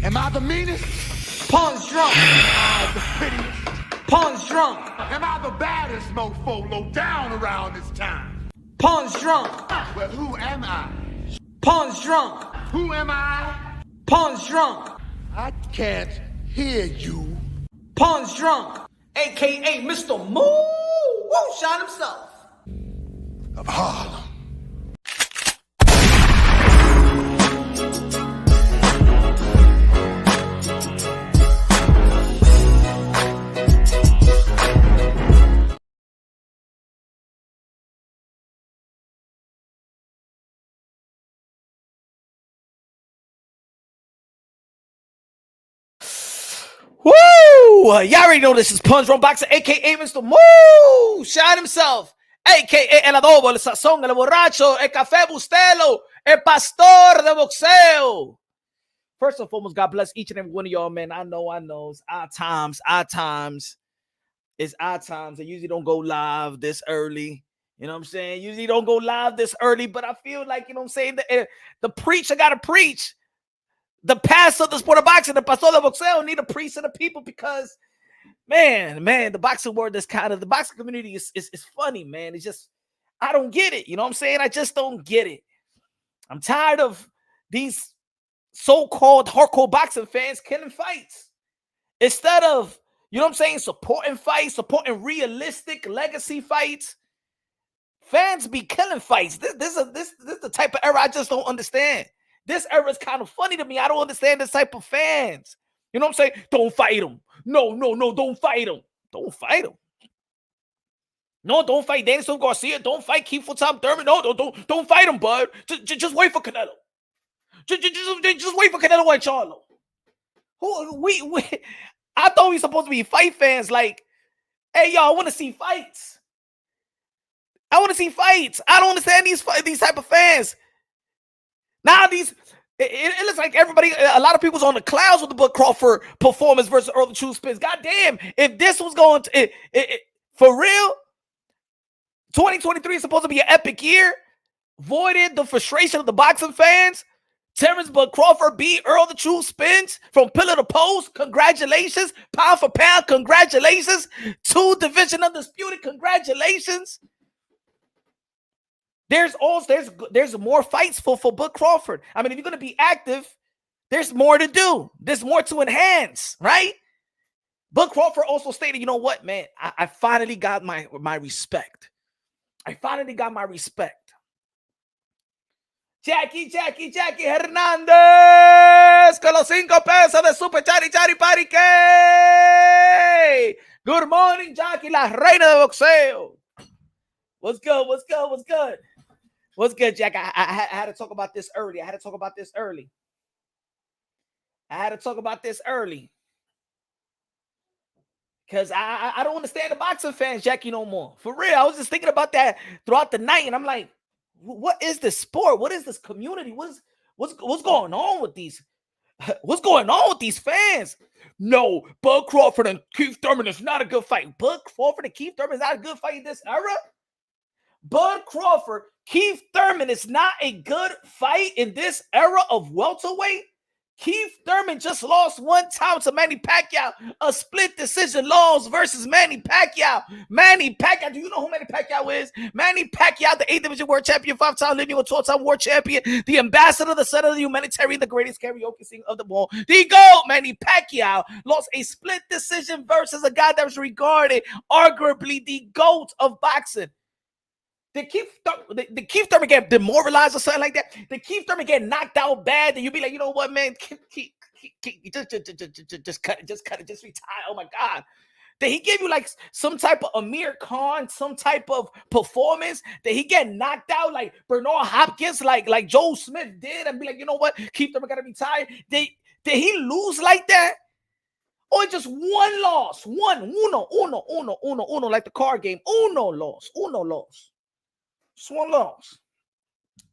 Am I the meanest? Pawn's drunk. Am I the prettiest? Pawn's drunk. Am I the baddest mofo low down around this town? Pawn's drunk. Well, who am I? Pawn's drunk. Who am I? Pawn's drunk. I can't hear you. Pawn's drunk. AKA Mr. Moo Woo Shot himself. Of Harlem. Woo! Y'all already know this is Punch Wrong Boxer, aka Mr. Moo Shot himself, aka El Adobo, El Sazón, El Borracho, El Café Bustelo, El Pastor de Boxeo. First and foremost, God bless each and every one of y'all, man. I know. It's our times. It's our times. I usually don't go live this early. You know what I'm saying? Usually don't go live this early, but I feel like, you know what I'm saying, the preacher got to preach. The pastor of the sport of boxing, the pastor de boxeo, need to preach to the people because, man, the boxing world is the boxing community is funny, man. It's just, I don't get it. You know what I'm saying? I just don't get it. I'm tired of these so-called hardcore boxing fans killing fights. Instead of, you know what I'm saying, supporting fights, supporting realistic legacy fights, fans be killing fights. This is the type of era I just don't understand. This era is kind of funny to me. I don't understand this type of fans. You know what I'm saying? Don't fight him. No, don't fight him. Don't fight him. No, don't fight Danielson Garcia. Don't fight Keith Thurman. No, don't fight him, bud. Just wait for Canelo. Just wait for Canelo and Charlo. I thought we were supposed to be fight fans. Like, hey, y'all, I want to see fights. I don't understand these type of fans. Now it looks like everybody, a lot of people's on the clouds with the Bud Crawford performance versus Earl the True Spence. God damn, if this was going to, for real, 2023 is supposed to be an epic year. Voided the frustration of the boxing fans. Terence Bud Crawford beat Earl the True Spence from pillar to post. Congratulations. Pound for pound, congratulations. 2 division undisputed, congratulations. There's more fights for Bud Crawford. I mean, if you're going to be active, there's more to do. There's more to enhance, right? Bud Crawford also stated, you know what, man? I finally got my respect. I finally got my respect. Jackie Hernandez con los 5 pesos de Super Chari Parique. Good morning, Jackie, la reina de boxeo. What's good? What's good, Jack? I had to talk about this early. Because I don't understand the boxing fans, Jackie, no more. For real. I was just thinking about that throughout the night, and I'm like, what is this sport? What is this community? What's going on with these? What's going on with these fans? No, Bud Crawford and Keith Thurman is not a good fight. Bud Crawford and Keith Thurman is not a good fight in this era? Bud Crawford, Keith Thurman is not a good fight in this era of welterweight. Keith Thurman just lost one time to Manny Pacquiao, a split decision loss versus Manny Pacquiao. Manny Pacquiao, do you know who Manny Pacquiao is? Manny Pacquiao, the 8th Division World Champion, 5-time living with 12-time World Champion, the ambassador, the son of the humanitarian, the greatest karaoke singer of the ball. The GOAT, Manny Pacquiao, lost a split decision versus a guy that was regarded arguably the GOAT of boxing. Did Keith Thurman get demoralized or something like that? Did Keith Thurman get knocked out bad? And you'd be like, you know what, man? Just cut it. Just retire. Oh, my God. Did he give you like some type of Amir Khan, some type of performance? Did he get knocked out like Bernard Hopkins, like Joe Smith did? And be like, you know what? Keith Thurman got to retire. Did he lose like that? Or just one loss? Uno, like the card game. Uno loss. Just one loss.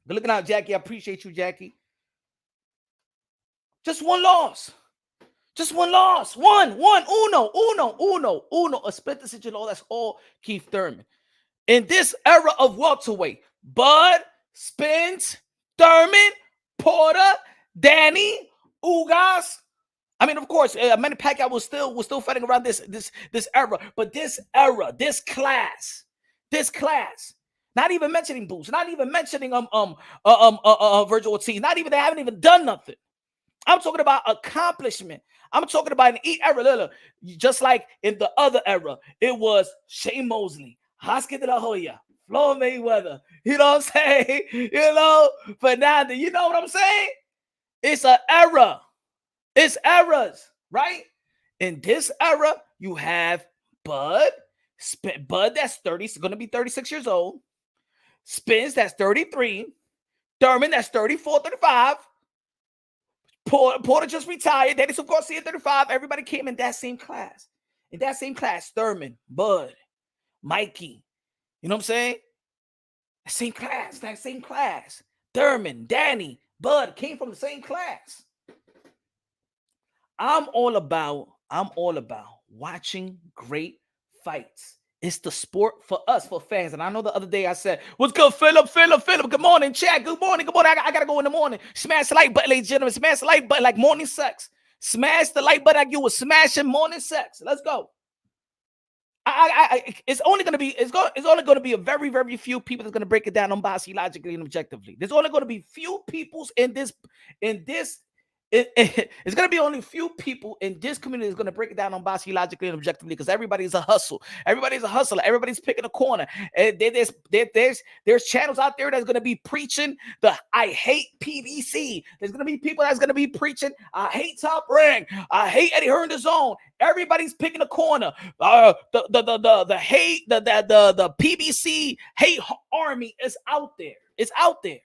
Good looking out, Jackie. I appreciate you, Jackie. Just one loss. Uno. A split decision loss. That's all Keith Thurman. In this era of welterweight, Bud, Spence, Thurman, Porter, Danny, Ugas, I mean, of course, Manny Pacquiao was still fighting around this era, but this era, this class, not even mentioning Boots, not even mentioning Virgil Ortiz, not even, they haven't even done nothing. I'm talking about accomplishment. I'm talking about an era. Look, just like in the other era, it was Shane Mosley, Oscar de la Hoya, Floyd Mayweather. You know what I'm saying? You know, Fernando. You know what I'm saying? It's an era. It's eras, right? In this era, you have Bud. Bud, that's 30, going to be 36 years old. Spence, that's 33. Thurman, that's 34, 35. Porter just retired. Dennis, of course, at 35. Everybody came in that same class. In that same class, Thurman, Bud, Mikey. You know what I'm saying? That same class. Thurman, Danny, Bud came from the same class. I'm all about watching great fights. It's the sport for us, for fans. And I know the other day I said, what's good, Philip? Good morning, chat. Good morning. I got to go in the morning. Smash the like button, ladies and gentlemen. Smash the like button like morning sex. Smash the like button like you were smashing morning sex. Let's go. It's only going to be a very, very few people that's going to break it down unbiasedly, logically, and objectively. There's only going to be few peoples in this it's going to be only a few people in this community that's going to break it down on biologically, logically, and objectively, because everybody's a hustle. Everybody's a hustler. Everybody's picking a corner. And there's channels out there that's going to be preaching the I hate PBC. There's going to be people that's going to be preaching I hate Top Rank. I hate Eddie Hearn the Zone. Everybody's picking a corner. The hate, the PBC hate army is out there. It's out there.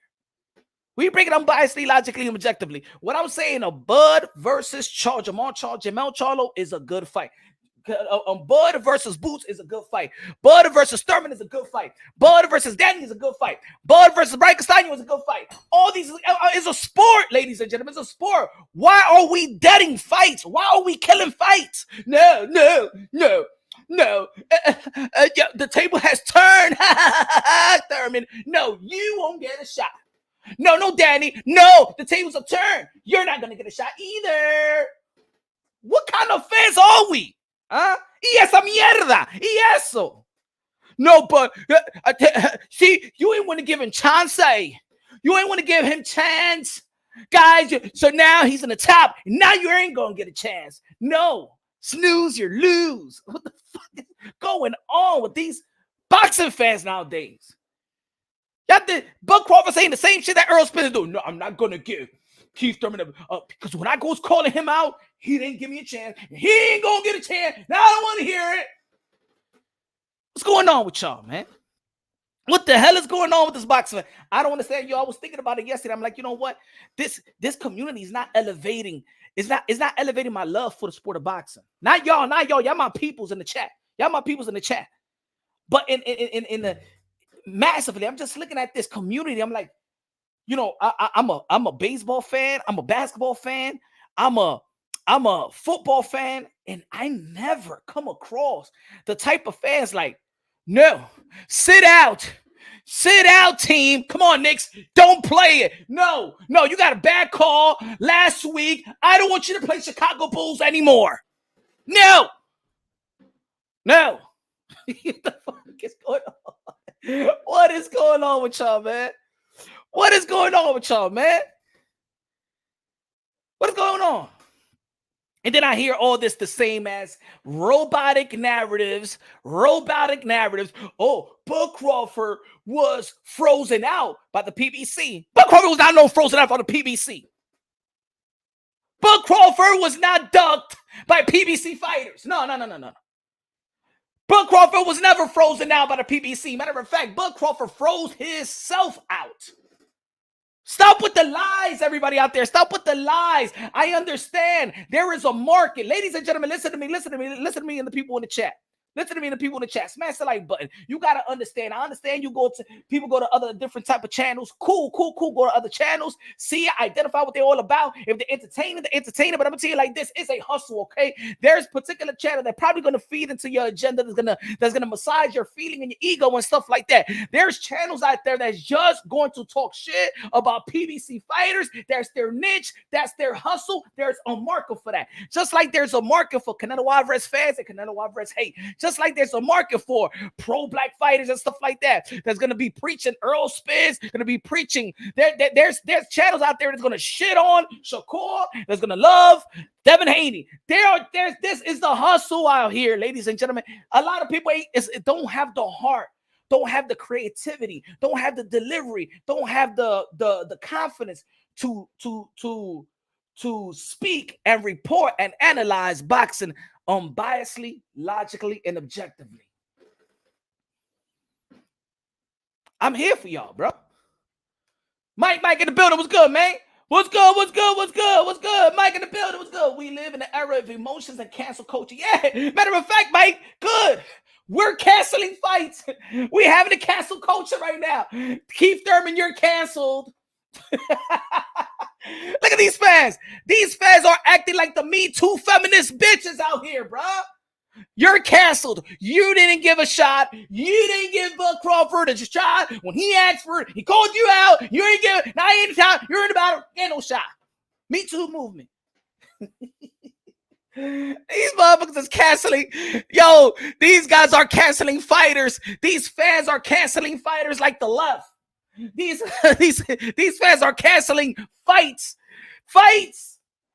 We break it unbiasedly, logically, and objectively. What I'm saying, a Bud versus Jamel Charlo is a good fight. Bud versus Boots is a good fight. Bud versus Thurman is a good fight. Bud versus Danny is a good fight. Bud versus Brian Castaño is a good fight. All these is a sport, ladies and gentlemen. It's a sport. Why are we deading fights? Why are we killing fights? No. The table has turned. Thurman, no, you won't get a shot. No, Danny. No, the tables are turned. You're not going to get a shot either. What kind of fans are we? Huh? Y esa mierda. Y eso. No, but see, you ain't want to give him chance. You ain't want to give him chance. Guys, so now he's in the top. Now you ain't going to get a chance. No. Snooze, you lose. What the fuck is going on with these boxing fans nowadays? Bud Crawford saying the same shit that Earl Spence is doing. No, I'm not going to give Keith Thurman because when I was calling him out, he didn't give me a chance. He ain't going to get a chance. Now I don't want to hear it. What's going on with y'all, man? What the hell is going on with this boxing? I don't understand. Yo, I was thinking about it yesterday. I'm like, you know what? This community is not elevating. It's not elevating my love for the sport of boxing. Not y'all. Y'all my peoples in the chat. But in the massively, I'm just looking at this community. I'm like, you know, I'm a baseball fan. I'm a basketball fan. I'm a football fan, and I never come across the type of fans like, no, sit out, team. Come on, Knicks, don't play it. No, you got a bad call last week. I don't want you to play Chicago Bulls anymore. No. What the fuck is going on? What is going on with y'all, man? What is going on? And then I hear all this the same as robotic narratives. Oh, Bud Crawford was frozen out by the PBC. Bud Crawford was not frozen out by the PBC. Bud Crawford was not ducked by PBC fighters. No. Bud Crawford was never frozen out by the PBC. Matter of fact, Bud Crawford froze himself out. Stop with the lies, everybody out there. Stop with the lies. I understand there is a market. Ladies and gentlemen, listen to me and the people in the chat. Listen to me, the people in the chat. Smash the like button. You gotta understand. I understand people go to other different type of channels. Cool. Go to other channels. See, identify what they're all about. If they're entertaining, they're entertaining. But I'm gonna tell you like this: it's a hustle. Okay, there's particular channel that's probably gonna feed into your agenda. That's gonna massage your feeling and your ego and stuff like that. There's channels out there that's just going to talk shit about PBC fighters. That's their niche. That's their hustle. There's a market for that. Just like there's a market for Canelo Alvarez fans and Canelo Alvarez hate. Just like there's a market for pro-black fighters and stuff like that. That's going to be preaching Earl Spence, going to be preaching. There's channels out there that's going to shit on Shakur, that's going to love Devin Haney. This is the hustle out here, ladies and gentlemen. A lot of people don't have the heart, don't have the creativity, don't have the delivery, don't have the confidence to speak and report and analyze boxing unbiasedly, logically, and objectively. I'm here for y'all, bro. Mike in the building. What's good, man? What's good? Mike in the building. What's good? We live in an era of emotions and cancel culture. Yeah, matter of fact, Mike, good. We're canceling fights. We're having a cancel culture right now. Keith Thurman, you're canceled. Look at these fans. These fans are acting like the Me Too feminist bitches out here, bro. You're canceled. You didn't give a shot. You didn't give Crawford a shot when he asked for it. He called you out. You ain't give it. Now ain't the time. You're in the battle. Get no shot. Me Too movement. These motherfuckers is canceling. Yo, these guys are canceling fighters. These fans are canceling fighters like the left. These fans are canceling fights.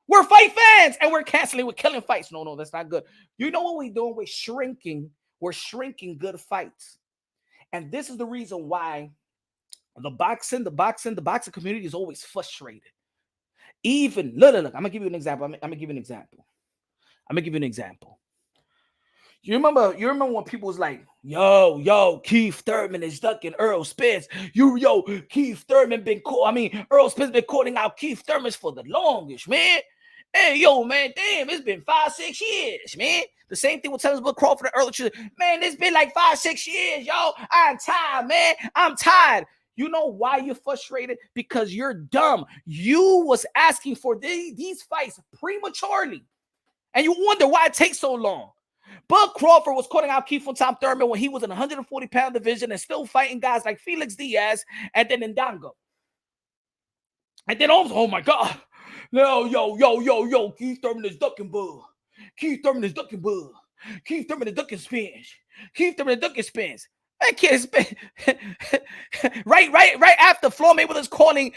We're fight fans and we're canceling. We're killing fights. No, that's not good. You know what we're doing? We're shrinking good fights. And this is the reason why the boxing community is always frustrated. Even look. I'm gonna give you an example. I'm gonna give you an example. You remember when people was like, yo, Keith Thurman is ducking Earl Spence. Keith Thurman Earl Spence been calling out Keith Thurman for the longest, man. Hey, yo, man, damn, it's been 5-6 years, man. The same thing with Terence Crawford and Earl. Man, it's been like 5-6 years, yo. I'm tired, man. I'm tired. You know why you're frustrated? Because you're dumb. You was asking for these fights prematurely. And you wonder why it takes so long. Bud Crawford was calling out Keith Thurman when he was in 140-pound division and still fighting guys like Felix Diaz and then Ndango. And then also, oh my God. No, yo, Keith Thurman is ducking Bud. Keith Thurman is ducking Spence. Keith Thurman is ducking Spence. I can't spend. right after Floyd Mayweather's calling,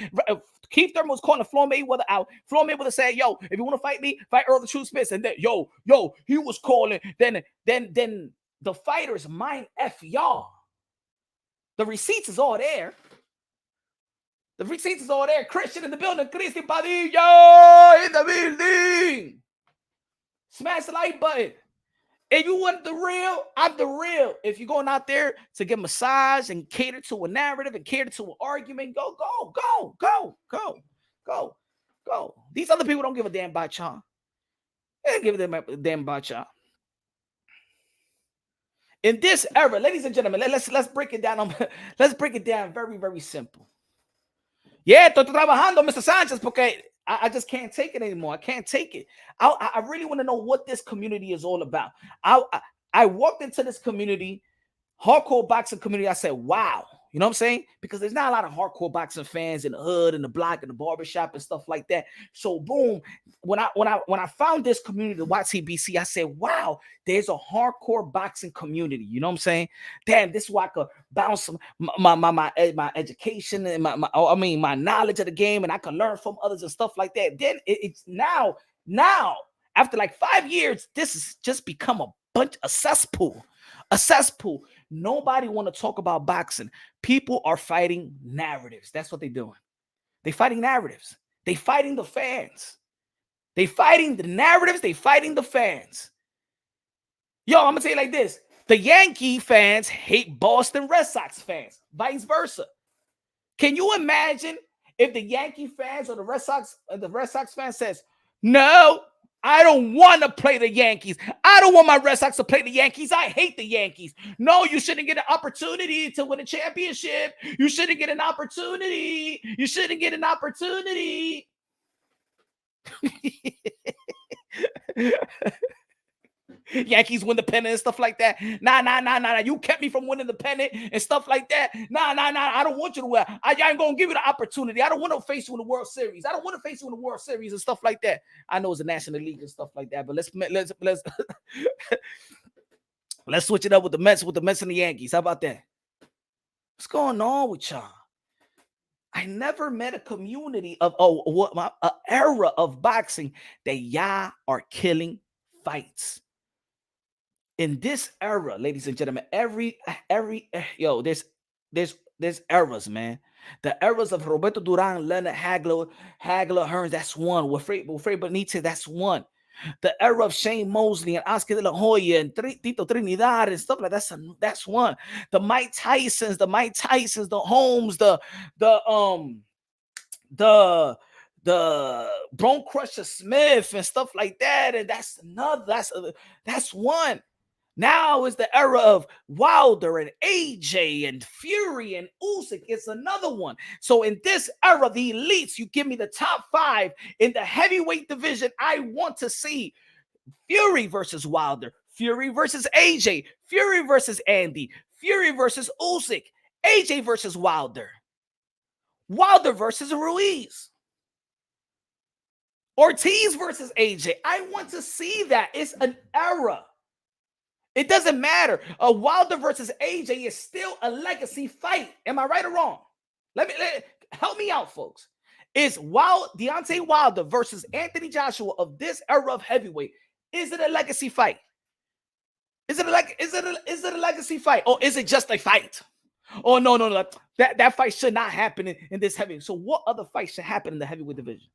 Keith Thurman was calling Floyd Mayweather out. Floyd Mayweather said, yo, if you want to fight me, fight Earl the True Spence. And then, yo, he was calling. Then the fighters mind F y'all. The receipts is all there. Christian in the building. Christian Padillo in the building. Smash the like button. If you want the real, I'm the real. If you're going out there to get massage and cater to a narrative and cater to an argument, go. These other people don't give a damn about y'all. They don't give a damn about y'all. In this era, ladies and gentlemen, let's break it down. Let's break it down very, very simple. Yeah, estoy trabajando, Mr. Sanchez, porque I just can't take it anymore. I can't take it. I really want to know what this community is all about. I walked into this community, hardcore boxing community. I said, wow. You know what I'm saying? Because there's not a lot of hardcore boxing fans in the hood, in the block, in the barbershop and stuff like that. So boom, when I found this community, the YTBC, I said, wow, there's a hardcore boxing community. You know what I'm saying? Damn, this is where I could bounce my education and my knowledge of the game, and I can learn from others and stuff like that. Then it's now after like 5 years, this has just become a cesspool. A cesspool. Nobody want to talk about boxing. People are fighting narratives. That's what they're doing. They're fighting narratives. They're fighting the fans. They're fighting the narratives. They're fighting the fans. Yo, I'm going to tell you like this. The Yankee fans hate Boston Red Sox fans. Vice versa. Can you imagine if the Yankee fans or the Red Sox fans says, no, I don't want to play the Yankees. I don't want my Red Sox to play the Yankees. I hate the Yankees. No, you shouldn't get an opportunity to win a championship. You shouldn't get an opportunity. You shouldn't get an opportunity. Yankees win the pennant and stuff like that. Nah. You kept me from winning the pennant and stuff like that. Nah. I don't want you to win. I ain't gonna give you the opportunity. I don't want to face you in the World Series. I don't want to face you in the World Series and stuff like that. I know it's a National League and stuff like that, but let's let's switch it up with the Mets and the Yankees. How about that? What's going on with y'all? I never met a community of an era of boxing that y'all are killing fights. In this era, ladies and gentlemen, there's eras, man. The eras of Roberto Duran, Leonard Hagler, Hearns, that's one. Wilfred Benitez, that's one. The era of Shane Mosley and Oscar De La Hoya and Tito Trinidad and stuff like that, that's one. The Mike Tysons, the Holmes, the Bone Crusher Smith and stuff like that, and that's another. That's one. Now is the era of Wilder and AJ and Fury and Usyk. It's another one. So in this era, the elites, you give me the top 5 in the heavyweight division. I want to see Fury versus Wilder, Fury versus AJ, Fury versus Andy, Fury versus Usyk, AJ versus Wilder, Wilder versus Ruiz, Ortiz versus AJ. I want to see that. It's an era. It doesn't matter. Wilder versus AJ is still a legacy fight. Am I right or wrong? Help me out, folks. Is Deontay Wilder versus Anthony Joshua of this era of heavyweight? Is it a legacy fight? Is it a legacy fight, or is it just a fight? Oh no. That fight should not happen in this heavyweight. So what other fight should happen in the heavyweight division?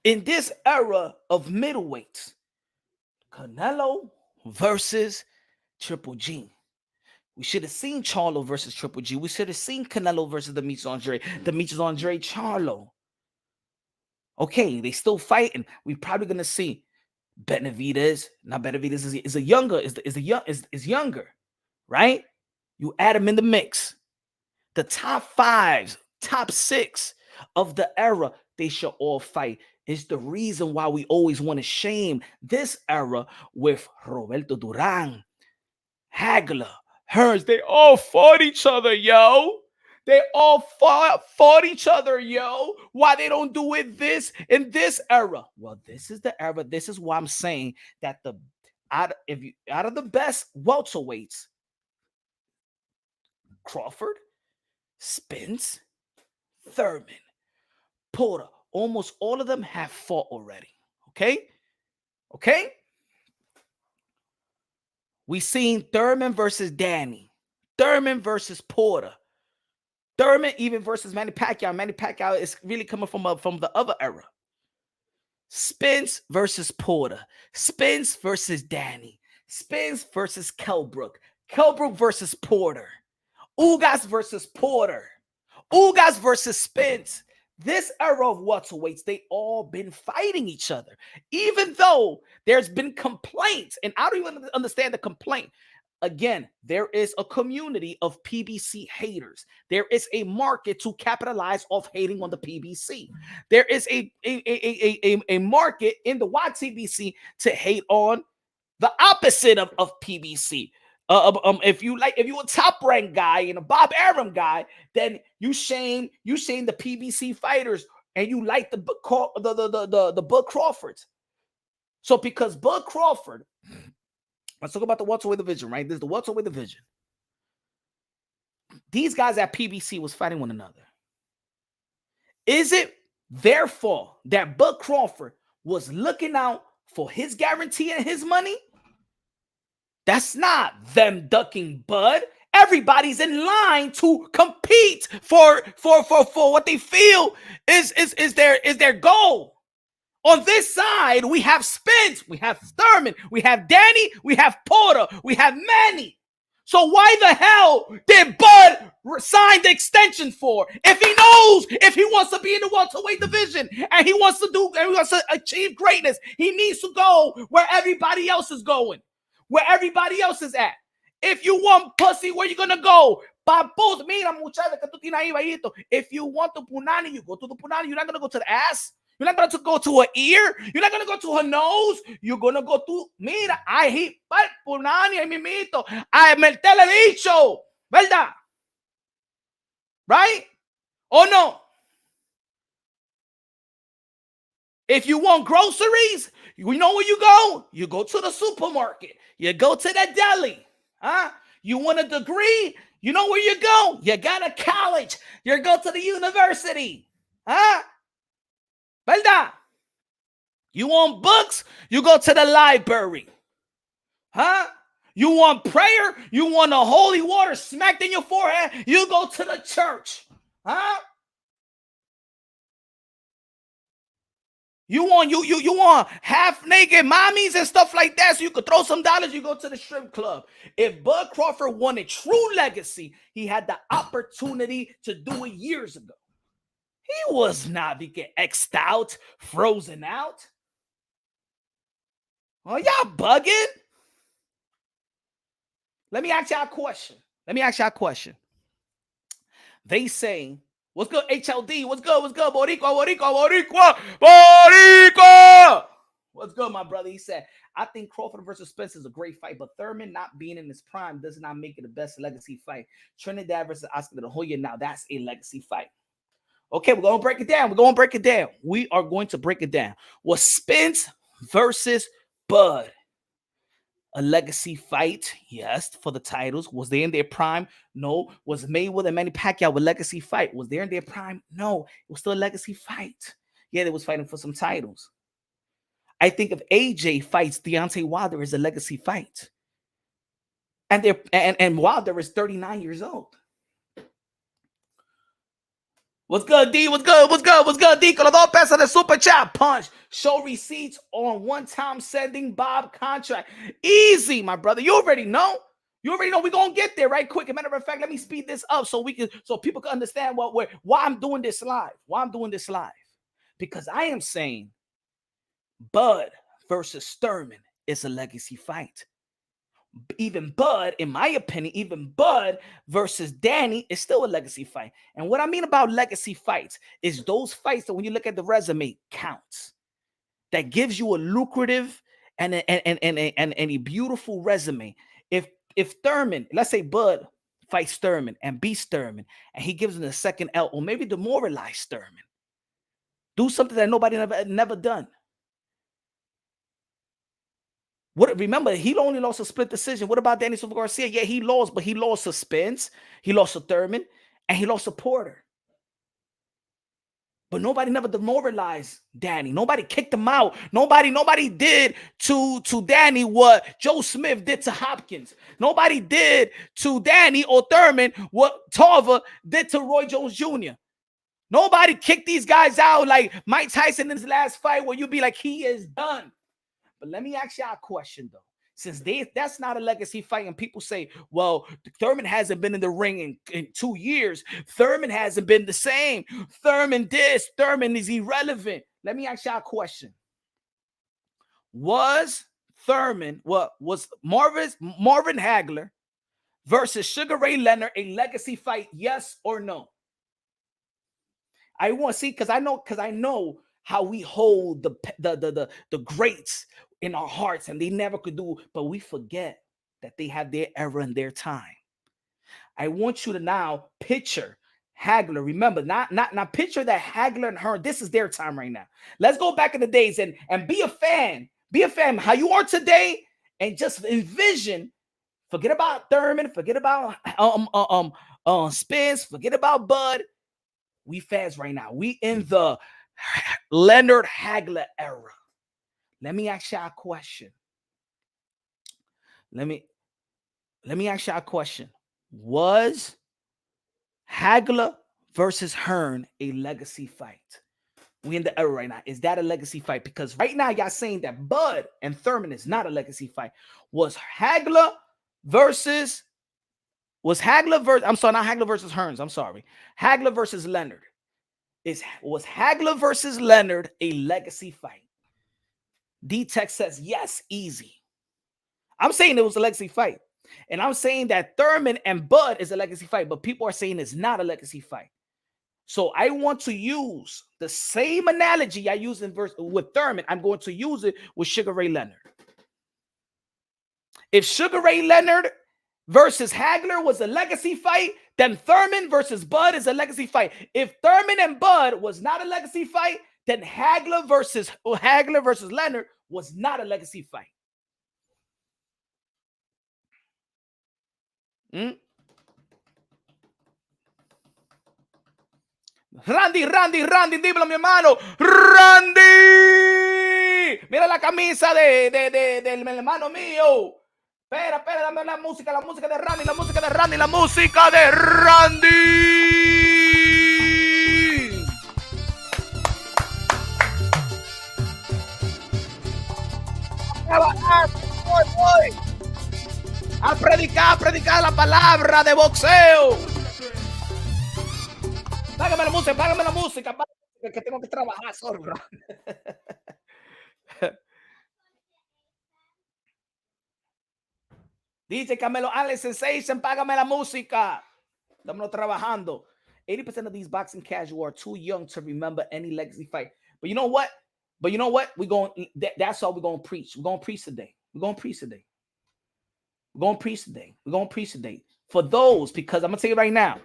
In this era of middleweights, Canelo versus Triple G. We should have seen Charlo versus Triple G. We should have seen Canelo versus Demetrius Andre Charlo. Okay, they still fighting. We're probably gonna see Benavidez. Now Benavidez is younger, right? You add him in the mix. The top 5, top 6 of the era, they should all fight. Is the reason why we always want to shame this era with Roberto Duran, Hagler, Hearns. They all fought each other, yo. They all fought each other, yo. Why they don't do it in this era? Well, this is the era. This is why I'm saying that out of the best welterweights, Crawford, Spence, Thurman, Porter, almost all of them have fought already. Okay? We seen Thurman versus Danny, Thurman versus Porter, Thurman even versus Manny Pacquiao. Manny Pacquiao is really coming from the other era. Spence versus Porter, Spence versus Danny, Spence versus Kelbrook versus Porter, Ugas versus Porter, Ugas versus Spence. This era of welterweights, they all been fighting each other, even though there's been complaints, and I don't even understand the complaint. Again, there is a community of PBC haters. There is a market to capitalize off hating on the PBC. There is a market in the YTBC to hate on the opposite of PBC. If you a top ranked guy and a Bob Arum guy, then you shame the PBC fighters, and you like the Bud Crawfords. So because Bud Crawford, let's talk about the welterweight division, right? This is the welterweight division. These guys at PBC was fighting one another. Is it their fault that Bud Crawford was looking out for his guarantee and his money? That's not them ducking Bud. Everybody's in line to compete for what they feel is their goal. On this side, we have Spence, we have Thurman, we have Danny, we have Porter, we have Manny. So why the hell did Bud sign the extension for? If he knows, if he wants to be in the welterweight division and he wants to achieve greatness, he needs to go where everybody else is going, where everybody else is at. If you want pussy, where you gonna go? Papus, mira, muchacha, que tú tienes ahí, bajito. If you want the punani, you go to the punani. You're not gonna go to the ass. You're not going to go to her ear. You're not going to go to her nose. You're going to go to, mira, ahí, punani, ahí mimito. Ay, me te le he dicho, ¿verdad? Right? Or no? If you want groceries, you know where you go? You go to the supermarket. You go to the deli. Huh? You want a degree? You know where you go? You got a college. You go to the university. Huh? ¿Verdad? You want books? You go to the library. Huh? You want prayer? You want the holy water smacked in your forehead? You go to the church. Huh? You want half naked mommies and stuff like that so you could throw some dollars, you go to the strip club. If Bud Crawford wanted true legacy, he had the opportunity to do it years ago. He was not being X'd out, frozen out. Oh, y'all bugging? Let me ask y'all a question. They say, what's good, HLD? What's good? Boricua? What's good, my brother? He said, I think Crawford versus Spence is a great fight, but Thurman not being in his prime does not make it the best legacy fight. Trinidad versus Oscar de la Hoya, now that's a legacy fight. Okay, we're going to break it down. We are going to break it down. Was Spence versus Bud a legacy fight? Yes, for the titles. Was they in their prime? No. Was Mayweather and Manny Pacquiao a legacy fight? Was they in their prime? No. It was still a legacy fight. Yeah, they was fighting for some titles. I think if AJ fights Deontay Wilder is a legacy fight. And Wilder is 39 years old. What's good, D? What's good, D? Con los 2 pesos de super chat. Punch. Show receipts on one-time sending Bob contract. Easy, my brother. You already know. We're going to get there right quick. As a matter of fact, let me speed this up so people can understand why I'm doing this live. Because I am saying Bud versus Thurman is a legacy fight. Even Bud, in my opinion, Bud versus Danny is still a legacy fight. And what I mean about legacy fights is those fights that when you look at the resume counts. That gives you a lucrative and a beautiful resume. If Thurman, let's say Bud fights Thurman and beats Thurman, and he gives him the second L, or maybe demoralize Thurman. Do something that nobody never done. Remember, he only lost a split decision. What about Danny Silva Garcia? Yeah, he lost, but he lost to Spence, he lost to Thurman, and he lost to Porter. But nobody never demoralized Danny. Nobody kicked him out. Nobody did to Danny what Joe Smith did to Hopkins. Nobody did to Danny or Thurman what Tarver did to Roy Jones Jr. Nobody kicked these guys out like Mike Tyson in his last fight where you'd be like, he is done. But let me ask y'all a question, though. Since that's not a legacy fight, and people say, well, Thurman hasn't been in the ring in 2 years. Thurman hasn't been the same. Thurman is irrelevant. Let me ask y'all a question. Was Marvin Hagler versus Sugar Ray Leonard a legacy fight? Yes or no? I want to see because I know how we hold the greats in our hearts, and they never could do, but we forget that they have their era and their time. I want you to now picture Hagler. Remember, not picture that Hagler and Hearn, this is their time right now. Let's go back in the days and be a fan. Be a fan how you are today, and just envision. Forget about Thurman. Forget about Spence. Forget about Bud. We fans right now. We in the Leonard Hagler era. Let me ask y'all a question. Let me ask y'all a question. Was Hagler versus Hearn a legacy fight? We in the era right now. Is that a legacy fight? Because right now y'all saying that Bud and Thurman is not a legacy fight. Was Hagler versus Was Hagler versus, I'm sorry, not Hagler versus Hearns. I'm sorry. Hagler versus Leonard. Was Hagler versus Leonard a legacy fight? D-Tech says yes, easy. I'm saying it was a legacy fight. And I'm saying that Thurman and Bud is a legacy fight, but people are saying it's not a legacy fight. So I want to use the same analogy I used with Thurman. I'm going to use it with Sugar Ray Leonard. If Sugar Ray Leonard versus Hagler was a legacy fight, then Thurman versus Bud is a legacy fight. If Thurman and Bud was not a legacy fight, then Hagler versus Leonard was not a legacy fight. Randy, dímelo, mi hermano. Randy, mira la camisa del hermano mío. Espera, dame la música de Randy, la música de Randy. Voy. A predicar la palabra de boxeo. Págame la música, que tengo que trabajar, sorry, bro. Dice Camelo Alex Sensation, págame la música. Estamos trabajando. 80% of these boxing casual are too young to remember any legacy fight. But you know what? That's all we're going to preach. We're going to preach today. For those, because I'm going to tell you right now,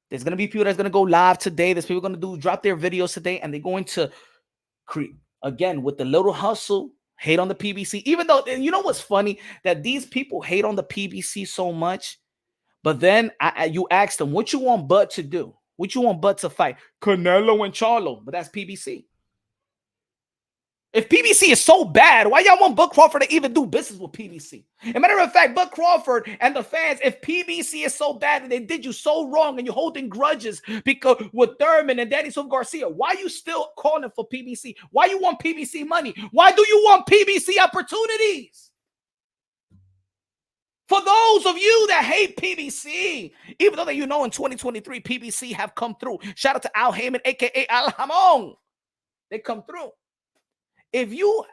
there's going to be people that's going to go live today. There's people going to drop their videos today, and they're going to create, again, with the little hustle, hate on the PBC. Even though, and you know what's funny? That these people hate on the PBC so much, but then you ask them, what you want Bud to do? What you want Bud to fight? Canelo and Charlo, but that's PBC. If PBC is so bad, why y'all want Bud Crawford to even do business with PBC? As a matter of fact, Bud Crawford and the fans, if PBC is so bad and they did you so wrong and you're holding grudges because with Thurman and Danny Silva Garcia, why are you still calling for PBC? Why you want PBC money? Why do you want PBC opportunities? For those of you that hate PBC, even though in 2023 PBC have come through. Shout out to Al Heyman, aka Al Hamon. They come through. If you,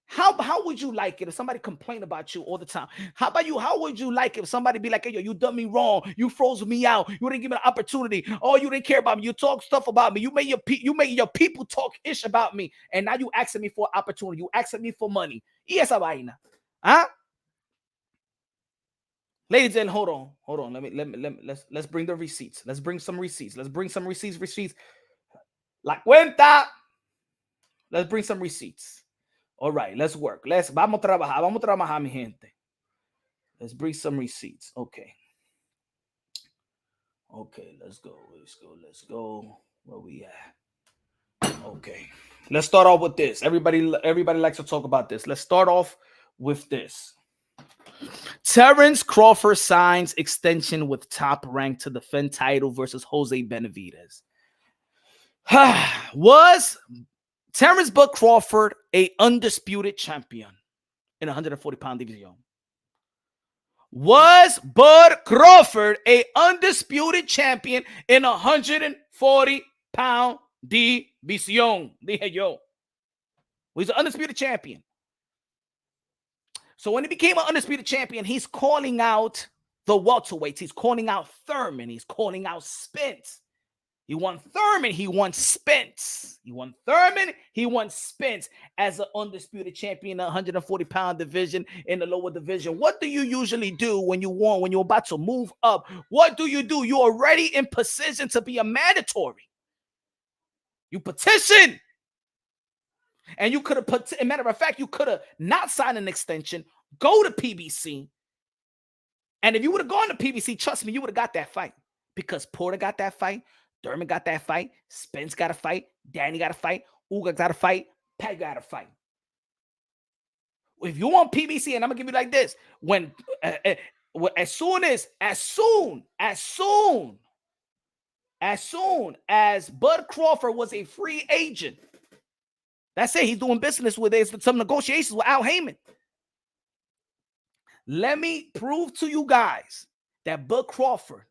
how would you like it if somebody complained about you all the time? How about you? How would you like it if somebody be like, hey, yo, you done me wrong. You froze me out. You didn't give me an opportunity. Oh, you didn't care about me. You talk stuff about me. You made your people talk ish about me. And now you asking me for opportunity. You asking me for money. Y esa vaina. Huh? Ladies and hold on. Let's bring the receipts. Let's bring some receipts. Receipts. La cuenta. Let's bring some receipts. All right, let's work. Vamos a trabajar, mi gente. Let's bring some receipts. Okay, let's go. Where we at? Okay, let's start off with this. Everybody likes to talk about this. Let's start off with this. Terence Crawford signs extension with Top Rank to defend title versus Jose Benavidez. Was Terence Bud Crawford a undisputed champion in 140-pound division? Was Bud Crawford a undisputed champion in 140-pound division? Dije yo. He's an undisputed champion. So when he became an undisputed champion, he's calling out the welterweights. He's calling out Thurman. He's calling out Spence. He won Thurman. He won Spence. As an undisputed champion in the 140-pound division in the lower division. What do you usually do when you're about to move up? What do? You're already in position to be a mandatory. You petition. And you could have put, as a matter of fact, you could have not signed an extension, go to PBC. And if you would have gone to PBC, trust me, you would have got that fight. Because Porter got that fight, Thurman got that fight, Spence got a fight, Danny got a fight, Uga got a fight, Pat got a fight. If you want PBC, and I'm gonna give you like this, when as soon as Bud Crawford was a free agent, that's it. He's doing business with some negotiations with Al Heyman. Let me prove to you guys that Bud Crawford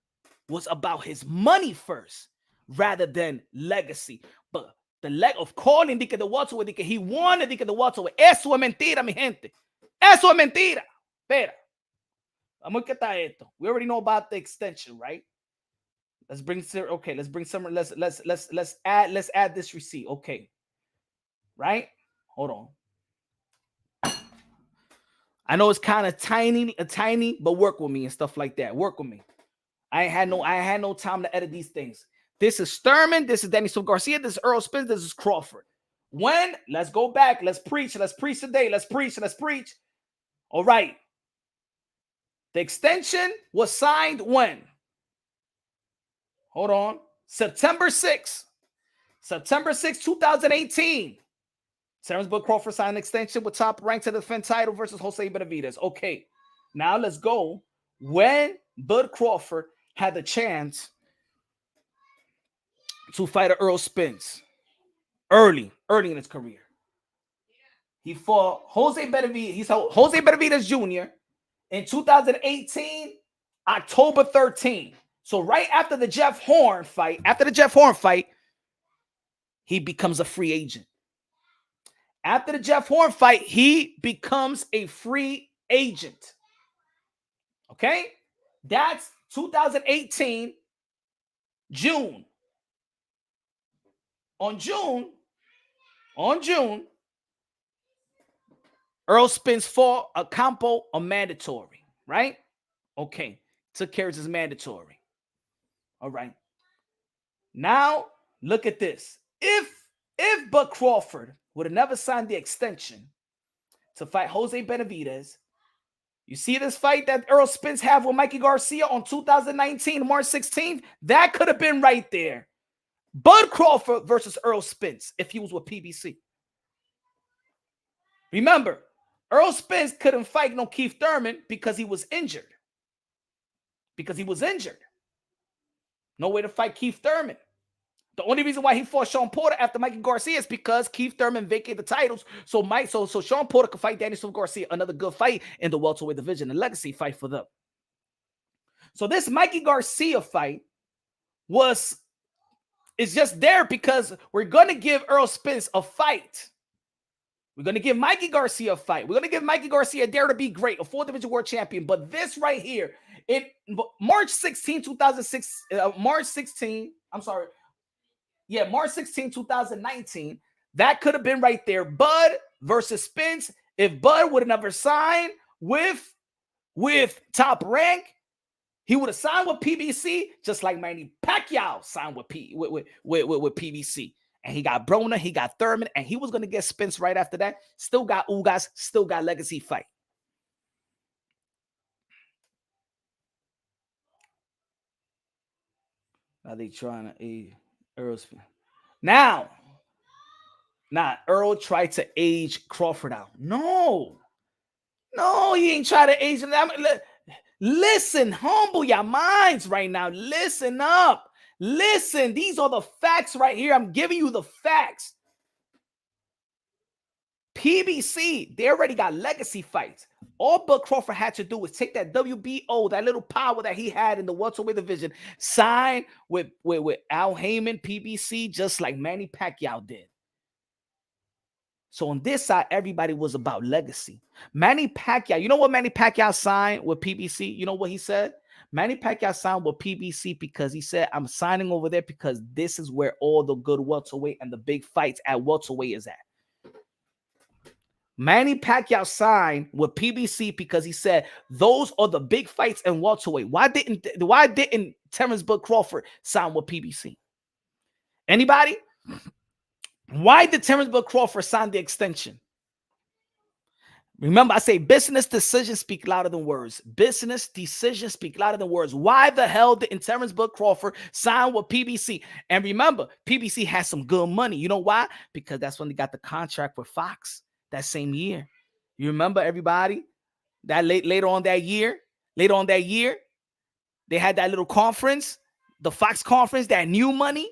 was about his money first rather than legacy. But the leg of calling de que the welterweight, de que he wanted de que the welterweight. Eso es mentira, mi gente. Eso es mentira. Espera. Vamos a quitar esto. We already know about the extension, right? Let's bring some. Let's add this receipt. Okay. Right? Hold on. I know it's kind of tiny, but work with me and stuff like that. Work with me. I had no time to edit these things. This is Thurman. This is Daniel Garcia. This is Earl Spence. This is Crawford. When? Let's go back. Let's preach. Let's preach today. Let's preach. All right. The extension was signed when? Hold on. September 6th, 2018. Terence Bud Crawford signed an extension with Top Rank to defend title versus Jose Benavidez. Okay. Now let's go. When Bud Crawford had the chance to fight Earl Spence early in his career. He fought Jose Benavidez. He fought Jose Benavidez Jr. in 2018, October 13. So right after the Jeff Horn fight, he becomes a free agent. After the Jeff Horn fight, he becomes a free agent. Okay? That's 2018, June. On June, Earl Spence fought Ocampo, a mandatory, right? Okay. Took care of his mandatory. All right. Now, look at this. If Bud Crawford would have never signed the extension to fight Jose Benavidez, you see this fight that Earl Spence had with Mikey Garcia on 2019, March 16th? That could have been right there. Bud Crawford versus Earl Spence if he was with PBC. Remember, Earl Spence couldn't fight no Keith Thurman because he was injured. No way to fight Keith Thurman. The only reason why he fought Sean Porter after Mikey Garcia is because Keith Thurman vacated the titles. So Sean Porter could fight Daniel Garcia, another good fight in the welterweight division, a legacy fight for them. So this Mikey Garcia fight is just there because we're going to give Earl Spence a fight. We're going to give Mikey Garcia a fight. We're going to give Mikey Garcia a dare to be great, a 4th division world champion. But this right here, March 16, 2019, that could have been right there. Bud versus Spence. If Bud would have never signed with Top Rank, he would have signed with PBC, just like Manny Pacquiao signed with PBC. And he got Broner, he got Thurman, and he was going to get Spence right after that. Still got Ugas, still got legacy fight. Now they trying to age Earl Spence. Now, Earl tried to age Crawford out. No, he ain't trying to age him. Listen, humble your minds right now. Listen up. Listen, these are the facts right here. I'm giving you the facts. PBC, they already got legacy fights. All Bud Crawford had to do was take that WBO, that little power that he had in the welterweight division, sign with Al Heyman, PBC, just like Manny Pacquiao did. So on this side, everybody was about legacy. Manny Pacquiao, you know what Manny Pacquiao signed with PBC? You know what he said? Manny Pacquiao signed with PBC because he said, I'm signing over there because this is where all the good welterweight and the big fights at welterweight is at. Manny Pacquiao signed with PBC because he said those are the big fights in welterweight. Why didn't Terence Bud Crawford sign with PBC? Anybody? Why did Terence Bud Crawford sign the extension? Remember, I say business decisions speak louder than words. Business decisions speak louder than words. Why the hell didn't Terence Bud Crawford sign with PBC? And remember, PBC has some good money. You know why? Because that's when they got the contract with Fox that same year. You remember, everybody? That later on that year, they had that little conference, the Fox conference, that new money.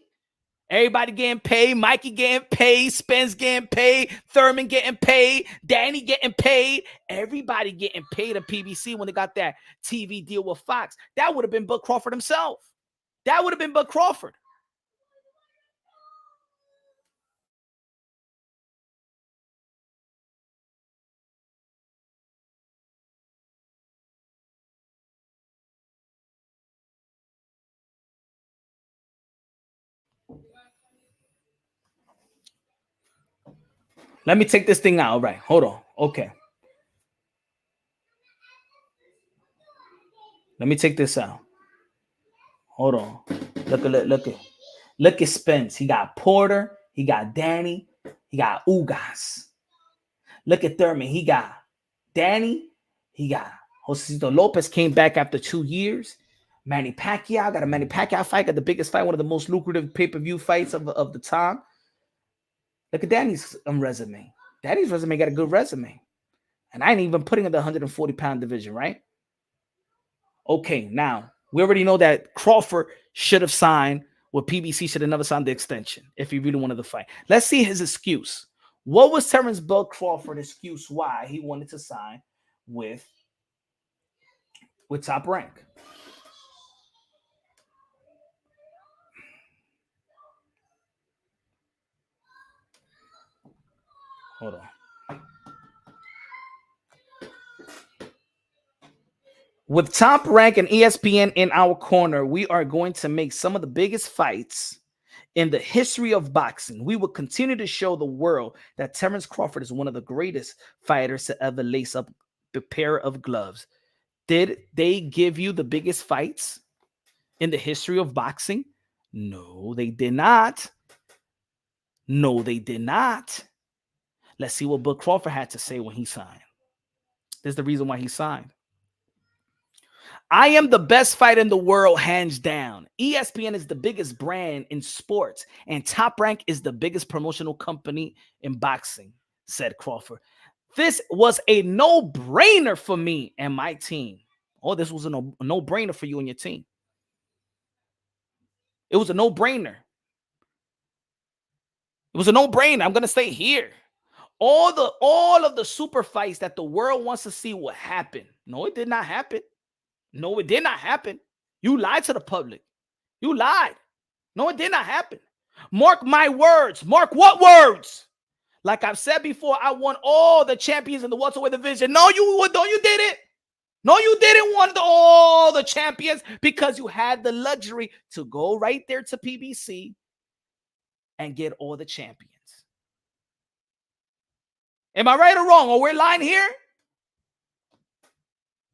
Everybody getting paid. Mikey getting paid. Spence getting paid. Thurman getting paid. Danny getting paid. Everybody getting paid at PBC when they got that TV deal with Fox. That would have been Bud Crawford himself. That would have been Bud Crawford. Let me take this thing out. All right, hold on. Okay. Let me take this out. Hold on. Look at Spence. He got Porter. He got Danny. He got Ugas. Look at Thurman. He got Danny. He got Josecito Lopez. Came back after 2 years. Manny Pacquiao. Got a Manny Pacquiao fight. Got the biggest fight. One of the most lucrative pay-per-view fights of the time. Look at Danny's resume. Danny's resume got a good resume. And I ain't even putting in the 140-pound division, right? Okay, now, we already know that Crawford should have signed, well, PBC should have never signed the extension if he really wanted to fight. Let's see his excuse. What was Terence Bud Crawford's excuse why he wanted to sign with Top Rank? Hold on. With Top Rank and ESPN in our corner, we are going to make some of the biggest fights in the history of boxing. We will continue to show the world that Terence Crawford is one of the greatest fighters to ever lace up a pair of gloves. Did they give you the biggest fights in the history of boxing? No, they did not. No, they did not. Let's see what Bud Crawford had to say when he signed. There's the reason why he signed. I am the best fighter in the world, hands down. ESPN is the biggest brand in sports, and Top Rank is the biggest promotional company in boxing, said Crawford. This was a no-brainer for me and my team. Oh, this was a no-brainer for you and your team. It was a no-brainer. It was a no-brainer. I'm going to stay here. All of the super fights that the world wants to see what happened. No, it did not happen. No, it did not happen. You lied to the public. You lied. No, it did not happen. Mark my words. Mark what words? Like I've said before, I won all the champions in the welterweight division. No, you didn't. No, you didn't want all the champions because you had the luxury to go right there to PBC and get all the champions. Am I right or wrong? Or we're lying here?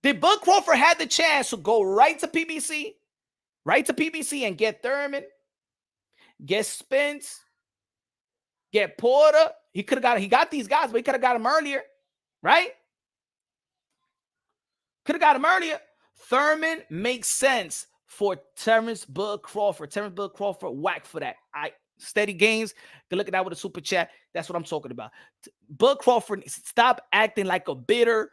Did Bud Crawford had the chance to go right to PBC and get Thurman, get Spence, get Porter? He got these guys, but he could have got them earlier, right? Could have got him earlier. Thurman makes sense for Terence Bud Crawford. Terence Bud Crawford, whack for that. Steady gains. Good look at that with a super chat. That's what I'm talking about. Bud Crawford, stop acting like a bitter,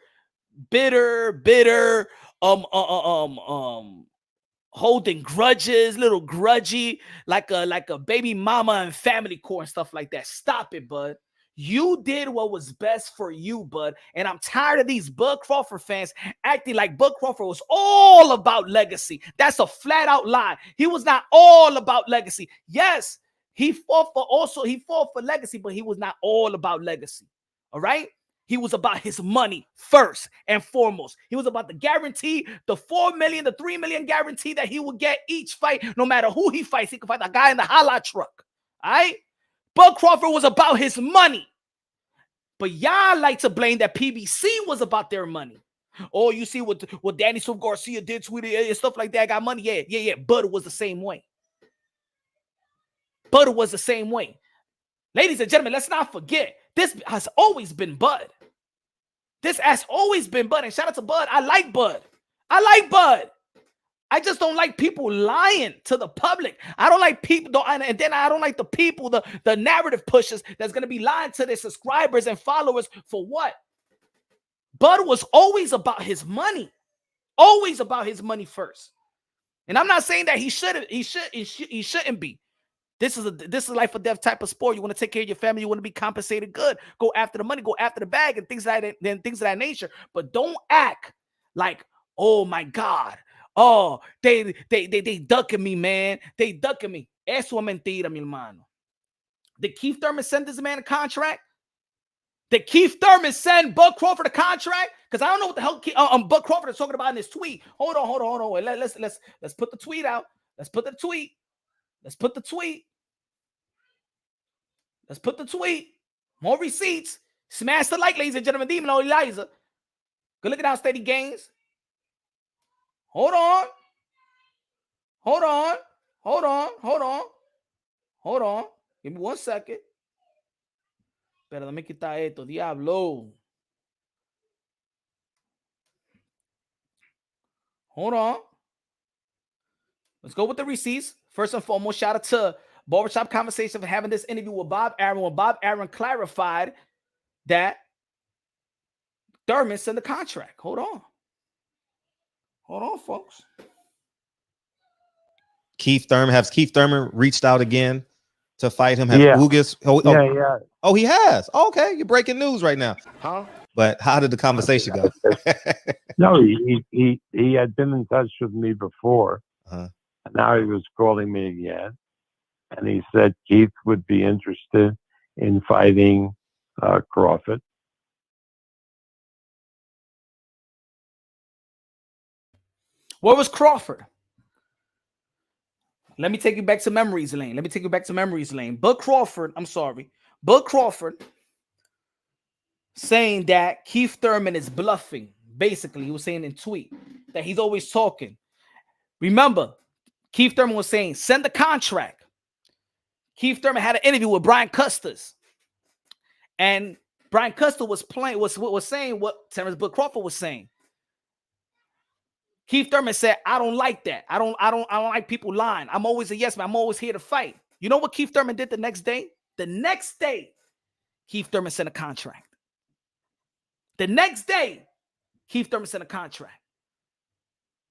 holding grudges, little grudgy, like a baby mama and family court and stuff like that. Stop it, Bud. You did what was best for you, Bud. And I'm tired of these Bud Crawford fans acting like Bud Crawford was all about legacy. That's a flat out lie. He was not all about legacy. Yes, he fought for legacy, but he was not all about legacy. All right? He was about his money first and foremost. He was about the guarantee, the $4 million, the $3 million guarantee that he would get each fight, no matter who he fights. He could fight the guy in the holla truck. All right? Bud Crawford was about his money. But y'all like to blame that PBC was about their money. Oh, you see what Danny Swift Garcia did, tweeted, and stuff like that, got money. Yeah. Bud was the same way. Bud was the same way. Ladies and gentlemen, let's not forget, this has always been Bud. This has always been Bud. And shout out to Bud. I like Bud. I just don't like people lying to the public. I don't like people, and then I don't like the people, the narrative pushers that's going to be lying to their subscribers and followers for what? Bud was always about his money. Always about his money first. And I'm not saying that he shouldn't be. This is a life or death type of sport. You want to take care of your family. You want to be compensated good. Go after the money. Go after the bag and things of that nature. But don't act like, oh my God, oh they ducking me, man. They ducking me. Eso es mentira, mi hermano. Did Keith Thurman send this man a contract? Did Keith Thurman send Bud Crawford a contract? Because I don't know what the hell Bud Crawford is talking about in his tweet. Hold on. Wait, let's put the tweet out. Let's put the tweet. More receipts. Smash the like, ladies and gentlemen. Demon or Eliza. Good looking how steady gains. Hold on. Give me 1 second. Pero let me quitar esto. Diablo. Hold on. Let's go with the receipts. First and foremost, shout out to Barbershop Conversation for having this interview with Bob Aaron when Bob Aaron clarified that Thurman sent the contract. Hold on, folks. Keith Thurman reached out again to fight him? Yeah. Oh, he has. Oh, okay, you're breaking news right now. Huh? But how did the conversation go? No, he had been in touch with me before. Uh-huh. And now he was calling me again. And he said Keith would be interested in fighting Crawford. Where was Crawford? Let me take you back to memories lane. Bud Crawford saying that Keith Thurman is bluffing. Basically, he was saying in tweet that he's always talking. Remember, Keith Thurman was saying, send the contract. Keith Thurman had an interview with Brian Custis. And Brian Custis was saying what Terence Bud Crawford was saying. Keith Thurman said, I don't like that. I don't like people lying. I'm always a yes man. I'm always here to fight. You know what Keith Thurman did the next day? The next day, Keith Thurman sent a contract.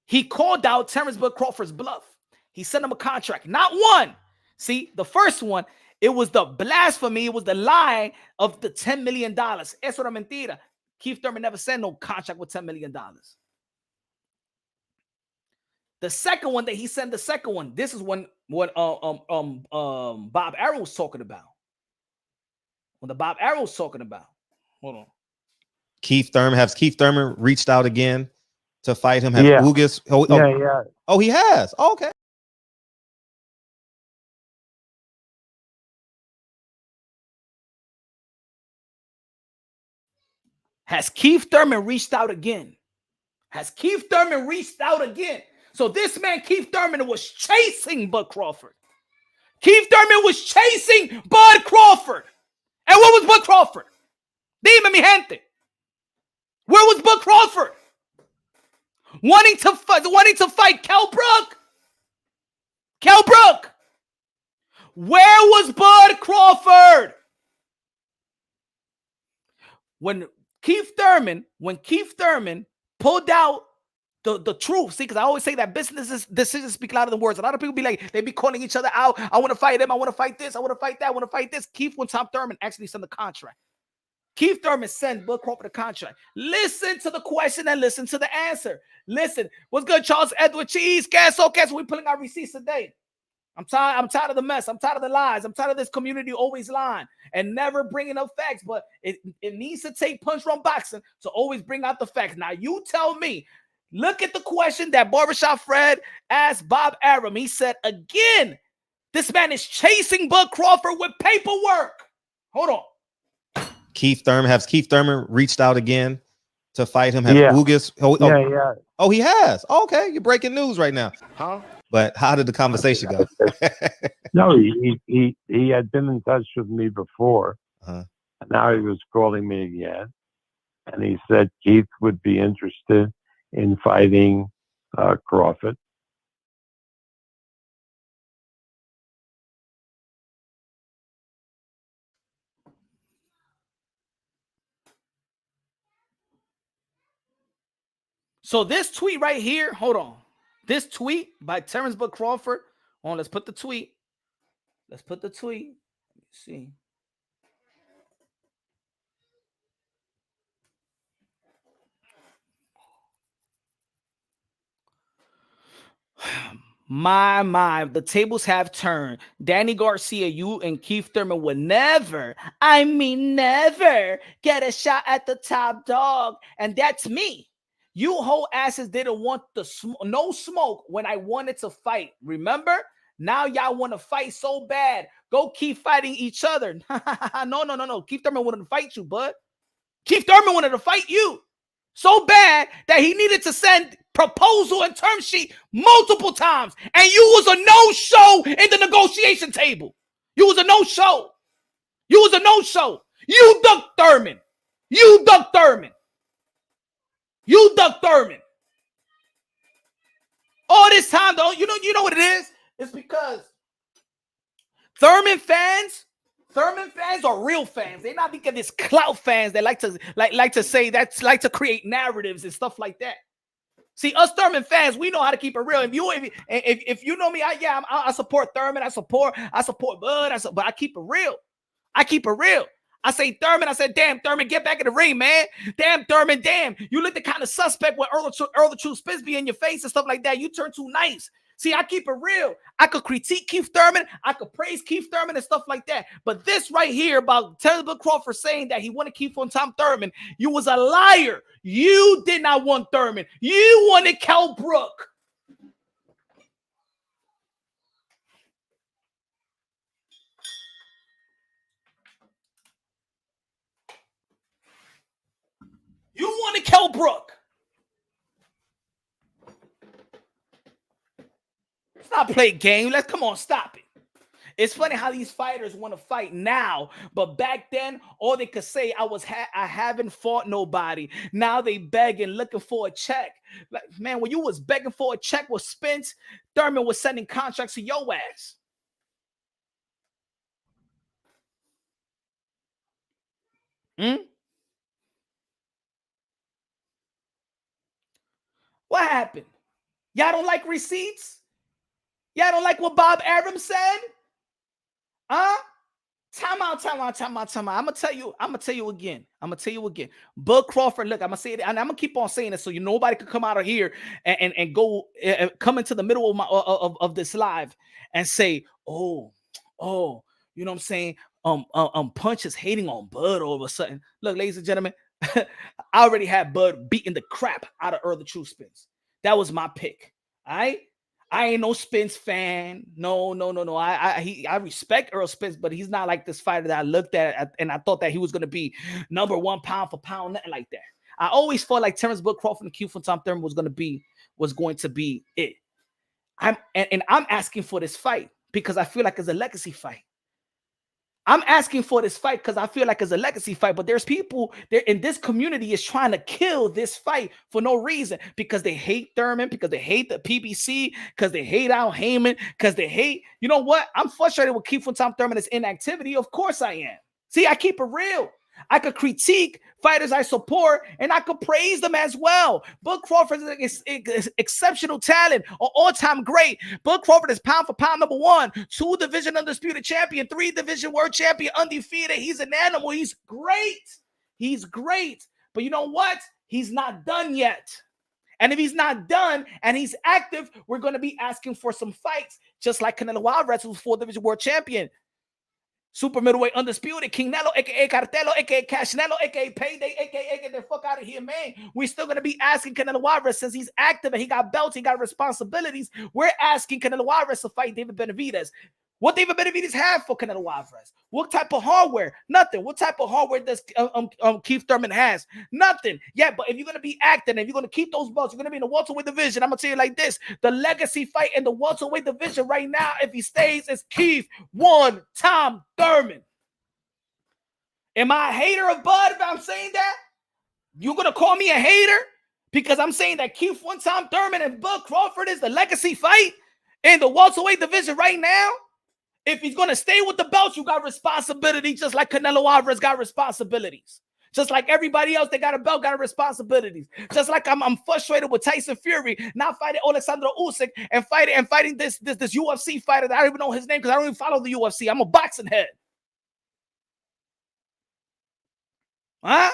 He called out Terence Bud Crawford's bluff. He sent him a contract. Not one. See, the first one, it was the blasphemy. It was the lie of the $10 million. Eso era mentira. Keith Thurman never sent no contract with $10 million. The second one that he sent, this is what Bob Aaron was talking about. Hold on. Keith Thurman reached out again to fight him? Yeah. Oh, he has. Oh, okay. Has Keith Thurman reached out again? So this man, Keith Thurman, was chasing Bud Crawford. And what was Bud Crawford? Dime, mi gente. Where was Bud Crawford? Wanting to fight Kell Brook. Where was Bud Crawford? When Keith Thurman pulled out the truth, see, because I always say that decisions speak louder than words. A lot of people be like, they be calling each other out. I want to fight him. I want to fight this. I want to fight that. I want to fight this. Keith, when Tom Thurman actually sent the contract. Keith Thurman sent Bud Crawford a contract. Listen to the question and listen to the answer. Listen, what's good, Charles Edward Cheese? Caso, we're pulling our receipts today. I'm tired of the mess. I'm tired of the lies. I'm tired of this community always lying and never bringing up facts. But it needs to take Punch Drunk Boxing to always bring out the facts. Now, you tell me. Look at the question that Barbershop Fred asked Bob Arum. He said, again, this man is chasing Bud Crawford with paperwork. Hold on. Keith Thurman reached out again to fight him? Oh, he has. Oh, okay, you're breaking news right now. Huh? But how did the conversation go? No, he had been in touch with me before. Uh-huh. And now he was calling me again. And he said Keith would be interested in fighting Crawford. So this tweet right here, hold on. This tweet by Terence Bud Crawford. Let's put the tweet. Let's put the tweet. Let's see. My, the tables have turned. Danny Garcia, you and Keith Thurman would never, I mean never, get a shot at the top dog. And that's me. You whole asses didn't want the no smoke when I wanted to fight. Remember? Now y'all want to fight so bad. Go keep fighting each other. No. Keith Thurman wanted to fight you, bud. Keith Thurman wanted to fight you so bad that he needed to send proposal and term sheet multiple times. And you was a no-show in the negotiation table. You was a no-show. You was a no-show. You ducked Thurman. You ducked Thurman. You ducked Thurman. All this time, though, you know what it is? It's because Thurman fans are real fans. They're not because it's clout fans that like to say that's like to create narratives and stuff like that. See, us Thurman fans, we know how to keep it real. If you know me, I support Thurman. I support Bud. But I keep it real. I keep it real. I say Thurman. I said, damn, Thurman, get back in the ring, man. Damn, Thurman, damn. You look the kind of suspect when Earl the True Spitz be in your face and stuff like that. You turn too nice. See, I keep it real. I could critique Keith Thurman. I could praise Keith Thurman and stuff like that. But this right here about Terence Crawford saying that he wanted Keith on Tom Thurman, you was a liar. You did not want Thurman. You wanted Kell Brook. You wanted Kell Brook. Let's not play game. Let's come on, stop it. It's funny how these fighters want to fight now, but back then, all they could say, I haven't fought nobody. Now they begging, looking for a check. Like, man, when you was begging for a check with Spence, Thurman was sending contracts to your ass. What happened? Y'all don't like receipts? Y'all don't like what Bob Arum said? Huh? Time out. I'm gonna tell you again. Bud Crawford, look, I'm gonna say it, and I'm gonna keep on saying it so nobody could come out of here and go come into the middle of my of this live and say, oh, you know what I'm saying? Punch is hating on Bud all of a sudden. Look, ladies and gentlemen, I already had Bud beating the crap out of Earl the True Spitz. That was my pick. All right. I ain't no Spence fan. No. I respect Earl Spence, but he's not like this fighter that I looked at and I thought that he was going to be number one pound for pound, nothing like that. I always felt like Terence Bud Crawford and Q from Tom Thurman was going to be it. I'm asking for this fight because I feel like it's a legacy fight. I'm asking for this fight because I feel like it's a legacy fight, but there's people there in this community is trying to kill this fight for no reason because they hate Thurman, because they hate the PBC, because they hate Al Heyman, because they hate, you know what? I'm frustrated with Keith from Tom Thurman' inactivity. Of course I am. See, I keep it real. I could critique fighters I support, and I could praise them as well. Bud Crawford is exceptional talent, an all-time great. Bud Crawford is pound for pound number 1, 2 division undisputed champion, 3 division world champion, undefeated. He's an animal. He's great. But you know what? He's not done yet. And if he's not done and he's active, we're going to be asking for some fights, just like Canelo Alvarez, who's 4 division world champion. Super middleweight undisputed, King Nello, a.k.a. Cartelo, a.k.a. Cashnello, a.k.a. Payday, a.k.a. get the fuck out of here, man. We're still going to be asking Canelo Alvarez, since he's active and he got belts, he got responsibilities. We're asking Canelo Alvarez to fight David Benavidez. What David Benavidez have for Canelo Alvarez? What type of hardware? Nothing. What type of hardware does Keith Thurman has? Nothing. Yeah, but if you're going to be acting, if you're going to keep those belts, you're going to be in the welterweight division. I'm going to tell you like this. The legacy fight in the welterweight division right now, if he stays, is Keith Tom Thurman. Am I a hater of Bud if I'm saying that? You're going to call me a hater? Because I'm saying that Keith Tom Thurman and Bud Crawford is the legacy fight in the welterweight division right now? If he's going to stay with the belt, you got responsibility, just like Canelo Alvarez got responsibilities. Just like everybody else, they got a belt, got responsibilities. Just like I'm frustrated with Tyson Fury not fighting Alexander Usyk and fighting this UFC fighter that I don't even know his name because I don't even follow the UFC. I'm a boxing head. Huh?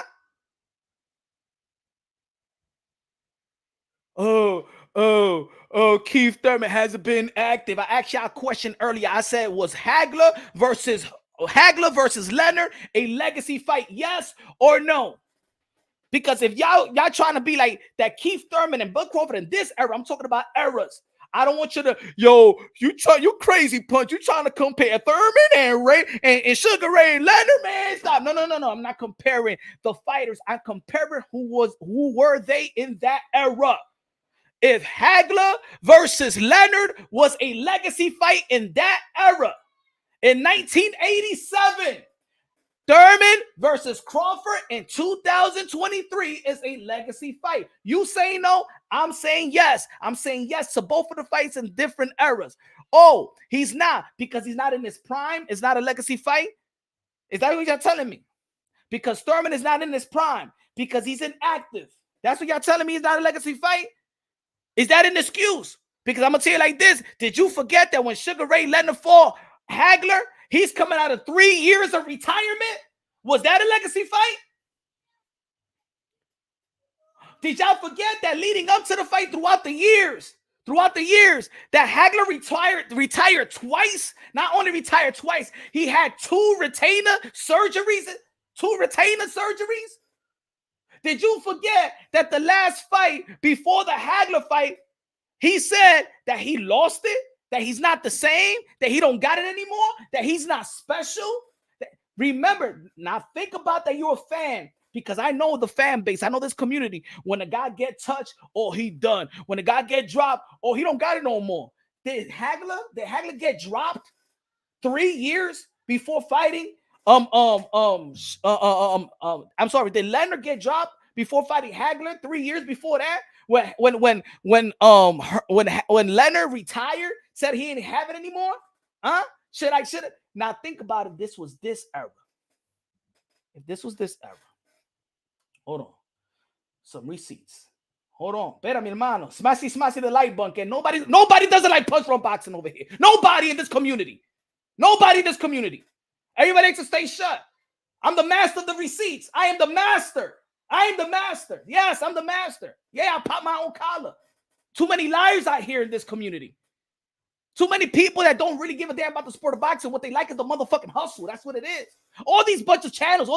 Oh, Keith Thurman hasn't been active. I asked y'all a question earlier. I said, was Hagler versus Leonard a legacy fight? Yes or no? Because if y'all trying to be like that Keith Thurman and Bud Crawford in this era, I'm talking about eras. I don't want you to, you crazy Punch. You trying to compare Thurman and Ray and Sugar Ray and Leonard, man. Stop. No. I'm not comparing the fighters. I'm comparing who were they in that era. If Hagler versus Leonard was a legacy fight in that era, in 1987, Thurman versus Crawford in 2023 is a legacy fight. You say no, I'm saying yes. I'm saying yes to both of the fights in different eras. Oh, he's not because he's not in his prime. It's not a legacy fight. Is that what y'all telling me? Because Thurman is not in his prime because he's inactive. That's what y'all telling me. He's not a legacy fight. Is that an excuse? Because I'm going to tell you like this. Did you forget that when Sugar Ray Leonard fought Hagler, he's coming out of 3 years of retirement? Was that a legacy fight? Did y'all forget that leading up to the fight throughout the years, that Hagler retired twice? Not only retired twice, he had two retainer surgeries. Did you forget that the last fight before the Hagler fight, he said that he lost it, that he's not the same, that he don't got it anymore, that he's not special? Remember, now think about that you're a fan, because I know the fan base. I know this community. When a guy get touched, oh, he done. When a guy get dropped, oh, he don't got it no more. Did Hagler get dropped 3 years before fighting? I'm sorry. Did Leonard get dropped before fighting Hagler 3 years before that? When Leonard retired, said he didn't have it anymore? Huh? Should now think about it. This was this era. If this was this era, hold on. Some receipts. Hold on. Espera, mi hermano. Smashy the light bunk. And nobody doesn't like punch from boxing over here. Nobody in this community. Everybody needs to stay shut. I'm the master of the receipts. I am the master. Yes, I'm the master. Yeah, I pop my own collar. Too many liars out here in this community. Too many people that don't really give a damn about the sport of boxing. What they like is the motherfucking hustle. That's what it is. All these bunch of channels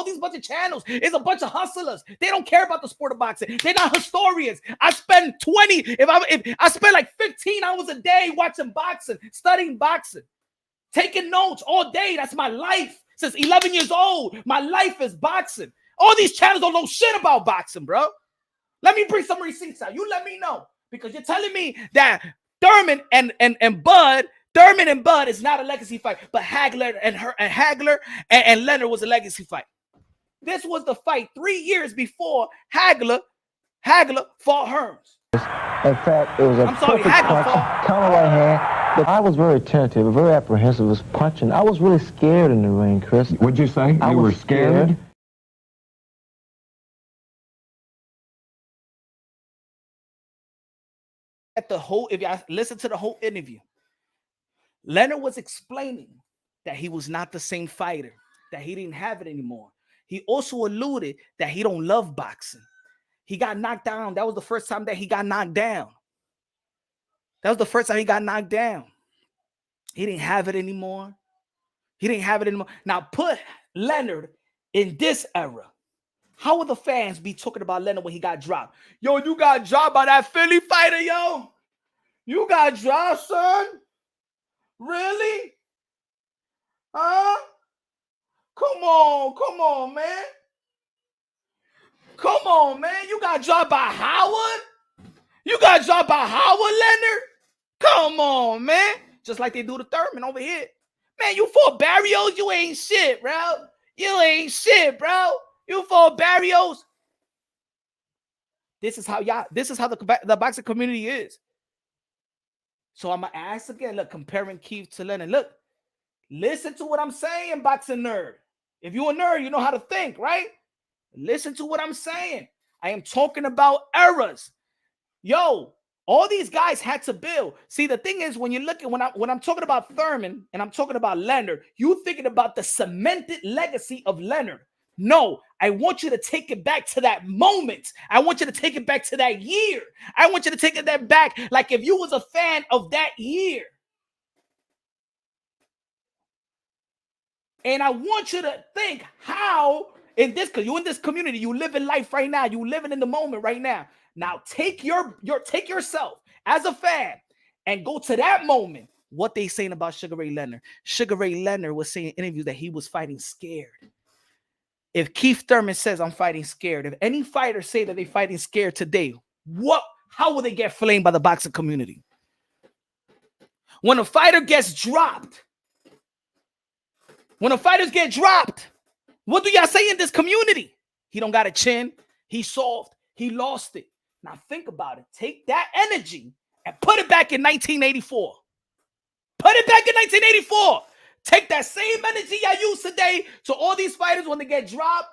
is a bunch of hustlers. They don't care about the sport of boxing. They're not historians. I spend I spend like 15 hours a day watching boxing, studying boxing, taking notes all day. That's my life. Since 11 years old, my life is boxing. All these channels don't know shit about boxing, bro. Let me bring some receipts out. You let me know. Because you're telling me that Thurman and Bud is not a legacy fight, but Hagler and Leonard was a legacy fight. This was the fight 3 years before Hagler fought Hearns. In fact, it was a perfect punch, counter right hand. But I was very attentive, very apprehensive. It was punching. I was really scared in the ring, Chris. What'd you say? You were scared? If you listen to the whole interview, Leonard was explaining that he was not the same fighter, that he didn't have it anymore. He also alluded that he don't love boxing. He got knocked down. That was the first time that he got knocked down. He didn't have it anymore. Now put Leonard in this era. How would the fans be talking about Leonard when he got dropped? Yo, you got dropped by that Philly fighter, yo. You got dropped, son? Really? Huh? Come on, man. You got dropped by Howard? Leonard? Come on, man. Just like they do to Thurman over here. Man, you fought Barrios, you ain't shit, bro. You fought Barrios. This is how the boxing community is. So I'm going to ask again, look, comparing Keith to Leonard. Look, listen to what I'm saying, boxing nerd. If you're a nerd, you know how to think, right? Listen to what I'm saying. I am talking about eras. Yo, all these guys had to build. See, the thing is, when you look at when I'm talking about Thurman and I'm talking about Leonard, you thinking about the cemented legacy of Leonard. No, I want you to take it back to that moment. I want you to take it back to that year. I want you to take it back like if you was a fan of that year. And I want you to think how in this, because you're in this community, you live in life right now. You living in the moment right now. Now take take yourself as a fan and go to that moment. What they saying about Sugar Ray Leonard? Sugar Ray Leonard was saying in interviews that he was fighting scared. If Keith Thurman says I'm fighting scared, if any fighter say that they fighting scared today, how will they get flamed by the boxing community? When a fighter gets dropped, when the fighters get dropped, what do y'all say in this community? He don't got a chin. He's soft. He lost it. Now think about it. Take that energy and put it back in 1984. Put it back in 1984. Take that same energy I use today to all these fighters when they get dropped.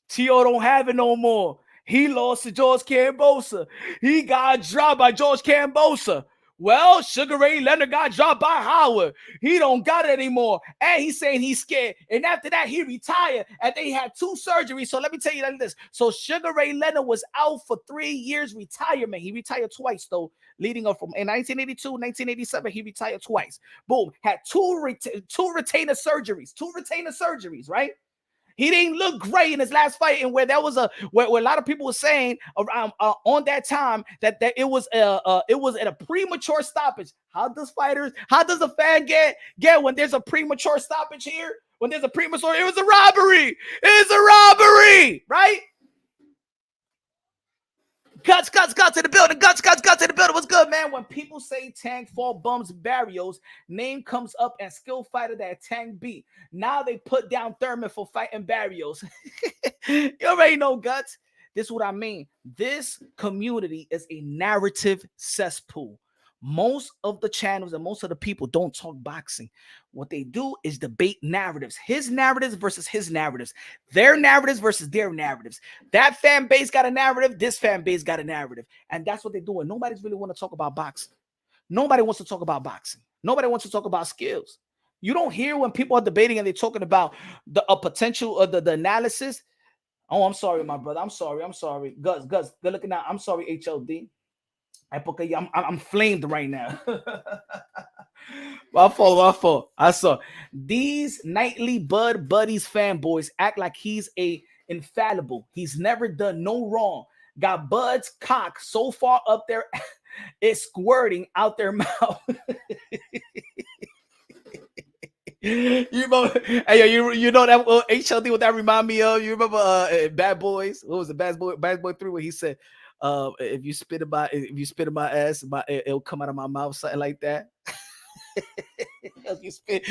T.O. don't have it no more. He lost to George Cambosa. He got dropped by George Cambosa. Well, Sugar Ray Leonard got dropped by Howard. He don't got it anymore. And he's saying he's scared. And after that, he retired. And they had 2 surgeries. So let me tell you like this. So Sugar Ray Leonard was out for 3 years retirement. He retired twice, though, leading up from in 1982, 1987. He retired twice. Boom. Had two retainer surgeries, right? He didn't look great in his last fight, and where there was where a lot of people were saying around on that time that it was at a premature stoppage. How does a fan get when there's a premature stoppage here? When there's a premature, it was a robbery. It's a robbery, right? Guts in the building. Guts in the building. What's good, man? When people say Tank fall bums Barrios, name comes up and skill fighter that Tank beat. Now they put down Thurman for fighting Barrios. You already know, Guts. This is what I mean. This community is a narrative cesspool. Most of the channels and most of the people don't talk boxing. What they do is debate narratives. His narratives versus his narratives. Their narratives versus their narratives. That fan base got a narrative. This fan base got a narrative. And that's what they're doing. Nobody's really want to talk about boxing. Nobody wants to talk about boxing. Nobody wants to talk about skills. You don't hear when people are debating and they're talking about the potential of the analysis. Oh, I'm sorry, my brother. I'm sorry. Gus, good looking out. I'm sorry, HLD. I'm flamed right now. My fault. I saw these nightly Bud Buddies fanboys act like he's a infallible. He's never done no wrong. Got Bud's cock so far up there, it's squirting out their mouth. You remember? Hey, you know that HLD? What that remind me of? You remember Bad Boys? What was it? Bad Boy 3? Where he said, if you spit in my ass, it'll come out of my mouth, something like that. you spit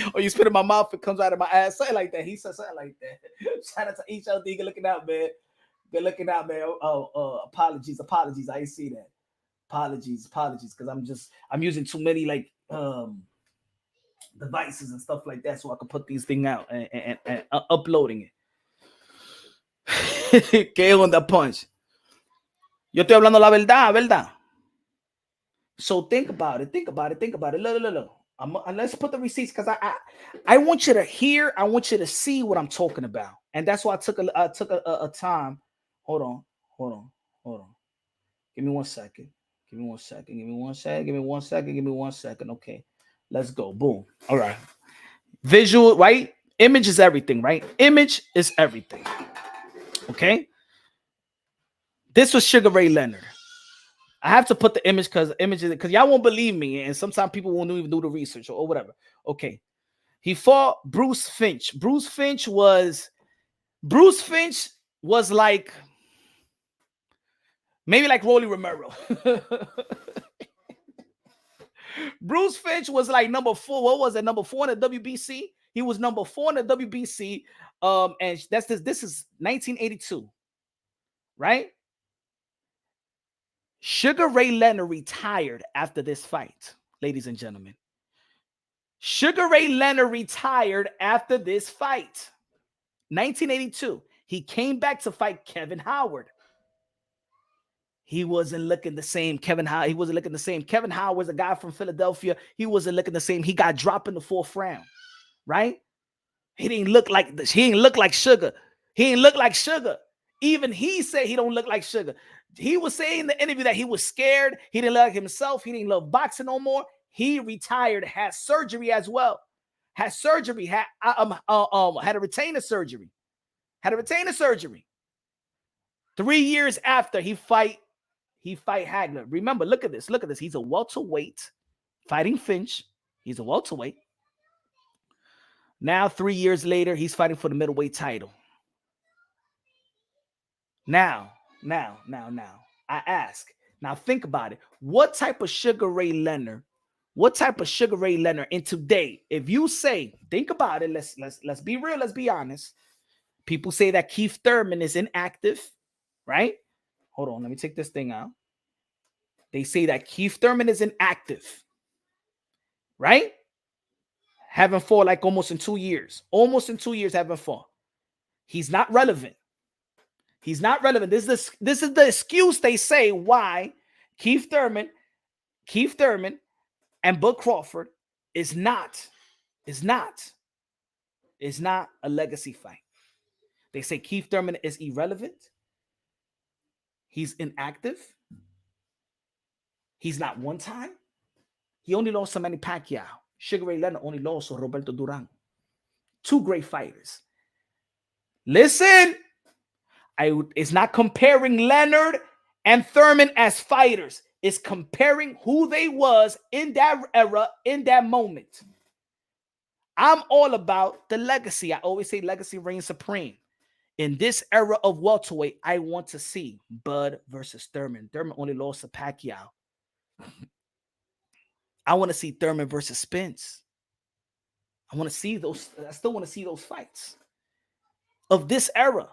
in my mouth, it comes out of my ass, something like that. He said something like that. Shout out to HLD, good looking out, man. Apologies. I ain't see that. Apologies, because I'm using too many like devices and stuff like that, so I can put these things out and uploading it. ¿Qué onda, Punch? Yo estoy hablando la verdad. So think about it. Look. Let's put the receipts, because I want you to hear. I want you to see what I'm talking about, and that's why I took a time. Hold on. Give me one second. Okay, let's go. Boom. All right. Visual, right? Image is everything, right? Image is everything. Okay. This was Sugar Ray Leonard. I have to put the image because y'all won't believe me, and sometimes people won't even do the research or whatever. Okay. He fought Bruce Finch. Bruce Finch was like maybe like Rolly Romero. Bruce Finch was like number 4. What was it? Number 4 in the WBC. He was number 4 in the WBC. And this is 1982, right? Sugar Ray Leonard retired after this fight, ladies and gentlemen. Sugar Ray Leonard retired after this fight. 1982. He came back to fight Kevin Howard. He wasn't looking the same. He wasn't looking the same. Kevin Howard was a guy from Philadelphia. He wasn't looking the same. He got dropped in the 4th round, right? He didn't look like this. He didn't look like Sugar. He didn't look like Sugar. Even he said he don't look like Sugar. He was saying in the interview that he was scared. He didn't like himself. He didn't love boxing no more. He retired, had surgery as well. Had surgery, had a retainer surgery. Had a retainer surgery. 3 years after he fight Hagler. Remember, look at this. Look at this. He's a welterweight fighting Finch. He's a welterweight. Now, 3 years later, he's fighting for the middleweight title. Now, I ask. Now, think about it. What type of Sugar Ray Leonard? What type of Sugar Ray Leonard in today? If you say, think about it. Let's be real. Let's be honest. People say that Keith Thurman is inactive, right? Hold on. Let me take this thing out. They say that Keith Thurman is inactive, right? Haven't fought like almost in 2 years. Almost in 2 years haven't fought. He's not relevant. He's not relevant. This is the excuse they say why Keith Thurman and Bud Crawford is not a legacy fight. They say Keith Thurman is irrelevant. He's inactive. He's not one time. He only lost to Manny Pacquiao. Sugar Ray Leonard only lost to Roberto Duran. 2 great fighters. Listen, it's not comparing Leonard and Thurman as fighters. It's comparing who they was in that era, in that moment. I'm all about the legacy. I always say legacy reigns supreme. In this era of welterweight, I want to see Bud versus Thurman. Thurman only lost to Pacquiao. I want to see Thurman versus Spence. I want to see those. I still want to see those fights of this era.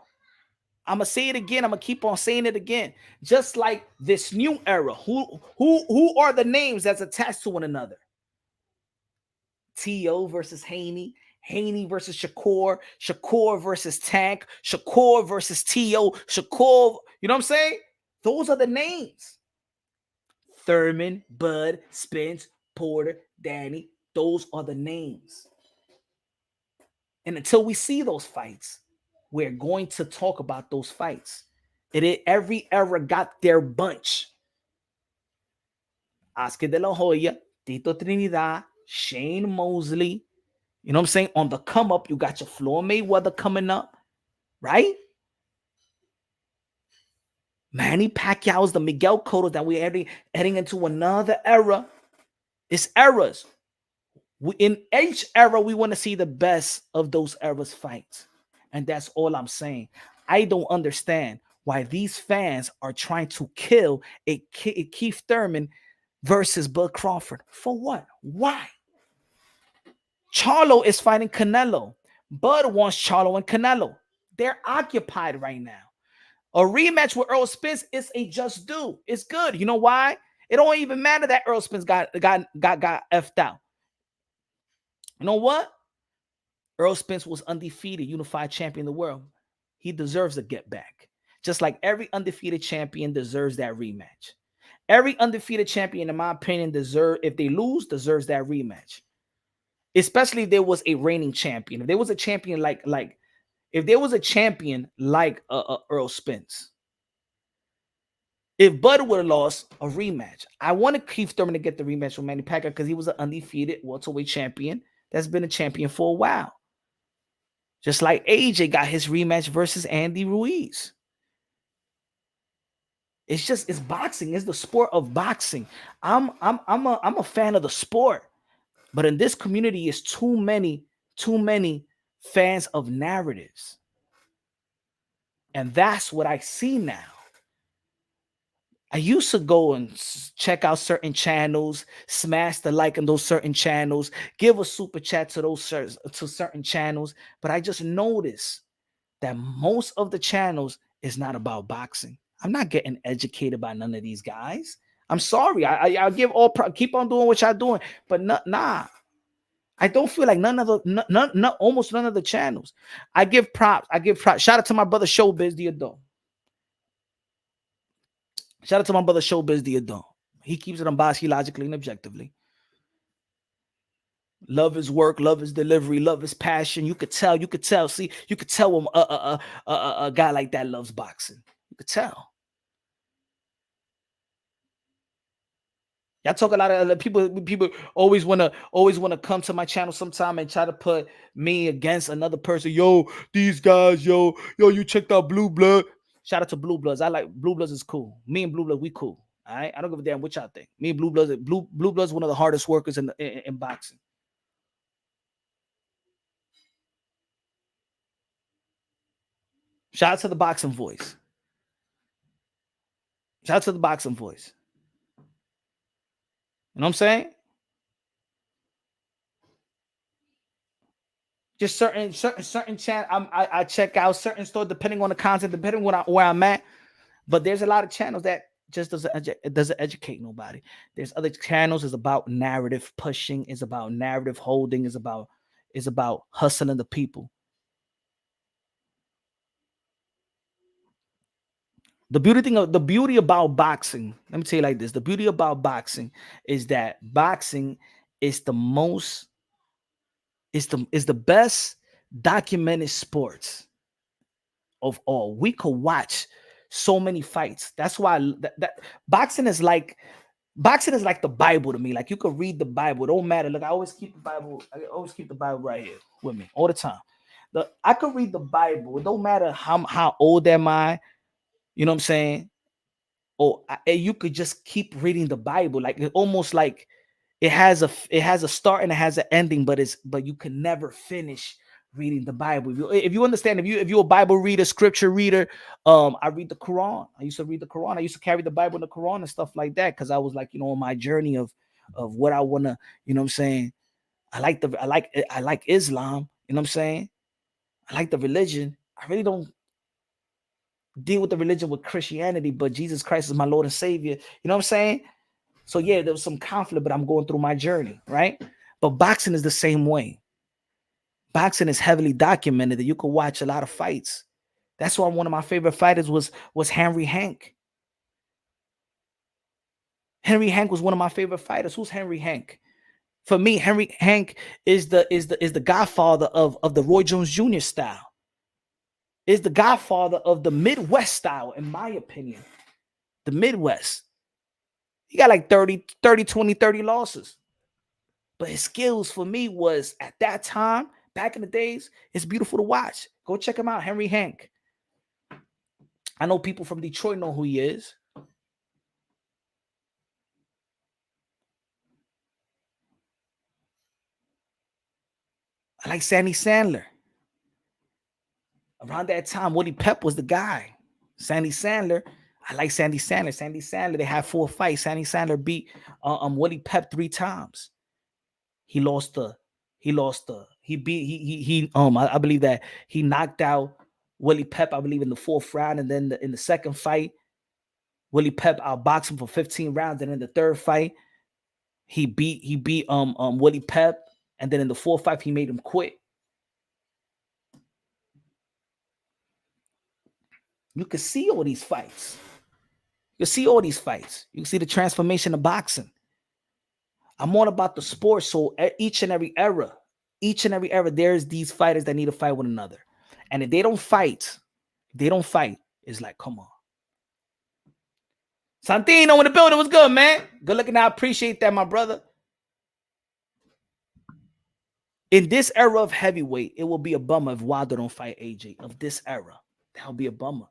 I'm gonna say it again. I'm gonna keep on saying it again. Just like this new era, who are the names that's attached to one another? T.O. versus Haney, Haney versus Shakur, Shakur versus Tank, Shakur versus T.O., Shakur. You know what I'm saying? Those are the names. Thurman, Bud, Spence, Porter, Danny. Those are the names. And until we see those fights, we're going to talk about those fights. Every era got their bunch. Oscar De La Hoya, Tito Trinidad, Shane Mosley. You know what I'm saying? On the come up, you got your Floyd Mayweather coming up, right? Manny Pacquiao's, the Miguel Cotto, that we're heading into another era. It's eras. In each era, we want to see the best of those eras fights. And that's all I'm saying. I don't understand why these fans are trying to kill a Keith Thurman versus Bud Crawford. For what? Why? Charlo is fighting Canelo. Bud wants Charlo and Canelo. They're occupied right now. A rematch with Earl Spence is a just do. It's good. You know why? It don't even matter that Earl Spence got effed out. You know what? Earl Spence was undefeated, unified champion of the world. He deserves a get back. Just like every undefeated champion deserves that rematch. Every undefeated champion, in my opinion, if they lose, deserves that rematch. Especially if there was a reigning champion. If there was a champion like Earl Spence. If Bud would have lost, a rematch. I wanted Keith Thurman to get the rematch with Manny Pacquiao because he was an undefeated welterweight champion that's been a champion for a while. Just like AJ got his rematch versus Andy Ruiz. It's boxing. It's the sport of boxing. I'm a fan of the sport. But in this community is too many fans of narratives. And that's what I see now. I used to go and check out certain channels, smash the like on those certain channels, give a super chat to certain channels. But I just noticed that most of the channels is not about boxing. I'm not getting educated by none of these guys. I'm sorry. I give keep on doing what y'all doing, but nah. I don't feel like almost none of the channels. I give props. Shout out to my brother Showbiz the Adult. Shout out to my brother Showbiz the Adult. He keeps it unbiased, logically and objectively. Love his work, love his delivery, love his passion. You could tell. See, you could tell him a guy like that loves boxing. You could tell. Y'all talk a lot of people. People always wanna come to my channel sometime and try to put me against another person. Yo, these guys, yo, you checked out Blue Blood. Shout out to Blue Bloods. I like Blue Bloods is cool. Me and Blue Blood, we cool. All right, I don't give a damn what y'all think. Me and Blue Bloods, Blue Bloods, one of the hardest workers in boxing. Shout out to the boxing voice. Shout out to the boxing voice. You know what I'm saying? Just certain channel. I check out certain stores depending on the content, depending on where I'm at. But there's a lot of channels that just doesn't educate nobody. There's other channels is about narrative pushing, is about narrative holding, is about hustling the people. The beauty about boxing, let me tell you like this. The beauty about boxing is that boxing is the most is the best documented sports of all. We could watch so many fights. That's why that boxing is like the Bible to me. Like you could read the Bible. It don't matter. Look, I always keep the Bible. I always keep the Bible right here with me all the time. I could read the Bible. It don't matter how old am I. You know what I'm saying? Or you could just keep reading the Bible. Like it almost like it has a start and it has an ending, but you can never finish reading the Bible. If you understand, if you're a Bible reader, scripture reader, I read the Quran. I used to read the Quran. I used to carry the Bible and the Quran and stuff like that because I was like, on my journey of what I want to, you know what I'm saying? I like Islam, you know what I'm saying? I like the religion. I really don't deal with the religion with Christianity, but Jesus Christ is my Lord and Savior. You know what I'm saying? So yeah, there was some conflict, but I'm going through my journey, right? But boxing is the same way. Boxing is heavily documented that you could watch a lot of fights. That's why one of my favorite fighters was Henry Hank. Henry Hank was one of my favorite fighters. Who's Henry Hank? For me, Henry Hank is the godfather of the Roy Jones Jr. style. Is the godfather of the Midwest style, in my opinion. The Midwest. He got like 30 losses. But his skills for me was at that time, back in the days, it's beautiful to watch. Go check him out, Henry Hank. I know people from Detroit know who he is. I like Sandy Sandler. Around that time, Woody Pep was the guy. Sandy Sandler. I like Sandy Sandler. Sandy Sandler, they had 4 fights. Sandy Sandler beat Woody Pep 3 times. I believe that he knocked out Willie Pep, I believe, in the 4th round. And then in the second fight, Willie Pep outboxed him for 15 rounds. And in the 3rd fight, he beat Willie Pep. And then in the 4th fight, he made him quit. You can see all these fights. You can see the transformation of boxing. I'm all about the sport. So each and every era, there's these fighters that need to fight one another. And if they don't fight, it's like, come on. Santino in the building was good, man. Good looking. I appreciate that, my brother. In this era of heavyweight, it will be a bummer if Wilder don't fight AJ. Of this era, that'll be a bummer.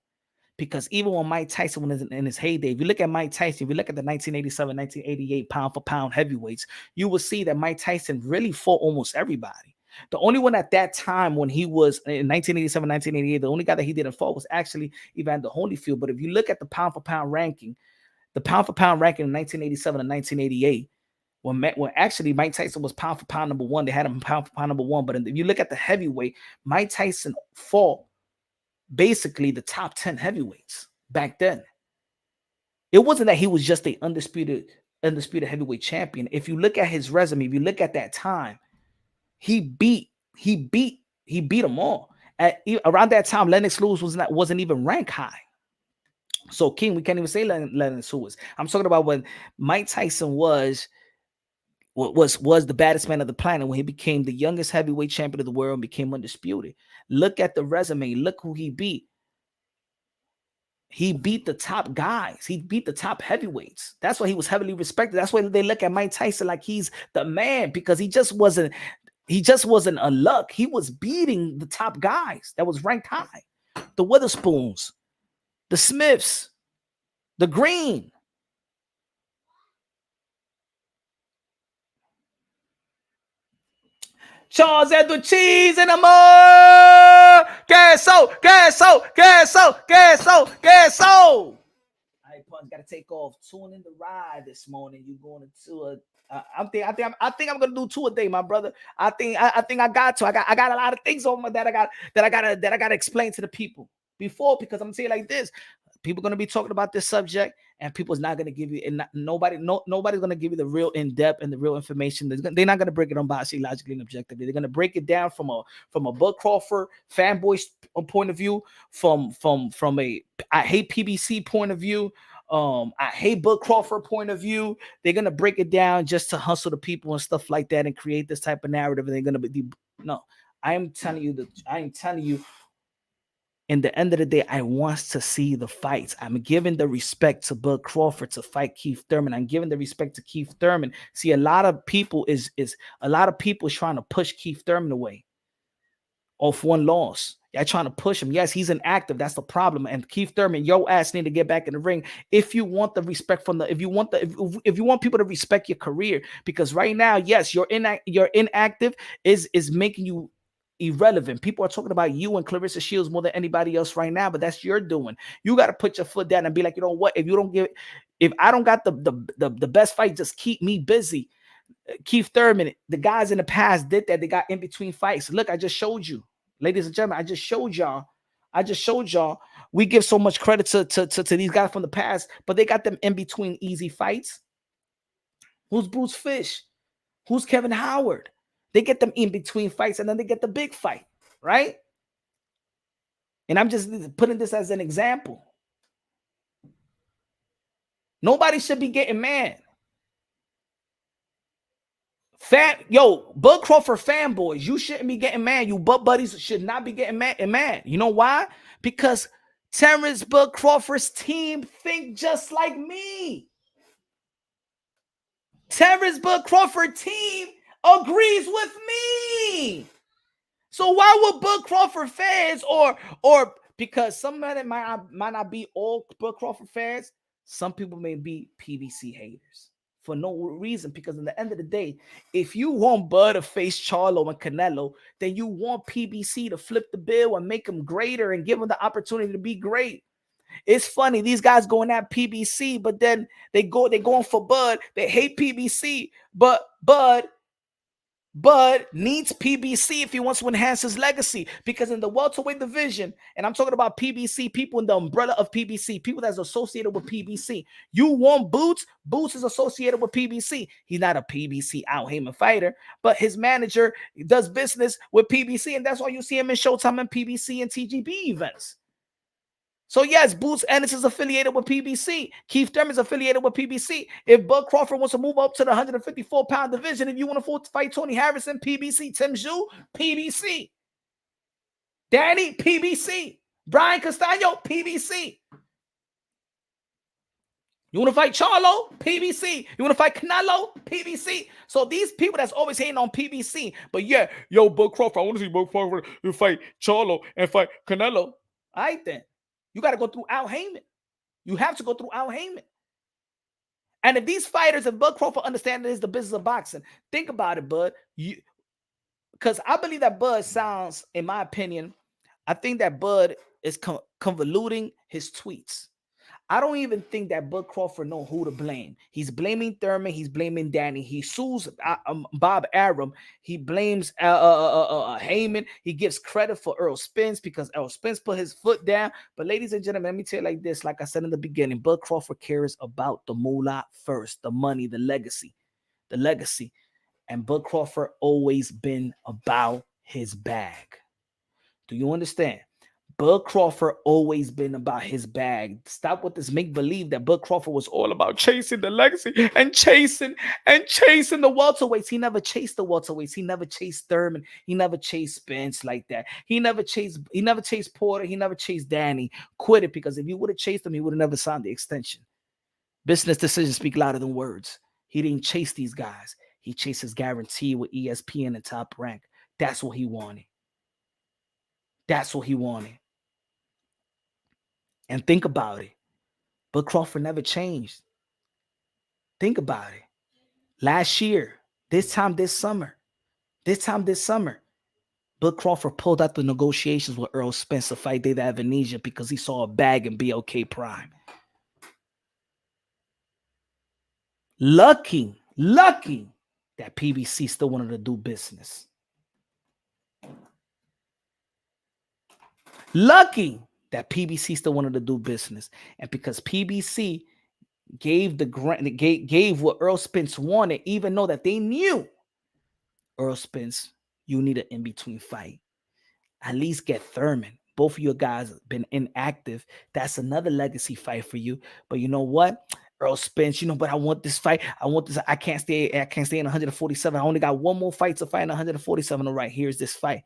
Because even when Mike Tyson was in his heyday, if you look at Mike Tyson, if you look at the 1987, 1988 pound for pound heavyweights, you will see that Mike Tyson really fought almost everybody. The only one at that time when he was in 1987, 1988, the only guy that he didn't fight was actually Evander Holyfield. But if you look at the pound for pound ranking in 1987 and 1988, when actually Mike Tyson was pound for pound number 1, they had him pound for pound number 1. But if you look at the heavyweight, Mike Tyson fought basically the top 10 heavyweights back then. It wasn't that he was just a undisputed heavyweight champion. If you look at his resume, if you look at that time, He beat them all. Around that time, Lennox Lewis wasn't even ranked high. So King, we can't even say Lennox Lewis. I'm talking about when Mike Tyson was the baddest man of the planet, when he became the youngest heavyweight champion of the world and became undisputed. Look at the resume. Look who he beat. He beat the top guys. He beat the top heavyweights. That's why he was heavily respected. That's why they look at Mike Tyson like he's the man, because he just wasn't a luck. He was beating the top guys that was ranked high. The Witherspoons, the Smiths, the Green. Charles Edward Cheese and more. Queso. All right, Punch, gotta take off. Tune in the ride this morning. You going into I think I'm gonna do 2 a day, my brother. I think I got to. I got a lot of things on my that I gotta explain to the people before, because I'm gonna say it like this. People are going to be talking about this subject, and people's not going to give you, and nobody's going to give you the real in-depth and the real information. They're not going to break it on biologically, logically, and objectively. They're going to break it down from a Bud Crawford fanboy point of view, from a I hate PBC point of view, I hate Bud Crawford point of view. They're going to break it down just to hustle the people and stuff like that and create this type of narrative. And they're going to be, no, I am telling you, in the end of the day, I want to see the fights. I'm giving the respect to Bud Crawford to fight Keith Thurman. I'm giving the respect to Keith Thurman. See, a lot of people is trying to push Keith Thurman away off one loss. Y'all trying to push him. Yes, he's inactive. That's the problem. And Keith Thurman, your ass need to get back in the ring if you want the respect from if you want people to respect your career. Because right now, yes, your inactive is making you irrelevant. People are talking about you and Clarissa Shields more than anybody else right now, but that's your doing. You got to put your foot down and be like, you know what? If I don't got the best fight, just keep me busy. Keith Thurman, the guys in the past did that. They got in between fights. Look, I just showed you, ladies and gentlemen. I just showed y'all. We give so much credit to these guys from the past, but they got them in between easy fights. Who's Bruce Fish? Who's Kevin Howard? They get them in between fights, and then they get the big fight, right? And I'm just putting this as an example. Nobody should be getting mad. Bud Crawford fanboys, you shouldn't be getting mad. You butt buddies should not be getting mad. You know why? Because Terence Bud Crawford's team think just like me. Terence Bud Crawford team agrees with me. So why would Bud Crawford fans or because some of them might not be all Bud Crawford fans, some people may be PBC haters for no reason, because in the end of the day, if you want Bud to face Charlo and Canelo, then you want PBC to flip the bill and make him greater and give him the opportunity to be great. It's funny, these guys going at PBC, but then they're going for Bud. They hate PBC, but Bud needs PBC if he wants to enhance his legacy, because in the welterweight division, and I'm talking about PBC, people in the umbrella of PBC, people that's associated with PBC. You want Boots? Boots is associated with PBC. He's not a PBC Al Heyman fighter, but his manager does business with PBC, and that's why you see him in Showtime and PBC and TGB events. So yes, Boots Ennis is affiliated with PBC. Keith Thurman is affiliated with PBC. If Bud Crawford wants to move up to the 154-pound division, if you want to fight Tony Harrison, PBC. Tim Zhu, PBC. Danny, PBC. Brian Castano, PBC. You want to fight Charlo? PBC. You want to fight Canelo? PBC. So these people that's always hating on PBC, but yeah, Bud Crawford, I want to see Bud Crawford fight Charlo and fight Canelo. All right then. You got to go through Al Heyman. You have to go through Al Heyman. And if these fighters, if Bud Crawford understand that it's the business of boxing, think about it, Bud. Because I believe that Bud sounds, in my opinion, I think that Bud is convoluting his tweets. I don't even think that Bud Crawford know who to blame. He's blaming Thurman. He's blaming Danny. He sues Bob Arum. He blames Heyman. He gives credit for Earl Spence because Earl Spence put his foot down. But ladies and gentlemen, let me tell you like this. Like I said in the beginning, Bud Crawford cares about the moolah first, the money, the legacy. And Bud Crawford always been about his bag. Do you understand? Bud Crawford always been about his bag. Stop with this make-believe that Bud Crawford was all about chasing the legacy and chasing the welterweights. He never chased the welterweights. He never chased Thurman. He never chased Spence like that. He never chased Porter. He never chased Danny. Quit it, because if he would have chased him, he would have never signed the extension. Business decisions speak louder than words. He didn't chase these guys. He chased his guarantee with ESPN and Top Rank. That's what he wanted. That's what he wanted. And think about it. Bud Crawford never changed. Think about it. Last year, this time this summer, Bud Crawford pulled out the negotiations with Earl Spence to fight David Avanesia because he saw a bag in BLK Prime. Lucky that PBC still wanted to do business. Lucky that PBC still wanted to do business. And because PBC gave what Earl Spence wanted, even though that they knew Earl Spence, you need an in-between fight. At least get Thurman. Both of you guys have been inactive. That's another legacy fight for you. But you know what? Earl Spence, but I want this fight. I want this. I can't stay in 147. I only got one more fight to fight in 147. All right, here's this fight.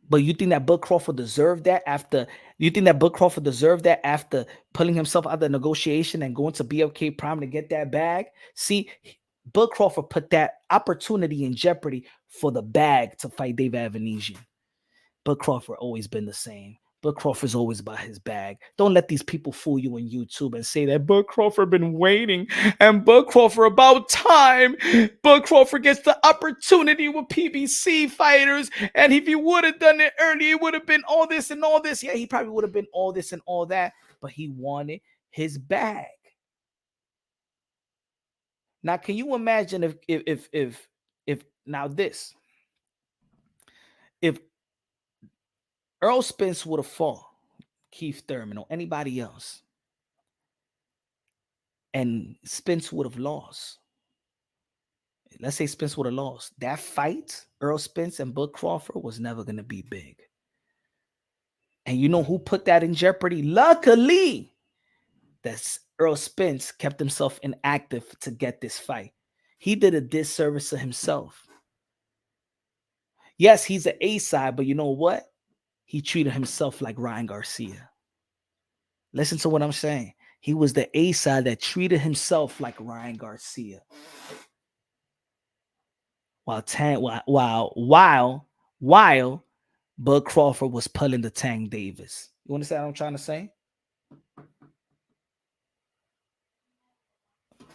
But you think that Bud Crawford deserved that after? You think that Bud Crawford deserved that after pulling himself out of the negotiation and going to BLK Prime to get that bag? See, Bud Crawford put that opportunity in jeopardy for the bag to fight David Avanesia. Bud Crawford always been the same. Bud Crawford's always about his bag. Don't let these people fool you on YouTube and say that Bud Crawford been waiting and Bud Crawford about time. Bud Crawford gets the opportunity with PBC fighters, and if he would have done it early, it would have been all this and all this. Yeah, he probably would have been all this and all that, but he wanted his bag. Now, can you imagine if Earl Spence would have fought Keith Thurman or anybody else, and Spence would have lost? Let's say Spence would have lost. That fight, Earl Spence and Bud Crawford, was never going to be big. And you know who put that in jeopardy? Luckily, that Earl Spence kept himself inactive to get this fight. He did a disservice to himself. Yes, he's an A-side, but you know what? He treated himself like Ryan Garcia. Listen to what I'm saying. He was the A-side that treated himself like Ryan Garcia. While Bud Crawford was pulling the Tank Davis. You understand what I'm trying to say?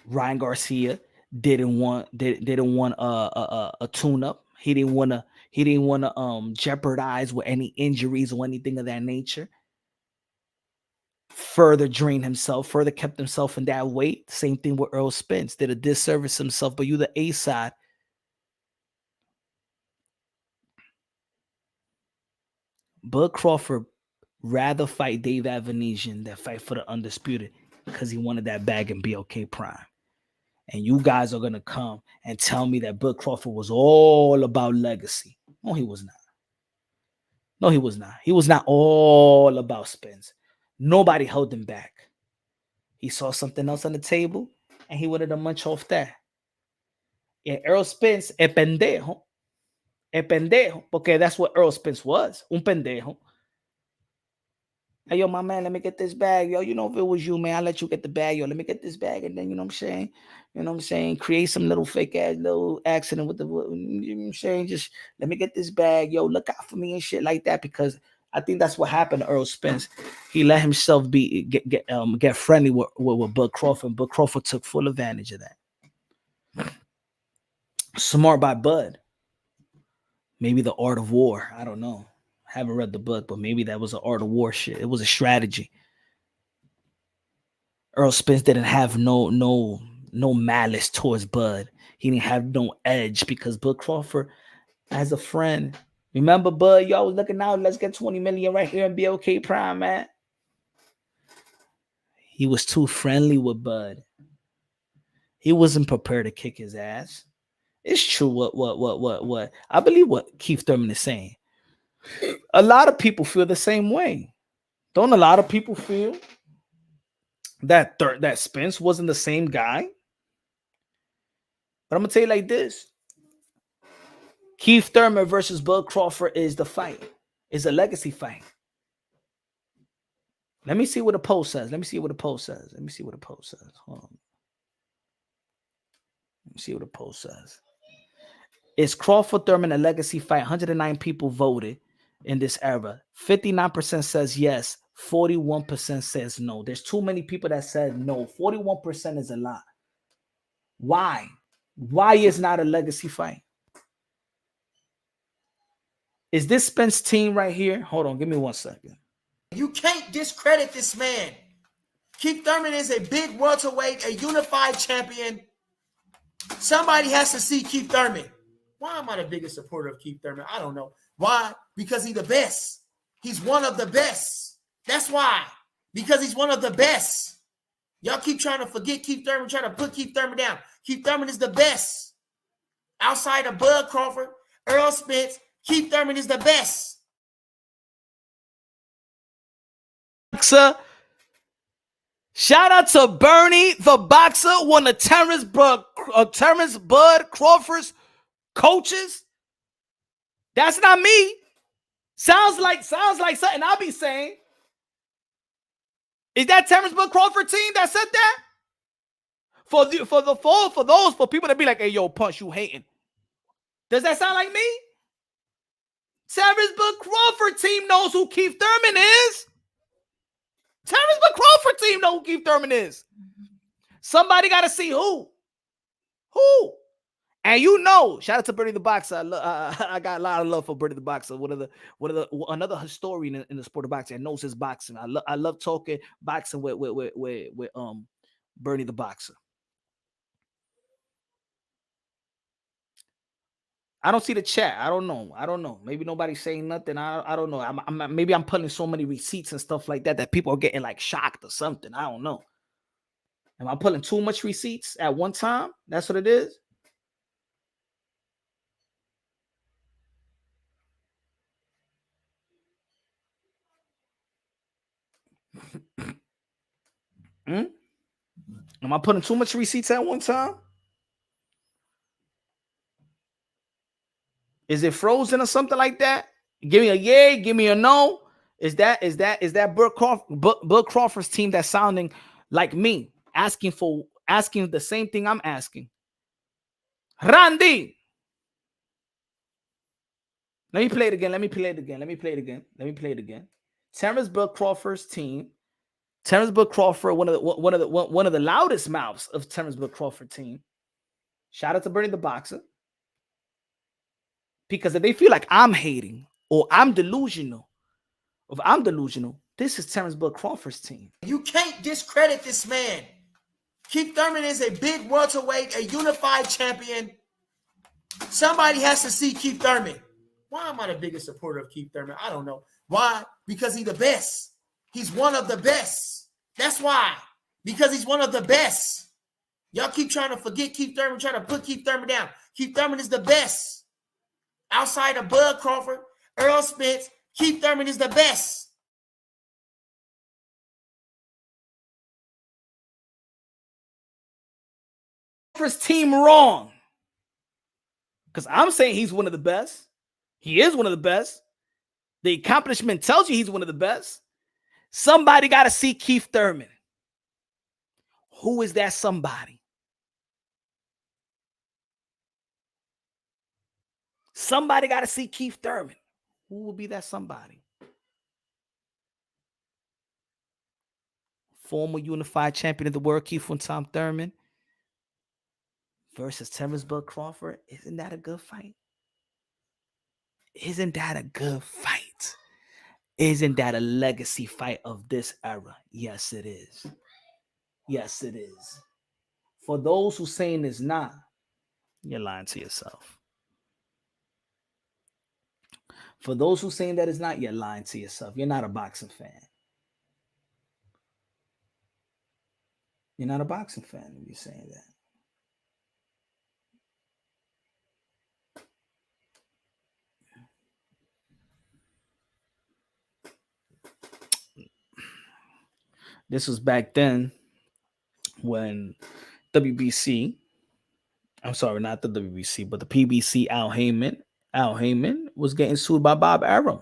Ryan Garcia didn't want a tune-up. He didn't want to jeopardize with any injuries or anything of that nature. Further drained himself, further kept himself in that weight. Same thing with Earl Spence. Did a disservice himself, but you the A side. Bud Crawford rather fight Dave Avanesia than fight for the undisputed because he wanted that bag in BLK Prime. And you guys are going to come and tell me that Bud Crawford was all about legacy. No, he was not. No, he was not. He was not all about Spence. Nobody held him back. He saw something else on the table, and he wanted to munch off that. And Earl Spence, es pendejo, porque that's what Earl Spence was, un pendejo. Hey, yo, my man, let me get this bag. Yo, if it was you, man, I'll let you get the bag. Yo, let me get this bag. And then, you know what I'm saying? Create some little fake ass little accident with the, you know what I'm saying? Just let me get this bag. Yo, look out for me and shit like that. Because I think that's what happened to Earl Spence. He let himself get friendly with Bud Crawford. Bud Crawford took full advantage of that. Smart by Bud. Maybe the art of war. I don't know. Haven't read the book, but maybe that was an art of war shit. It was a strategy. Earl Spence didn't have no malice towards Bud. He didn't have no edge because Bud Crawford, as a friend, remember Bud? Y'all was looking out. Let's get 20 million right here in BLK Prime, man. He was too friendly with Bud. He wasn't prepared to kick his ass. It's true what I believe what Keith Thurman is saying. A lot of people feel the same way. Don't a lot of people feel that that Spence wasn't the same guy? But I'm gonna tell you like this: Keith Thurman versus Bud Crawford is the fight. It's a legacy fight. Let me see what the poll says. Hold on. Let me see what the poll says. Is Crawford Thurman a legacy fight? 109 people voted in this era. 59% says yes. 41% says no. There's too many people that said no. 41% is a lot. Why? Why is not a legacy fight? Is this Spence team right here? Hold on, give me 1 second. You can't discredit this man. Keith Thurman is a big welterweight, a unified champion. Somebody has to see Keith Thurman. Why am I the biggest supporter of Keith Thurman? I don't know. Why? Because he's the best. He's one of the best. That's why. Because he's one of the best. Y'all keep trying to forget Keith Thurman, trying to put Keith Thurman down. Keith Thurman is the best. Outside of Bud Crawford, Earl Spence, Keith Thurman is the best. Shout out to Bernie the Boxer, one of Terence Bud Crawford's coaches. That's not me. Sounds like something I'll be saying. Is that Terence Bud Crawford team that said that? For people that be like, hey, yo, Punch, you hating. Does that sound like me? Terence Bud Crawford team knows who Keith Thurman is. Terence Bud Crawford team knows who Keith Thurman is. Somebody got to see who. Who? And you know, shout out to Bernie the Boxer. I got a lot of love for Bernie the Boxer. Another historian in the sport of boxing that knows his boxing. I love talking boxing with Bernie the Boxer. I don't see the chat. I don't know. Maybe nobody's saying nothing. I don't know. Maybe I'm putting so many receipts and stuff like that that people are getting like shocked or something. I don't know. Am I pulling too much receipts at one time? That's what it is. Am I putting too much receipts at one time? Is it frozen or something like that? Give me a yay, give me a no. Is that Bud Crawford's team that's sounding like me, asking the same thing I'm asking? Randy. Let me play it again. Terence Bud Crawford's team. Terence Bud Crawford, one of the loudest mouths of Terence Bud Crawford team. Shout out to Bernie the Boxer. Because if they feel like I'm hating or I'm delusional, this is Terence Bud Crawford's team. You can't discredit this man. Keith Thurman is a big welterweight, a unified champion. Somebody has to see Keith Thurman. Why am I the biggest supporter of Keith Thurman? I don't know. Why? Because he's the best. He's one of the best. That's why. Because he's one of the best. Y'all keep trying to forget Keith Thurman, trying to put Keith Thurman down. Keith Thurman is the best. Outside of Bud Crawford, Earl Spence, Keith Thurman is the best. Crawford's team wrong. Because I'm saying he's one of the best. He is one of the best. The accomplishment tells you he's one of the best. Somebody got to see Keith Thurman. Who is that somebody? Somebody got to see Keith Thurman. Who will be that somebody? Former unified champion of the world, Keith Tom Thurman versus Terence Bud Crawford. Isn't that a good fight? Isn't that a good fight? Isn't that a legacy fight of this era? Yes, it is. Yes, it is. For those who saying it's not, you're lying to yourself. For those who saying that it's not, you're lying to yourself. You're not a boxing fan. You're not a boxing fan if you're saying that. This was back then when WBC, I'm sorry, not the WBC, but the PBC, Al Heyman was getting sued by Bob Arum.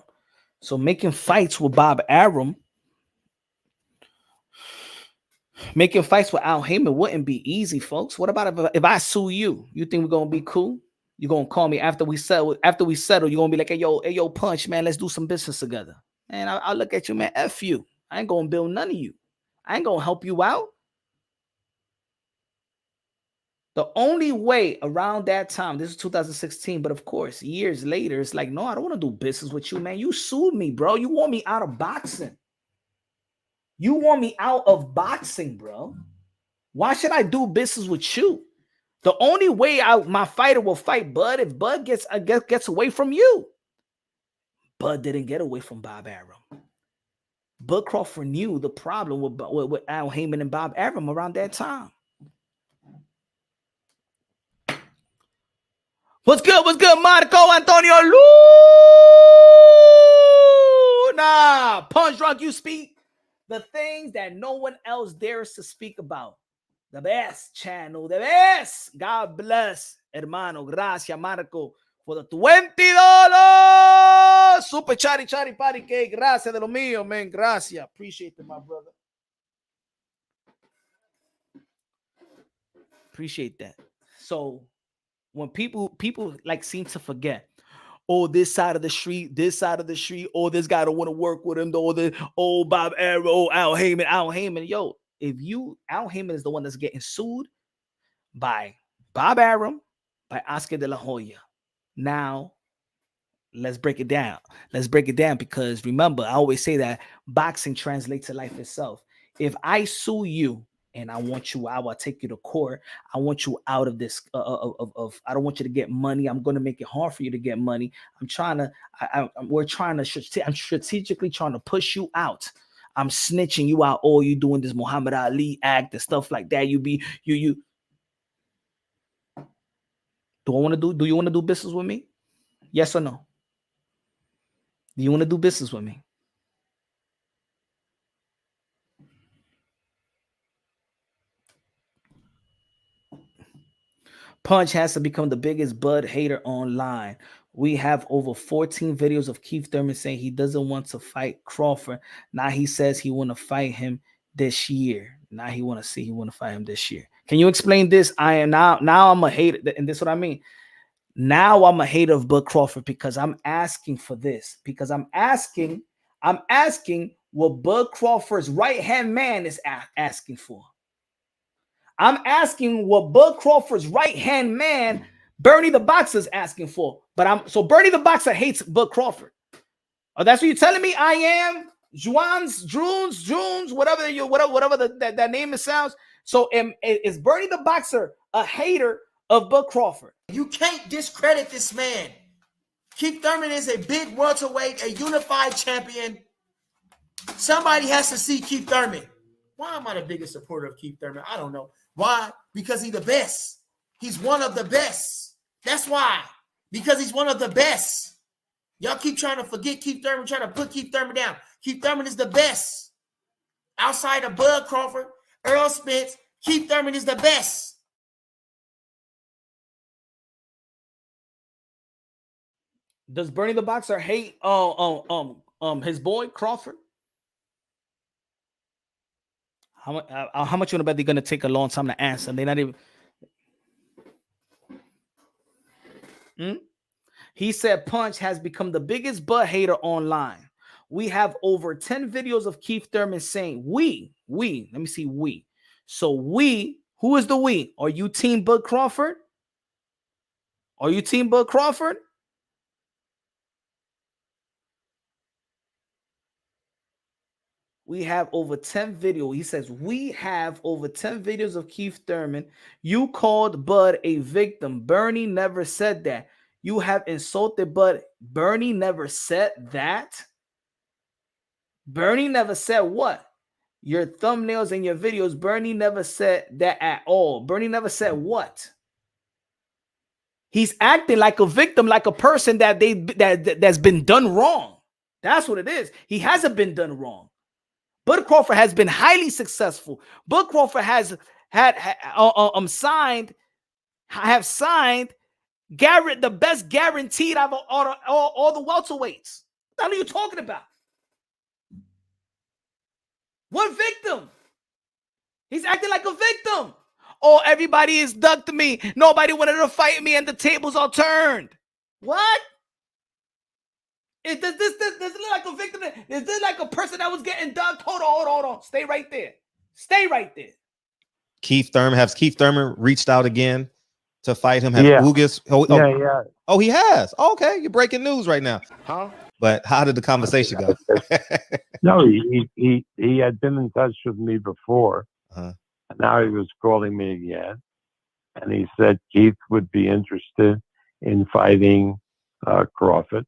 So making fights with Bob Arum, making fights with Al Heyman wouldn't be easy, folks. What about if I sue you? You think we're gonna be cool? You're gonna call me after we settle. You're gonna be like, hey yo, Punch, man, let's do some business together. And I'll look at you, man. F you. I ain't gonna build none of you. I ain't gonna help you out. The only way around that time, this is 2016, but of course, years later, it's like, no, I don't want to do business with you, man. You sued me, bro. You want me out of boxing. You want me out of boxing, bro. Why should I do business with you? The only way my fighter will fight Bud if Bud gets away from you. Bud didn't get away from Bob Arum. Bud Crawford knew the problem with Al Heyman and Bob Arum around that time. What's good? What's good, Marco Antonio Luna? Punch Drunk, you speak the things that no one else dares to speak about. The best channel, the best. God bless, hermano. Gracias, Marco, for the $20. Super Chari Party Cake. Gracias de lo mío, man. Gracias. Appreciate it, my brother. Appreciate that. So, when people like seem to forget, oh, this side of the street, oh, this guy don't want to work with him, oh, Bob Arum, oh, Al Heyman. Yo, Al Heyman is the one that's getting sued by Bob Arum, by Oscar de la Hoya. Now, let's break it down. Because remember, I always say that boxing translates to life itself. If I sue you, and I want you out, I'll take you to court. I want you out of this. I don't want you to get money. I'm going to make it hard for you to get money. I'm strategically trying to push you out. I'm snitching you out. Oh, you doing this Muhammad Ali act and stuff like that. Do you want to do business with me? Yes or no? Do you want to do business with me? Punch has to become the biggest Bud hater online. We have over 14 videos of Keith Thurman saying he doesn't want to fight Crawford. Now he says he want to fight him this year. He want to fight him this year. Can you explain this? I am now I'm a hater, and this is what I mean. Now I'm a hater of Bud Crawford because I'm asking for this. Because I'm asking what Bud Crawford's right-hand man is asking for. I'm asking what Bud Crawford's right-hand man, Bernie the Boxer, is asking for. So Bernie the Boxer hates Bud Crawford. Oh, that's what you're telling me? I am Junes, whatever that name sounds. So is Bernie the Boxer a hater of Bud Crawford? You can't discredit this man. Keith Thurman is a big welterweight, a unified champion. Somebody has to see Keith Thurman. Why am I the biggest supporter of Keith Thurman? I don't know. Why? Because he's the best. He's one of the best. That's why. Because he's one of the best. Y'all keep trying to forget Keith Thurman, trying to put Keith Thurman down. Keith Thurman is the best. Outside of Bud Crawford, Earl Spence, Keith Thurman is the best. Does Bernie the Boxer hate his boy Crawford? How much you want to bet they're going to take a long time to answer? They're not even. He said Punch has become the biggest Bud hater online. We have over 10 videos of Keith Thurman saying we. Let me see we. So we, who is the we? Are you team Bud Crawford? We have over 10 videos. He says, we have over 10 videos of Keith Thurman. You called Bud a victim. Bernie never said that. You have insulted Bud. Bernie never said that. Bernie never said what? your thumbnails and your videos, Bernie never said that at all. Bernie never said what? He's acting like a victim, like a person that's been done wrong. That's what it is. He hasn't been done wrong. Bud Crawford has been highly successful. Bud Crawford has signed Garrett, the best guaranteed out of all the welterweights. What the hell are you talking about? What victim? He's acting like a victim. Oh, everybody is ducked me. Nobody wanted to fight me, and the tables are turned. What? Does this look like a victim? Is this like a person that was getting ducked? Hold on. Stay right there. Stay right there. Keith Thurman reached out again to fight him? Yeah. Oh, he has. Oh, okay, you're breaking news right now. Huh? But how did the conversation go? No, he had been in touch with me before. Uh-huh. And now he was calling me again. And he said Keith would be interested in fighting Crawford.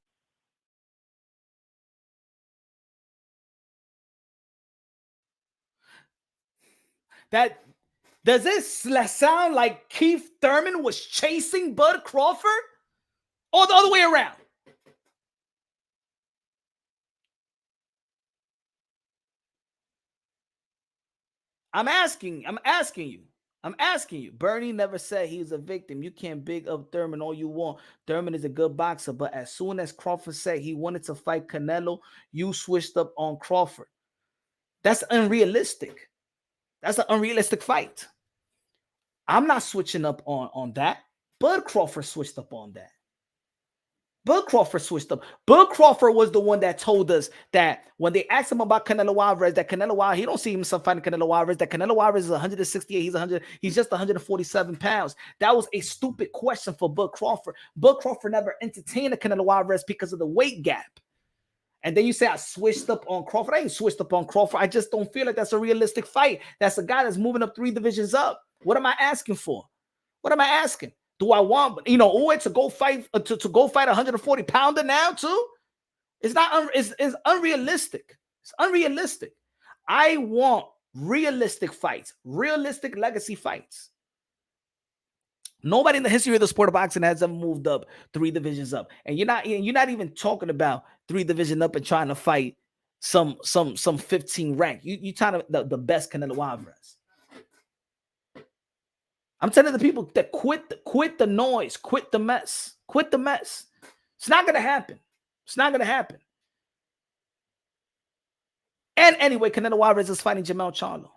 Does this sound like Keith Thurman was chasing Bud Crawford? Or the other way around? I'm asking you. Bernie never said he's a victim. You can big up Thurman all you want. Thurman is a good boxer, but as soon as Crawford said he wanted to fight Canelo, you switched up on Crawford. That's unrealistic. That's an unrealistic fight. I'm not switching up on that. Bud Crawford switched up on that. Bud Crawford switched up. Bud Crawford was the one that told us that when they asked him about Canelo Alvarez, that Canelo Alvarez, he don't see himself fighting Canelo Alvarez, that Canelo Alvarez is 168, he's just 147 pounds. That was a stupid question for Bud Crawford. Bud Crawford never entertained a Canelo Alvarez because of the weight gap. And then you say I switched up on Crawford. I ain't switched up on Crawford. I just don't feel like that's a realistic fight. That's a guy that's moving up 3 divisions up. What am I asking for? What am I asking? Do I want, Uwe to go fight to go fight a 140-pounder now too? It's not. It's unrealistic. It's unrealistic. I want realistic fights, realistic legacy fights. Nobody in the history of the sport of boxing has ever moved up 3 divisions up, and you're not even talking about 3 division up and trying to fight some 15 rank. You trying to the best Canelo Alvarez. I'm telling the people that quit the noise, quit the mess. It's not gonna happen. It's not gonna happen. And anyway, Canelo Alvarez is fighting Jamel Charlo.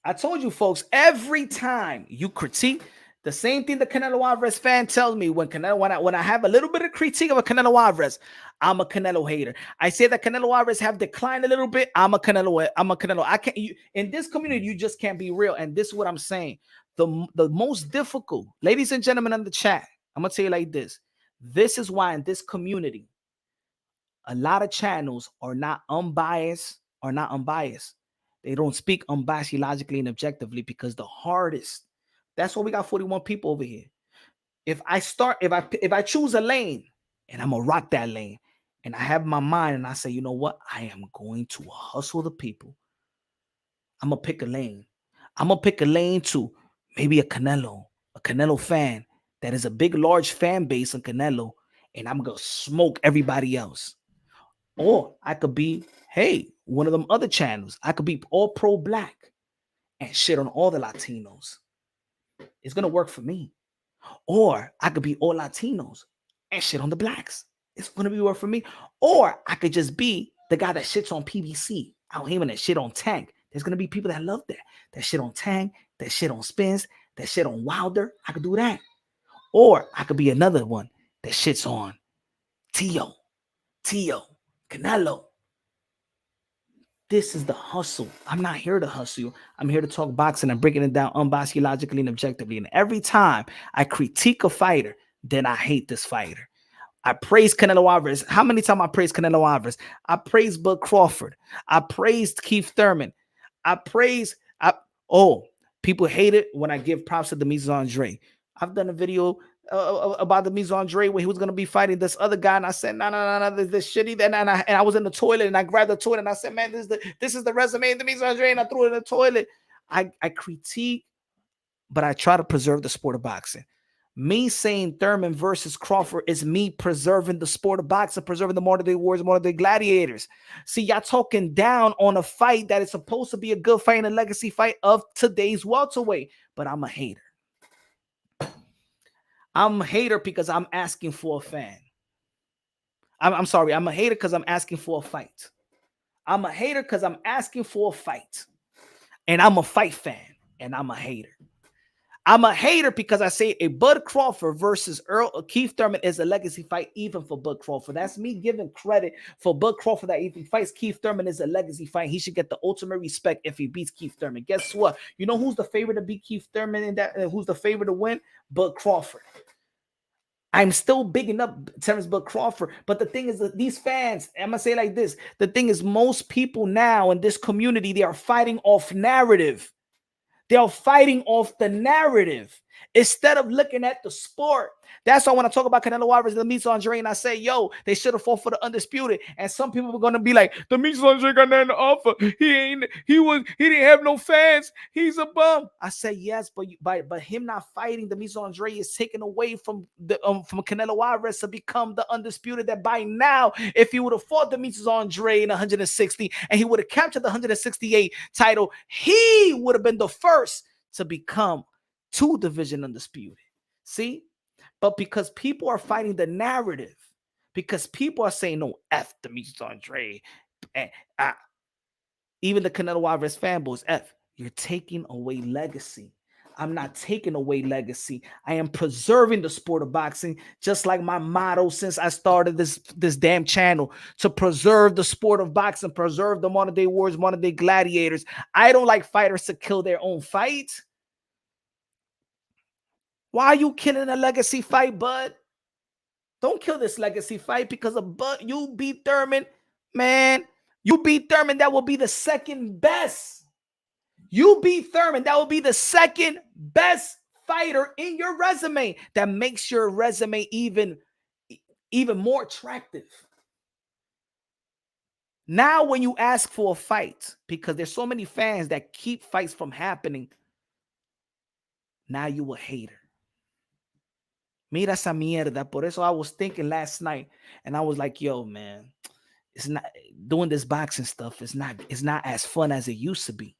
I told you folks, every time you critique, the same thing the Canelo Alvarez fan tells me when I have a little bit of critique of a Canelo Alvarez, I'm a Canelo hater. I say that Canelo Alvarez have declined a little bit. I'm a Canelo. I can't. In this community, you just can't be real. And this is what I'm saying. The most difficult, ladies and gentlemen in the chat, I'm gonna tell you like this. This is why in this community, a lot of channels are not unbiased. They don't speak unbiased, logically, and objectively because the hardest. That's why we got 41 people over here. If I choose a lane and I'm gonna rock that lane, and I have my mind and I say, you know what, I am going to hustle the people. I'm gonna pick a lane. I'm gonna pick a lane to maybe a Canelo fan that is a big, large fan base on Canelo, and I'm gonna smoke everybody else. Or I could be, one of them other channels. I could be all pro-black and shit on all the Latinos. It's going to work for me. Or I could be all Latinos and shit on the blacks. It's going to be work for me. Or I could just be the guy that shits on PBC out here and that shit on Tank. There's going to be people that love that. That shit on Tank, that shit on Spence, that shit on Wilder. I could do that. Or I could be another one that shits on Tio, Canelo. This is the hustle. I'm not here to hustle. I'm here to talk boxing and breaking it down unbiased, logically, and objectively. And every time I critique a fighter, then I hate this fighter. I praise Canelo Alvarez. How many times I praise Canelo Alvarez? I praise Bud Crawford. I praised Keith Thurman. People hate it when I give props to Demetrius Andre. I've done a video about the Mies Andre where he was gonna be fighting this other guy, and I said, no, this shitty. And I was in the toilet, and I grabbed the toilet, and I said, man, this is the resume of the Mies Andre, and I threw it in the toilet. I critique, but I try to preserve the sport of boxing. Me saying Thurman versus Crawford is me preserving the sport of boxing, preserving the modern day wars, modern day gladiators. See, y'all talking down on a fight that is supposed to be a good fight and a legacy fight of today's welterweight, but I'm a hater. I'm a hater because I'm asking for a fan. I'm sorry. I'm a hater because I'm asking for a fight. I'm a hater because I'm asking for a fight. And I'm a fight fan. And I'm a hater. I'm a hater because I say a Bud Crawford versus Keith Thurman is a legacy fight even for Bud Crawford. That's me giving credit for Bud Crawford that if he fights Keith Thurman is a legacy fight. He should get the ultimate respect if he beats Keith Thurman. Guess what? You know who's the favorite to beat Keith Thurman in that? Who's the favorite to win? Bud Crawford. I'm still bigging up Terence Bud Crawford. But the thing is that these fans, I'm going to say it like this. The thing is most people now in this community, they are fighting off narrative. They're fighting off the narrative instead of looking at the sport. That's why when I talk about Canelo Alvarez and the Mies Andre, and I say, yo, they should have fought for the undisputed. And some people were going to be like, the Mies Andre got nothing to offer. He didn't have no fans. He's a bum. I say yes, but him not fighting the Mies Andre is taken away from Canelo Alvarez to become the undisputed. That by now, if he would have fought the Mies Andre in 160 and he would have captured the 168 title, he would have been the first to become 2 division undisputed. See? But because people are fighting the narrative, because people are saying, no, F the Mies Andre, and even the Canelo Alvarez fanboys, F, you're taking away legacy. I'm not taking away legacy. I am preserving the sport of boxing, just like my motto since I started this damn channel, to preserve the sport of boxing, preserve the modern day wars, modern day gladiators. I don't like fighters to kill their own fight. Why are you killing a legacy fight, Bud? Don't kill this legacy fight because of Bud. You beat Thurman, man. You beat Thurman. That will be the second best. You beat Thurman. That will be the second best fighter in your resume. That makes your resume even more attractive. Now, when you ask for a fight, because there's so many fans that keep fights from happening, now you a hater. Mira esa mierda. Por eso I was thinking last night, and I was like, yo, man, it's not doing this boxing stuff. It's not as fun as it used to be.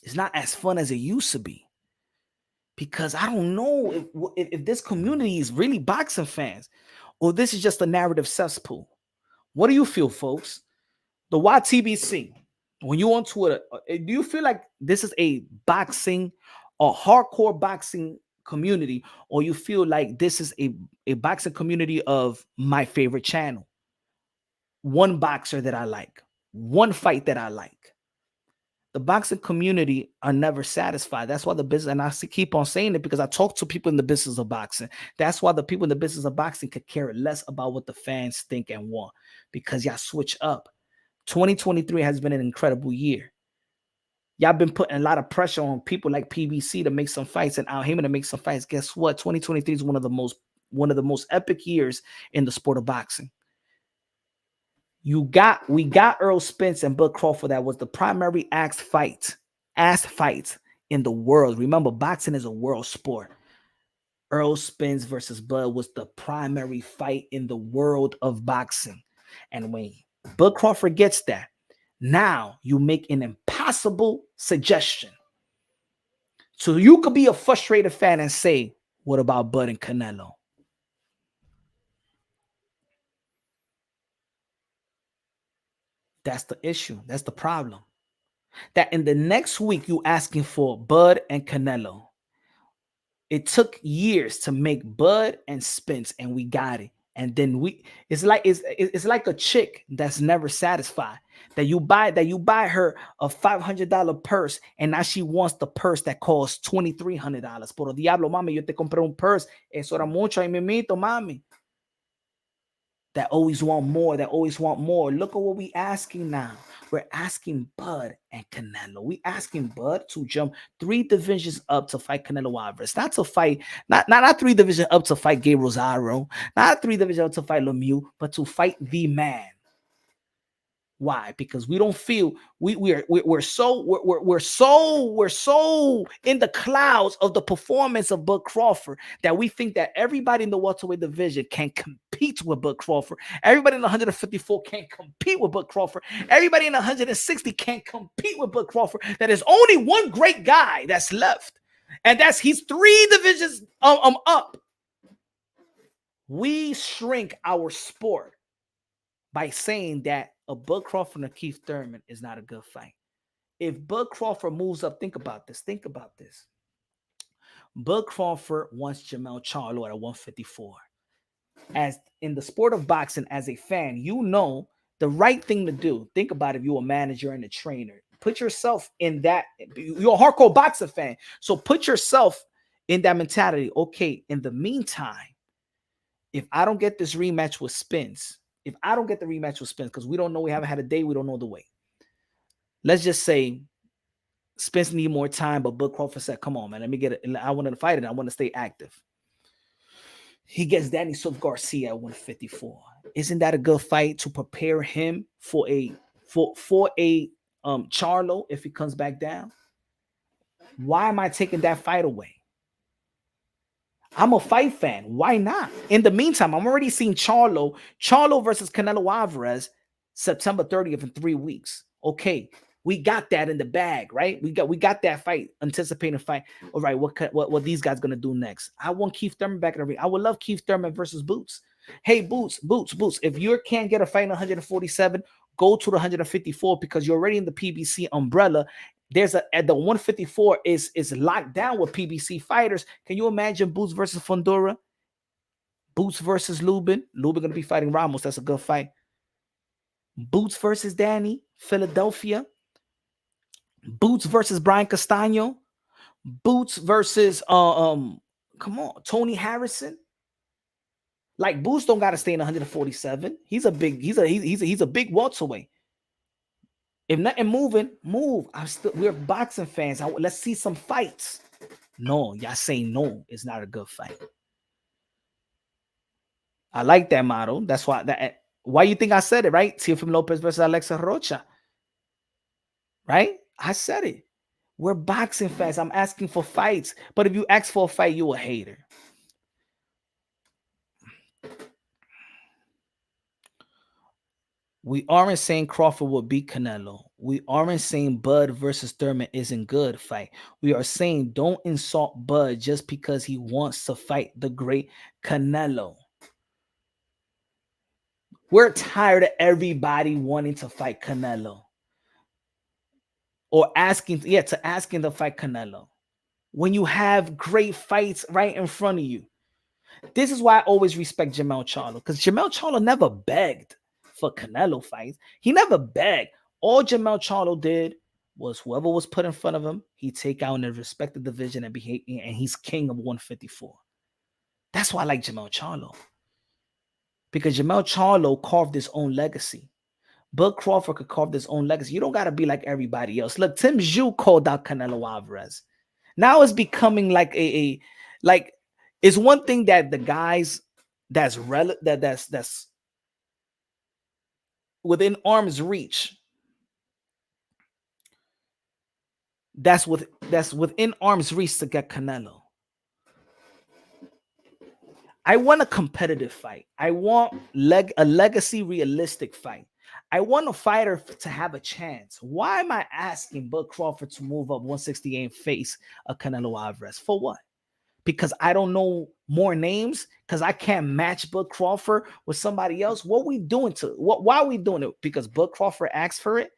It's not as fun as it used to be. Because I don't know if this community is really boxing fans or this is just a narrative cesspool. What do you feel, folks? The YTBC, when you on Twitter, do you feel like this is a hardcore boxing community, or you feel like this is a boxing community of my favorite channel? One boxer that I like, one fight that I like. The boxing community are never satisfied. That's why the business, and I keep on saying it because I talk to people in the business of boxing. That's why the people in the business of boxing could care less about what the fans think and want, because y'all switch up. 2023 has been an incredible year. Y'all been putting a lot of pressure on people like PBC to make some fights and Al Heyman to make some fights. Guess what? 2023 is one of the most epic years in the sport of boxing. We got Errol Spence and Bud Crawford. That was the primary ass fight in the world. Remember, boxing is a world sport. Errol Spence versus Bud was the primary fight in the world of boxing. And when Bud Crawford gets that, now you make an impossible suggestion. So you could be a frustrated fan and say, what about Bud and Canelo? That's the issue. That's the problem. That in the next week, you asking for Bud and Canelo. It took years to make Bud and Spence, and we got it. And then it's like a chick that's never satisfied. That you buy her a $500 purse, and now she wants the purse that costs $2,300. Por diablo, mami, yo te compré un purse. Eso era mucho, ay mimito, mami. That always want more. Look at what we asking now. We're asking Bud and Canelo. We asking Bud to jump 3 divisions up to fight Canelo Alvarez. Not to fight, not 3 divisions up to fight Gabe Rosario, not 3 divisions up to fight Lemieux, but to fight the man. Why? Because we don't feel we're so in the clouds of the performance of Bud Crawford that we think that everybody in the welterweight division can compete with Bud Crawford. Everybody in the 154 can't compete with Bud Crawford. Everybody in the 160 can't compete with Bud Crawford. That there's only one great guy that's left, and he's 3 divisions up. We shrink our sport by saying that a Bud Crawford and Keith Thurman is not a good fight. If Bud Crawford moves up, think about this. Bud Crawford wants Jermell Charlo at a 154. As in the sport of boxing, as a fan, you know the right thing to do. Think about if you're a manager and a trainer. Put yourself in that. You're a hardcore boxer fan. So put yourself in that mentality. Okay, in the meantime, if I don't get this rematch with Spence, because we don't know, we haven't had a day, we don't know the weight. Let's just say Spence need more time, but Bud Crawford said, come on, man, let me get it. I want to fight it. I want to stay active. He gets Danny Silva Garcia at 154. Isn't that a good fight to prepare him for a Charlo if he comes back down? Why am I taking that fight away? I'm a fight fan. Why not? In the meantime, I'm already seeing Charlo versus Canelo Alvarez September 30th in 3 weeks. Okay, we got that in the bag, right? We got that fight, anticipating fight. All right, what these guys gonna do next? I want Keith Thurman back in the ring. I would love Keith Thurman versus Boots. Hey, Boots. If you can't get a fight in 147, go to the 154 because you're already in the PBC umbrella. At the 154 is locked down with PBC fighters. Can you imagine Boots versus Fundora? Boots versus Lubin. Lubin gonna be fighting Ramos. That's a good fight. Boots versus Danny, Philadelphia. Boots versus Brian Castano. Boots versus Tony Harrison. Like Boots don't gotta stay in 147. He's a big welterweight. If nothing moving, move. We're boxing fans. Let's see some fights. No, y'all say no. It's not a good fight. I like that model. That's why you think I said it, right? Teofimo Lopez versus Alexa Rocha. Right? I said it. We're boxing fans. I'm asking for fights. But if you ask for a fight, you a hater. We aren't saying Crawford will beat Canelo. We aren't saying Bud versus Thurman isn't good fight. We are saying don't insult Bud just because he wants to fight the great Canelo. We're tired of everybody wanting to fight Canelo. Or asking to fight Canelo. When you have great fights right in front of you. This is why I always respect Jermell Charlo. Because Jermell Charlo never begged for Canelo fights. He never begged. All Jermell Charlo did was whoever was put in front of him, he'd take out in the respective division and he's king of 154. That's why I like Jermell Charlo. Because Jermell Charlo carved his own legacy. Bud Crawford could carve his own legacy. You don't got to be like everybody else. Look, Tim Zhu called out Canelo Alvarez. Now it's becoming like it's one thing that the guys that's within arm's reach. That's within arm's reach to get Canelo. I want a competitive fight. I want a legacy realistic fight. I want a fighter to have a chance. Why am I asking Bud Crawford to move up 168 and face a Canelo Alvarez? For what? Because I don't know more names? Because I can't match Bud Crawford with somebody else? What are we doing why are we doing it? Because Bud Crawford asked for it?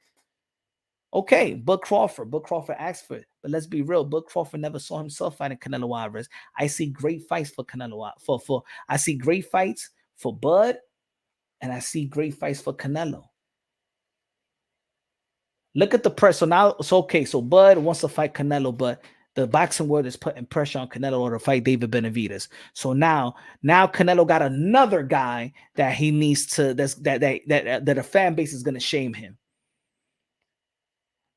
Okay, Bud Crawford asked for it. But let's be real, Bud Crawford never saw himself fighting Canelo Alvarez. I see great fights for Canelo. I see great fights for Bud, and I see great fights for Canelo. Look at the press. So now it's okay. So Bud wants to fight Canelo, but the boxing world is putting pressure on Canelo to fight David Benavidez. So now Canelo got another guy that he needs to that the fan base is gonna shame him.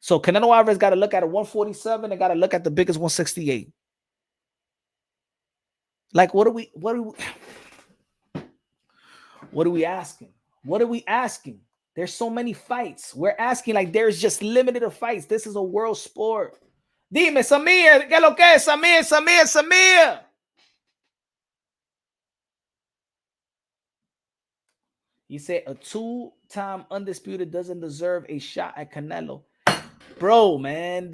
So Canelo Alvarez got to look at a 147 and got to look at the biggest 168. Like, what are we asking? What are we asking? There's so many fights. We're asking like there's just limited of fights. This is a world sport. Dime, Samir, ¿qué lo que es? Samir. He said a 2-time undisputed doesn't deserve a shot at Canelo. Bro, man,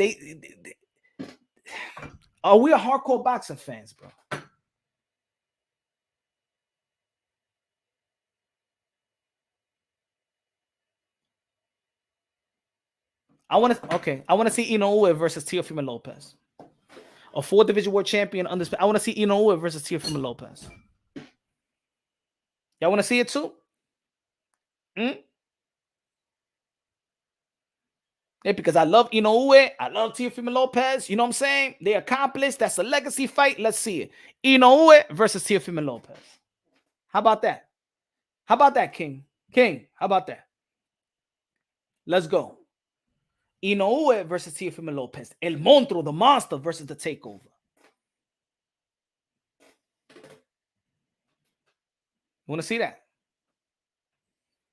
are we a hardcore boxing fans, bro? I want to see Inoue versus Teofimo Lopez. A 4 division world champion undisputed. I want to see Inoue versus Teofimo Lopez. Y'all want to see it too? Yeah, because I love Inoue. I love Teofimo Lopez. You know what I'm saying? They accomplished. That's a legacy fight. Let's see it. Inoue versus Teofimo Lopez. How about that? How about that, King? King, how about that? Let's go. Inoue versus Teofimo Lopez. El Monstruo, the monster versus the takeover. You want to see that?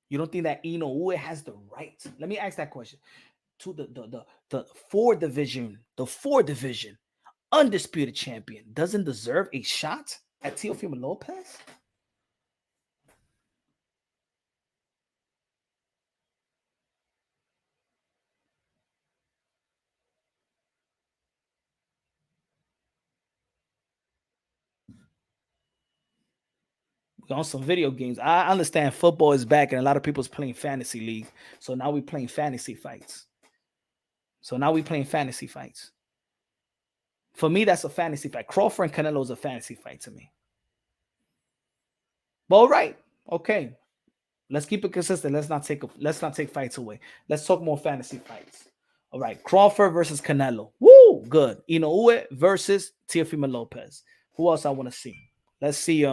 You don't think that Inoue has the right? Let me ask that question. To the 4 division, undisputed champion doesn't deserve a shot at Teofimo Lopez? On some video games. I understand football is back and a lot of people's playing fantasy league. So now we're playing fantasy fights. For me, that's a fantasy fight. Crawford and Canelo is a fantasy fight to me. But all right. Okay. Let's keep it consistent. Let's not take fights away. Let's talk more fantasy fights. All right. Crawford versus Canelo. Woo! Good. Inoue versus Teofimo Lopez. Who else I want to see? Let's see.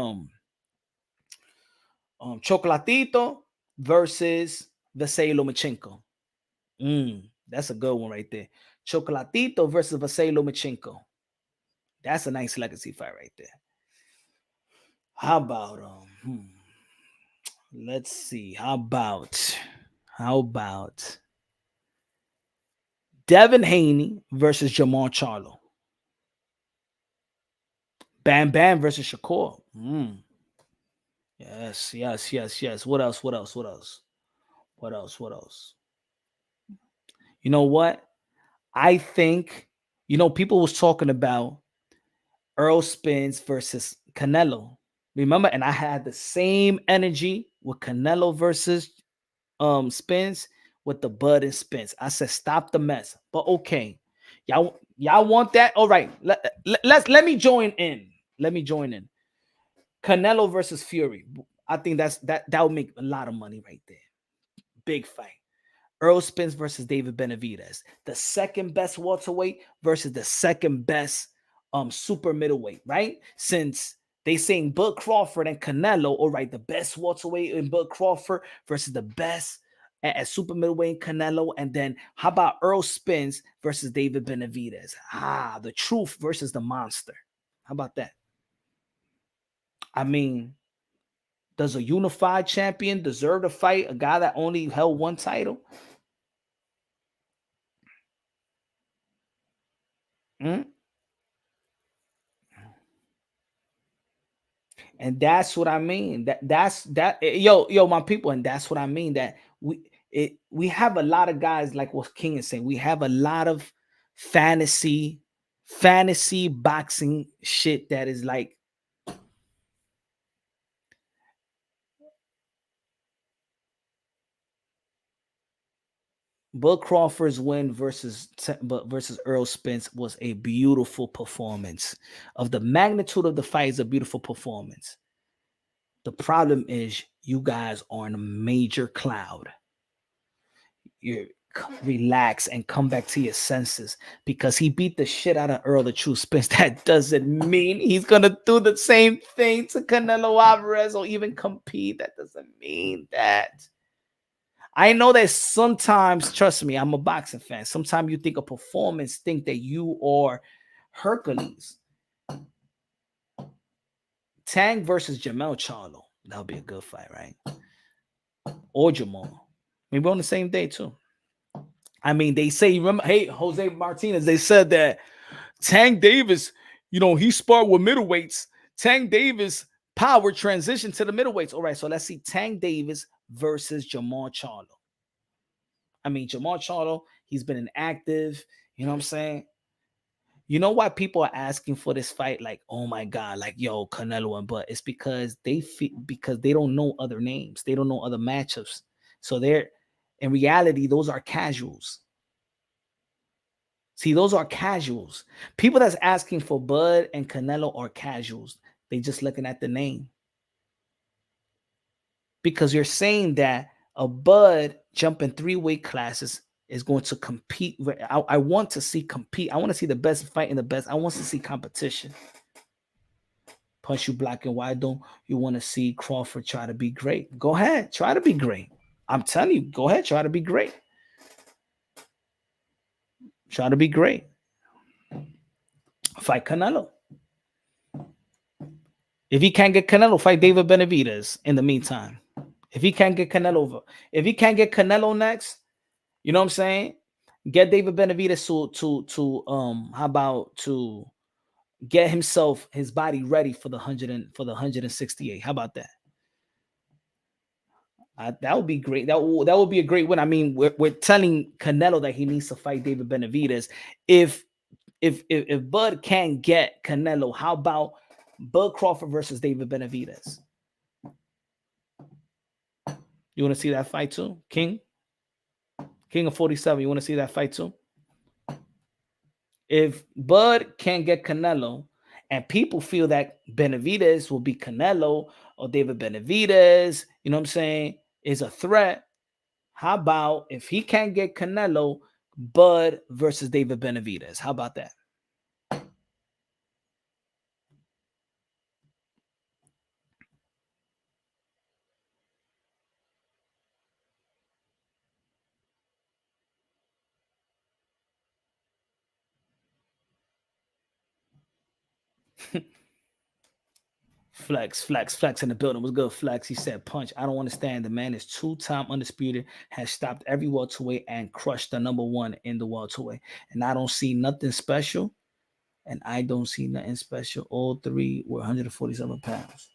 Chocolatito versus Vasily Lomachenko. That's a good one right there. Chocolatito versus Vasily Lomachenko. That's a nice legacy fight right there. How about let's see. How about Devin Haney versus Jamal Charlo? Bam Bam versus Shakur. Yes. What else? You know what? I think, people was talking about Earl Spence versus Canelo. Remember? And I had the same energy with Canelo versus Spence with the Bud and Spence. I said, stop the mess. But okay. Y'all want that? All right. Let me join in. Canelo versus Fury. I think that would make a lot of money right there. Big fight. Earl Spence versus David Benavidez. The second best welterweight versus the second best super middleweight, right? Since they saying Bud Crawford and Canelo, all right, the best welterweight in Bud Crawford versus the best at super middleweight in Canelo. And then how about Earl Spence versus David Benavidez? The truth versus the monster. How about that? I mean, does a unified champion deserve to fight a guy that only held one title? And that's what I mean. Yo, my people, and that's what I mean. That we have a lot of guys, like what King is saying. We have a lot of fantasy boxing shit that is like, Bud Crawford's win versus Earl Spence was a beautiful performance. Of the magnitude of the fight is a beautiful performance. The problem is you guys are in a major cloud. You relax and come back to your senses, because he beat the shit out of Earl the True Spence. That doesn't mean he's gonna do the same thing to Canelo Alvarez or even compete. That doesn't mean that. I know that sometimes, trust me, I'm a boxing fan. Sometimes you think a performance, think that you are Hercules. Tank versus Jamel Charlo. That would be a good fight, right? Or Jamal. Maybe on the same day, too. I mean, they say, remember, hey, Jose Martinez, they said that Tank Davis, he sparred with middleweights. Tank Davis power transition to the middleweights. All right, so let's see Tank Davis versus Jamal Charlo. I mean, Jamal Charlo, he's been inactive. You know what I'm saying? You know why people are asking for this fight? Like, oh my God, like, yo, Canelo and Bud. It's because because they don't know other names. They don't know other matchups. So they're, in reality, those are casuals. See, those are casuals. People that's asking for Bud and Canelo are casuals. They just looking at the name. Because you're saying that a Bud jumping 3 weight classes is going to compete. I want to see compete. I want to see the best fight in the best. I want to see competition. Punch you black and white. Don't you want to see Crawford try to be great? Go ahead. Try to be great. I'm telling you, go ahead. Try to be great. Try to be great. Fight Canelo. If he can't get Canelo, fight David Benavidez in the meantime. If he can't get Canelo, if he can't get Canelo next, you know what I'm saying? Get David Benavidez how about to get his body ready for the 168. How about that? That would be great. That would be a great win. I mean, we're telling Canelo that he needs to fight David Benavidez. If Bud can't get Canelo, how about Bud Crawford versus David Benavidez? You want to see that fight too, King of 47? You want to see that fight too? If Bud can't get Canelo, and people feel that Benavidez will be Canelo or David Benavidez, you know what I'm saying, is a threat. How about if he can't get Canelo, Bud versus David Benavidez? How about that? Flex in the building. Was good, Flex. He said, punch. I don't understand. The man is 2-time undisputed, has stopped every welterweight and crushed the number 1 in the welterweight. And I don't see nothing special. All 3 were 147 pounds.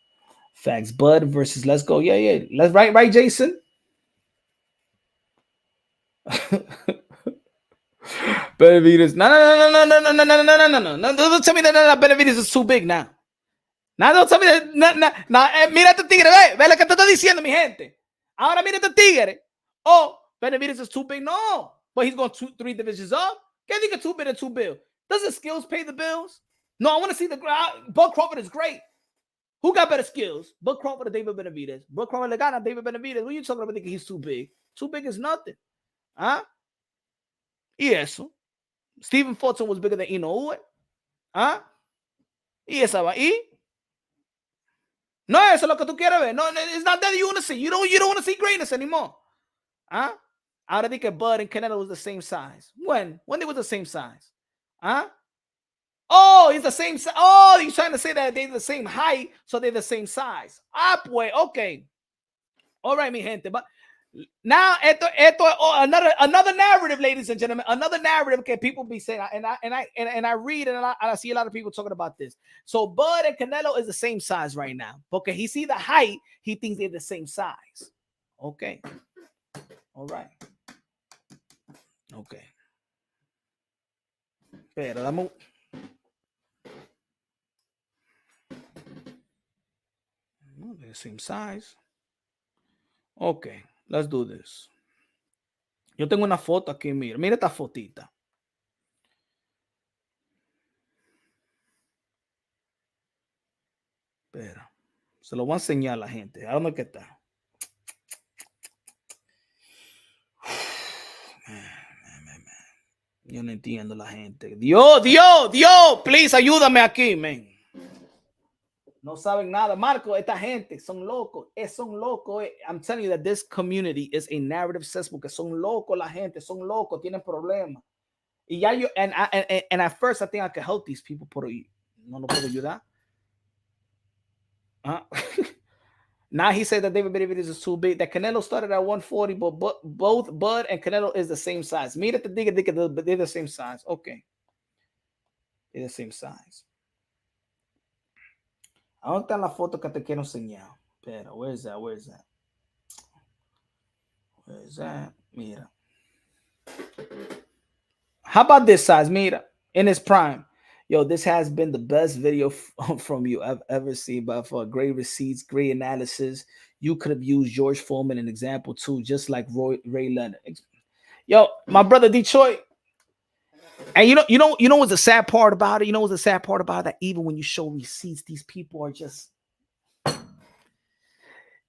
Facts. Bud versus let's go. Yeah. Let's right, Jason. Benavidez. No. Don't tell me that Benavidez is too big now. No, don't tell me that. No, mira este tigre, ve lo que te estoy diciendo, mi gente. Ahora mira este tigre. Oh, Benavidez is too big. No, but he's going 2-3 divisions up. Can't think of too big and too big. Does his skills pay the bills? No, I want to see the Bud Crawford is great. Who got better skills? Bud Crawford or David Benavidez? Bud Crawford le gana David Benavidez. What are you talking about thinking he's too big? Too big is nothing. Huh? Y eso. Stephen Fulton was bigger than Inoue. Huh? Y esa va. Y? No, eso es lo que tú quieres ver. No, it's not that you want to see. You don't want to see greatness anymore. Huh? I don't think Bud and Canelo was the same size. When they were the same size? Huh? Oh, he's the same size. Oh, you're trying to say that they're the same height, so they're the same size. Ah, pues, okay. All right, mi gente. But now, another narrative, ladies and gentlemen, another narrative that people be saying, and I read and I see a lot of people talking about this. So Bud and Canelo is the same size right now. Okay, he see the height, he thinks they're the same size. Okay, all right, okay. Pero damos. No, they're the same size. Okay. Let's do this. Yo tengo una foto aquí, mira esta fotita. Espera, se lo voy a enseñar a la gente. ¿A dónde que está? Yo no entiendo la gente. Dios, please ayúdame aquí, man. No saben nada. Marco, esta gente son locos. Son locos. I'm telling you that this community is a narrative cesspool. Que son locos la gente. Son locos. Tienen problemas. Y ya yo, and at first I think I could help these people. Pero no puedo ayudar. Now he said that David Benavidez is too big. That Canelo started at 140, but both Bud and Canelo is the same size. Mira te diga que they're the same size. Okay. They're the same size. ¿Dónde está la foto que te quiero enseñar? Pero, where's that? Where's that? Mira. How about this size? Mira. In his prime. Yo, this has been the best video from you I've ever seen, but for great receipts, great analysis. You could have used George Foreman an example too, just like Ray Leonard. Yo, my brother Detroit. And you know what's the sad part about it? You know what's the sad part about it? That even when you show receipts, these people are just,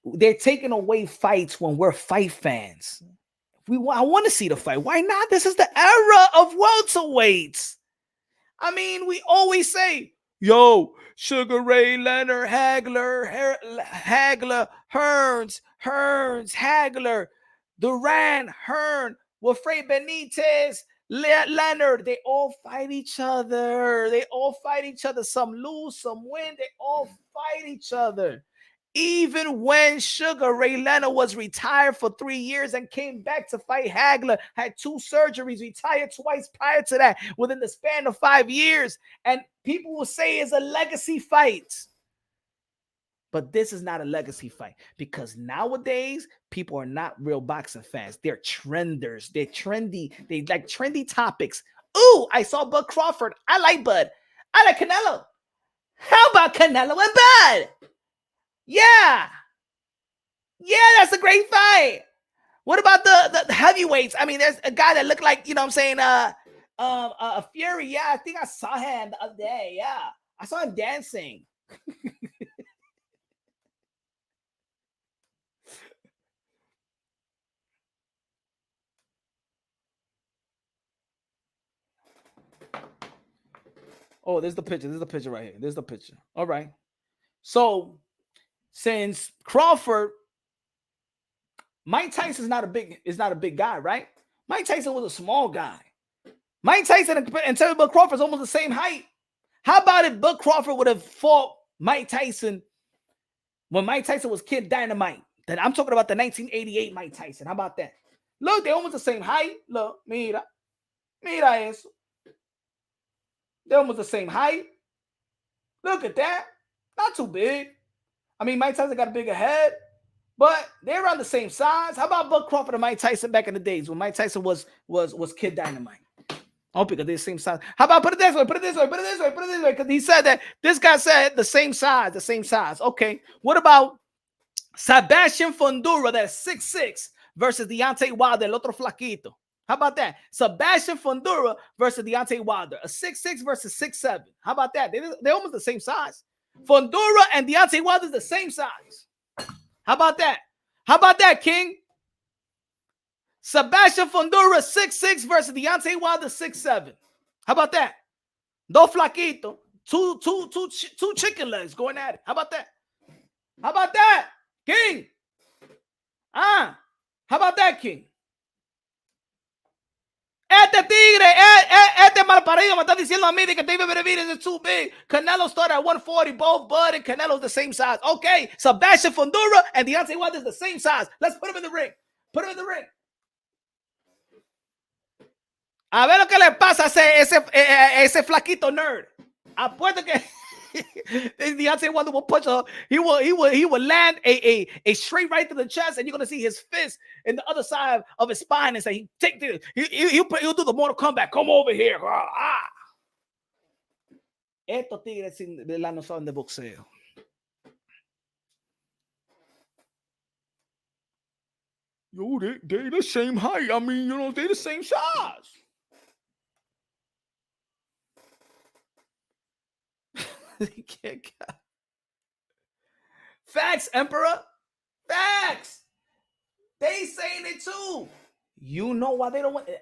they're taking away fights when we're fight fans. I want to see the fight. Why not? This is the era of welterweights. I mean, we always say, yo, Sugar Ray Leonard, Hagler, Hearns, Hagler, Duran, Hearn, Wilfred Benitez, Leonard, they all fight each other. Some lose, some win. They all fight each other. Even when Sugar Ray Leonard was retired for 3 years and came back to fight Hagler, had 2 surgeries, retired twice prior to that within the span of 5 years. And people will say it's a legacy fight. But this is not a legacy fight because nowadays people are not real boxing fans. They're trenders. They're trendy. They like trendy topics. Ooh, I saw Bud Crawford. I like Bud. I like Canelo. How about Canelo and Bud? Yeah, that's a great fight. What about the heavyweights? I mean, there's a guy that looked like, you know what I'm saying, a Fury. Yeah, I think I saw him the other day. Yeah, I saw him dancing. Oh, there's the picture. There's the picture right here. There's the picture. All right. So since Crawford, Mike Tyson is not a big guy, right? Mike Tyson was a small guy. Mike Tyson and Terry Bud Crawford is almost the same height. How about if Bud Crawford would have fought Mike Tyson when Mike Tyson was Kid Dynamite? Then I'm talking about the 1988 Mike Tyson. How about that? Look, they're almost the same height. Look, mira eso. They're almost the same height. Look at that. Not too big. I mean, Mike Tyson got a bigger head, but they're around the same size. How about Bud Crawford and Mike Tyson back in the days when Mike Tyson was Kid Dynamite? Oh, because they're the same size. How about put it this way? Because he said that this guy said the same size. Okay. What about Sebastian Fundora, that's 6'6", versus Deontay Wilder, el otro flaquito? How about that? Sebastian Fundora versus Deontay Wilder, a 6'6" versus 6'7". How about that? They're almost the same size. Fundora and Deontay Wilder is the same size. How about that? How about that, King? Sebastian Fundora 6'6" versus Deontay Wilder 6'7". How about that? Dos flaquitos, two chicken legs going at it. How about that? How about that, King? How about that, King? Este tigre, este malparido me está diciendo a mí que David Benavidez is too big. Canelo started at 140, both Bud and Canelo's the same size. Okay, Sebastian Fundora and Deontay Wilder is the same size. Let's put him in the ring. Put him in the ring. A ver lo que le pasa a ese flaquito nerd. Apuesto que Deontay Wilder will punch her. He will land a straight right to the chest, and you're gonna see his fist in the other side of his spine and say, "Take this." He'll do the Mortal Kombat. Come over here. Estos tigres no saben de boxeo. Yo, they the same height. I mean, you know, they the same size. Facts, Emperor. Facts. They saying it too. You know why they don't want it.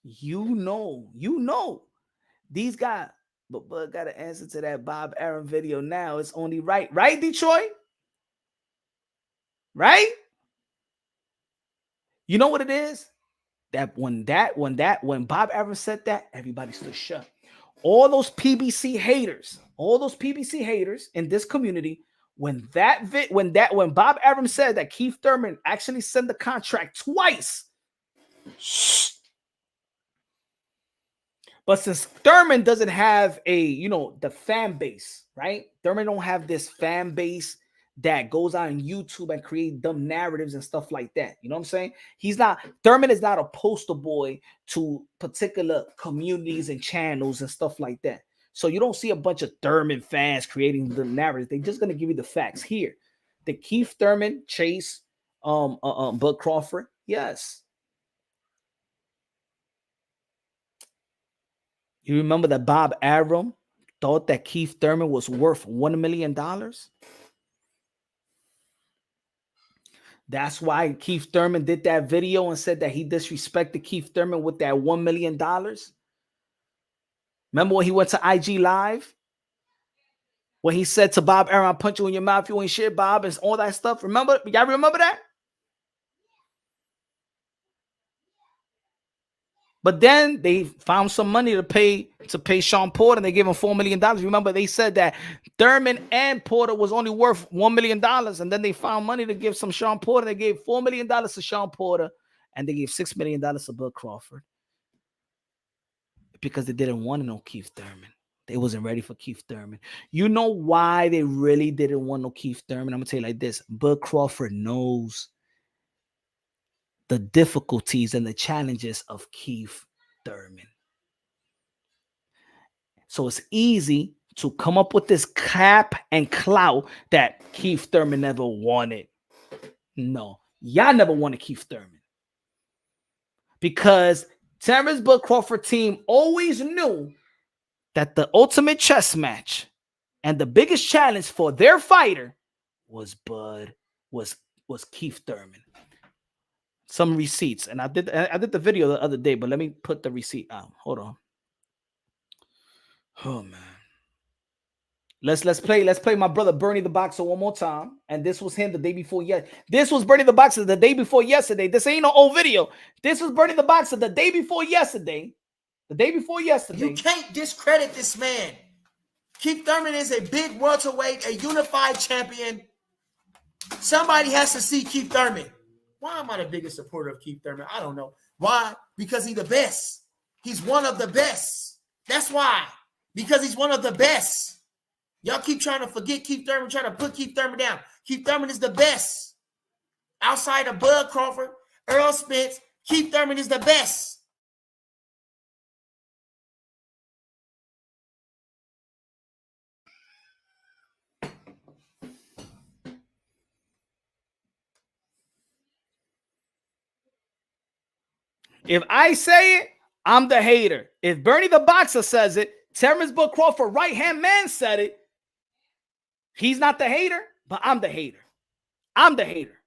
You know. These guys, But Bud got an answer to that Bob Arum video now. It's only right. Right, Detroit? Right? You know what it is? When Bob Arum said that, everybody stood shut. All those PBC haters in this community, when Bob Arum said that Keith Thurman actually sent the contract twice. But since Thurman doesn't have the fan base, right? Thurman don't have this fan base that goes on YouTube and create dumb narratives and stuff like that. You know what I'm saying? Thurman is not a poster boy to particular communities and channels and stuff like that. So you don't see a bunch of Thurman fans creating the narratives. They're just going to give you the facts here. The Keith Thurman chase Bud Crawford, yes. You remember that Bob Arum thought that Keith Thurman was worth $1 million? That's why Keith Thurman did that video and said that he disrespected Keith Thurman with that $1 million. Remember when he went to IG Live? When he said to Bob Arum, I'll punch you in your mouth, you ain't shit, Bob, and all that stuff. Remember? Y'all remember that? But then they found some money to pay Sean Porter, and they gave him $4 million. Remember, they said that Thurman and Porter was only worth $1 million, and then they found money to give some Sean Porter. They gave $4 million to Sean Porter, and they gave $6 million to Bud Crawford because they didn't want to know Keith Thurman. They wasn't ready for Keith Thurman. You know why they really didn't want no Keith Thurman? I'm gonna tell you like this: Bud Crawford knows the difficulties and the challenges of Keith Thurman. So it's easy to come up with this cap and clout that Keith Thurman never wanted. No, y'all never wanted Keith Thurman. Because Terence Bud Crawford team always knew that the ultimate chess match and the biggest challenge for their fighter was Keith Thurman. Some receipts, and I did the video the other day, but let me put the receipt out. Hold on. Oh man, let's play my brother Bernie the Boxer one more time. And this was him the day before. This was Bernie the Boxer the day before yesterday. This ain't no old video. This was Bernie the Boxer the day before yesterday. The day before yesterday. You can't discredit this man. Keith Thurman is a big welterweight, a unified champion. Somebody has to see Keith Thurman. Why am I the biggest supporter of Keith Thurman? I don't know. Why? Because he's the best. He's one of the best. That's why. Because he's one of the best. Y'all keep trying to forget Keith Thurman, trying to put Keith Thurman down. Keith Thurman is the best. Outside of Bud Crawford, Earl Spence, Keith Thurman is the best. If I say it, I'm the hater. If Bernie the Boxer says it, Terence Bud Crawford, right-hand man, said it, he's not the hater, but I'm the hater. I'm the hater.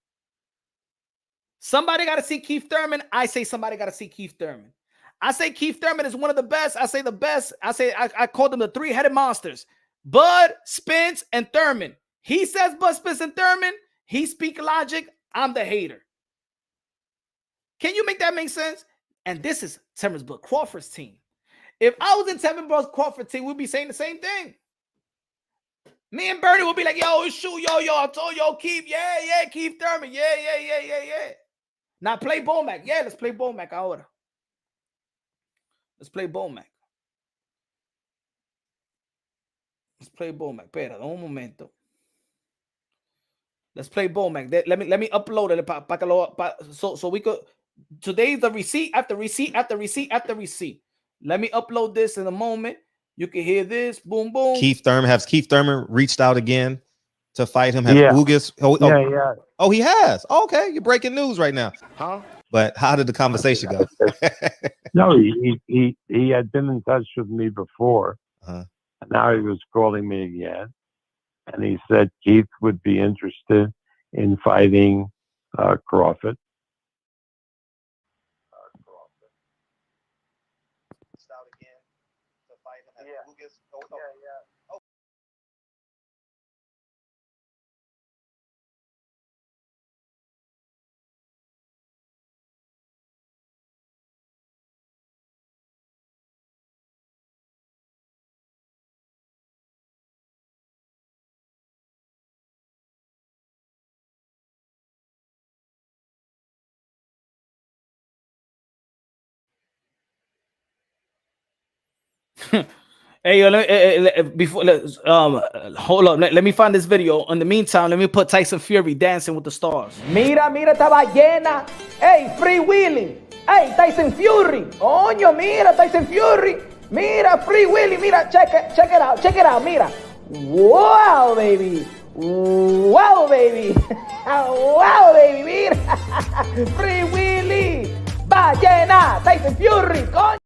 Somebody got to see Keith Thurman. I say somebody got to see Keith Thurman. I say Keith Thurman is one of the best. I say the best. I call them the three-headed monsters. Bud, Spence, and Thurman. He says Bud, Spence, and Thurman. He speak logic. I'm the hater. Can you make that make sense? And this is Terence Bud Crawford's team. If I was in Terence Bud Crawford's team, we'd be saying the same thing. Me and Bernie would be like, yo, shoot, yo, I told yo, Keith, yeah, Keith Thurman, yeah. Now play Bomac. Yeah, let's play Bomac ahora. Let's play Bomac. Let's play Bomac. Espera, un momento. Let's play Bomac. Let me upload it so we could. Today's the receipt after receipt after receipt after receipt. Let me upload this in a moment. You can hear this. Boom, boom. Keith Thurman reached out again to fight him? Yeah. Oh, he has. Oh, okay, you're breaking news right now. Huh? But how did the conversation go? No, he had been in touch with me before. Uh-huh. And now he was calling me again. And he said Keith would be interested in fighting Crawford. Hey, before hold up, let me find this video. In the meantime, let me put Tyson Fury dancing with the stars. Mira, mira esta ballena. Hey, Free Willy. Hey, Tyson Fury. Coño, mira Tyson Fury. Mira, Free Willy. Mira, check it out. Mira. Wow, baby. Wow, baby. Wow, baby. Mira. Free Willy. Ballena. Tyson Fury. Coño.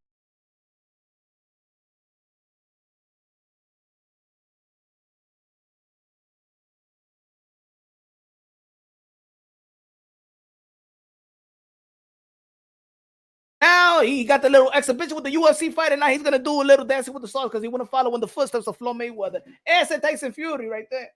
Now he got the little exhibition with the UFC fight, and now he's gonna do a little dancing with the stars because he want to follow in the footsteps of Floyd Mayweather. And said Tyson Fury right there.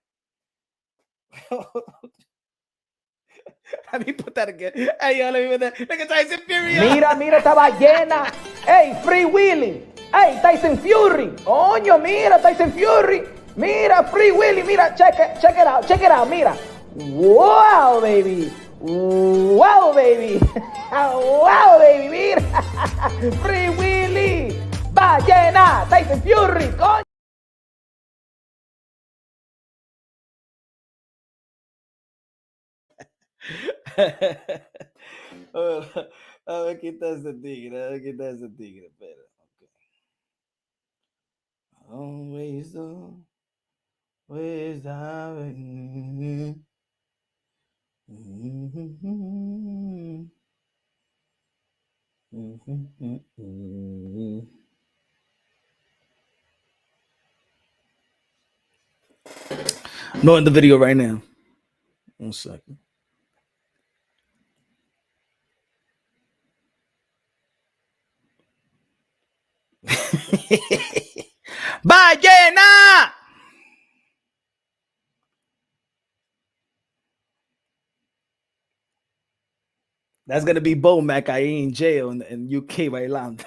Let me put that again. Hey, yo, let me put that. Look at Tyson Fury. Mira, mira esta ballena. Hey, Free Willy. Hey, Tyson Fury. Coño, mira Tyson Fury. Mira, Free Willy. Mira, check it out. Mira. Wow, baby. Wow, baby. Wow, baby. Mira. Free Willy. Ballena. Tyson Fury. Coño. A ver, quitas ese tigre. Espera. Okay. Always having. No, in the video right now. 1 second. Ballena! That's gonna be Bo Mac ahí in jail in UK bailando.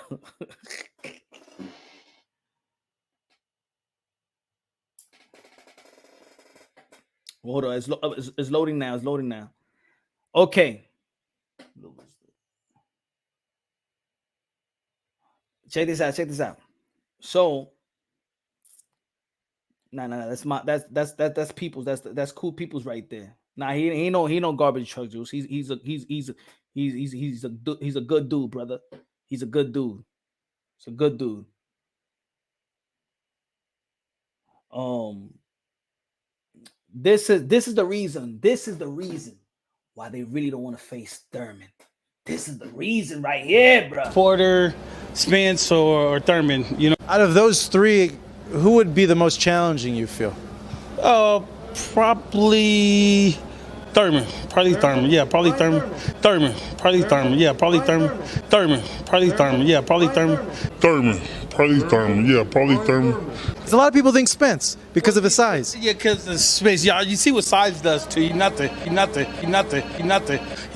Hold on, it's loading now. Okay. Check this out. So, that's people's. That's cool people's right there. Nah, he no garbage truck juice. He's a good dude, brother. He's a good dude. It's a good dude. This is the reason. This is the reason why they really don't want to face Thurman. This is the reason right here, bro. Porter, Spence, or Thurman. You know, out of those three, who would be the most challenging? You feel? Probably Thurman. Probably Thurman. Yeah, probably Thurman. Thurman. Probably Thurman. Yeah, probably Thurman. Thurman. Probably Thurman. Yeah, probably Thurman. Thurman. Probably Thurman. Yeah, probably Thurman. Because a lot of people think Spence because of his size. Yeah, because the space. Y'all, you see what size does to you? Nothing. You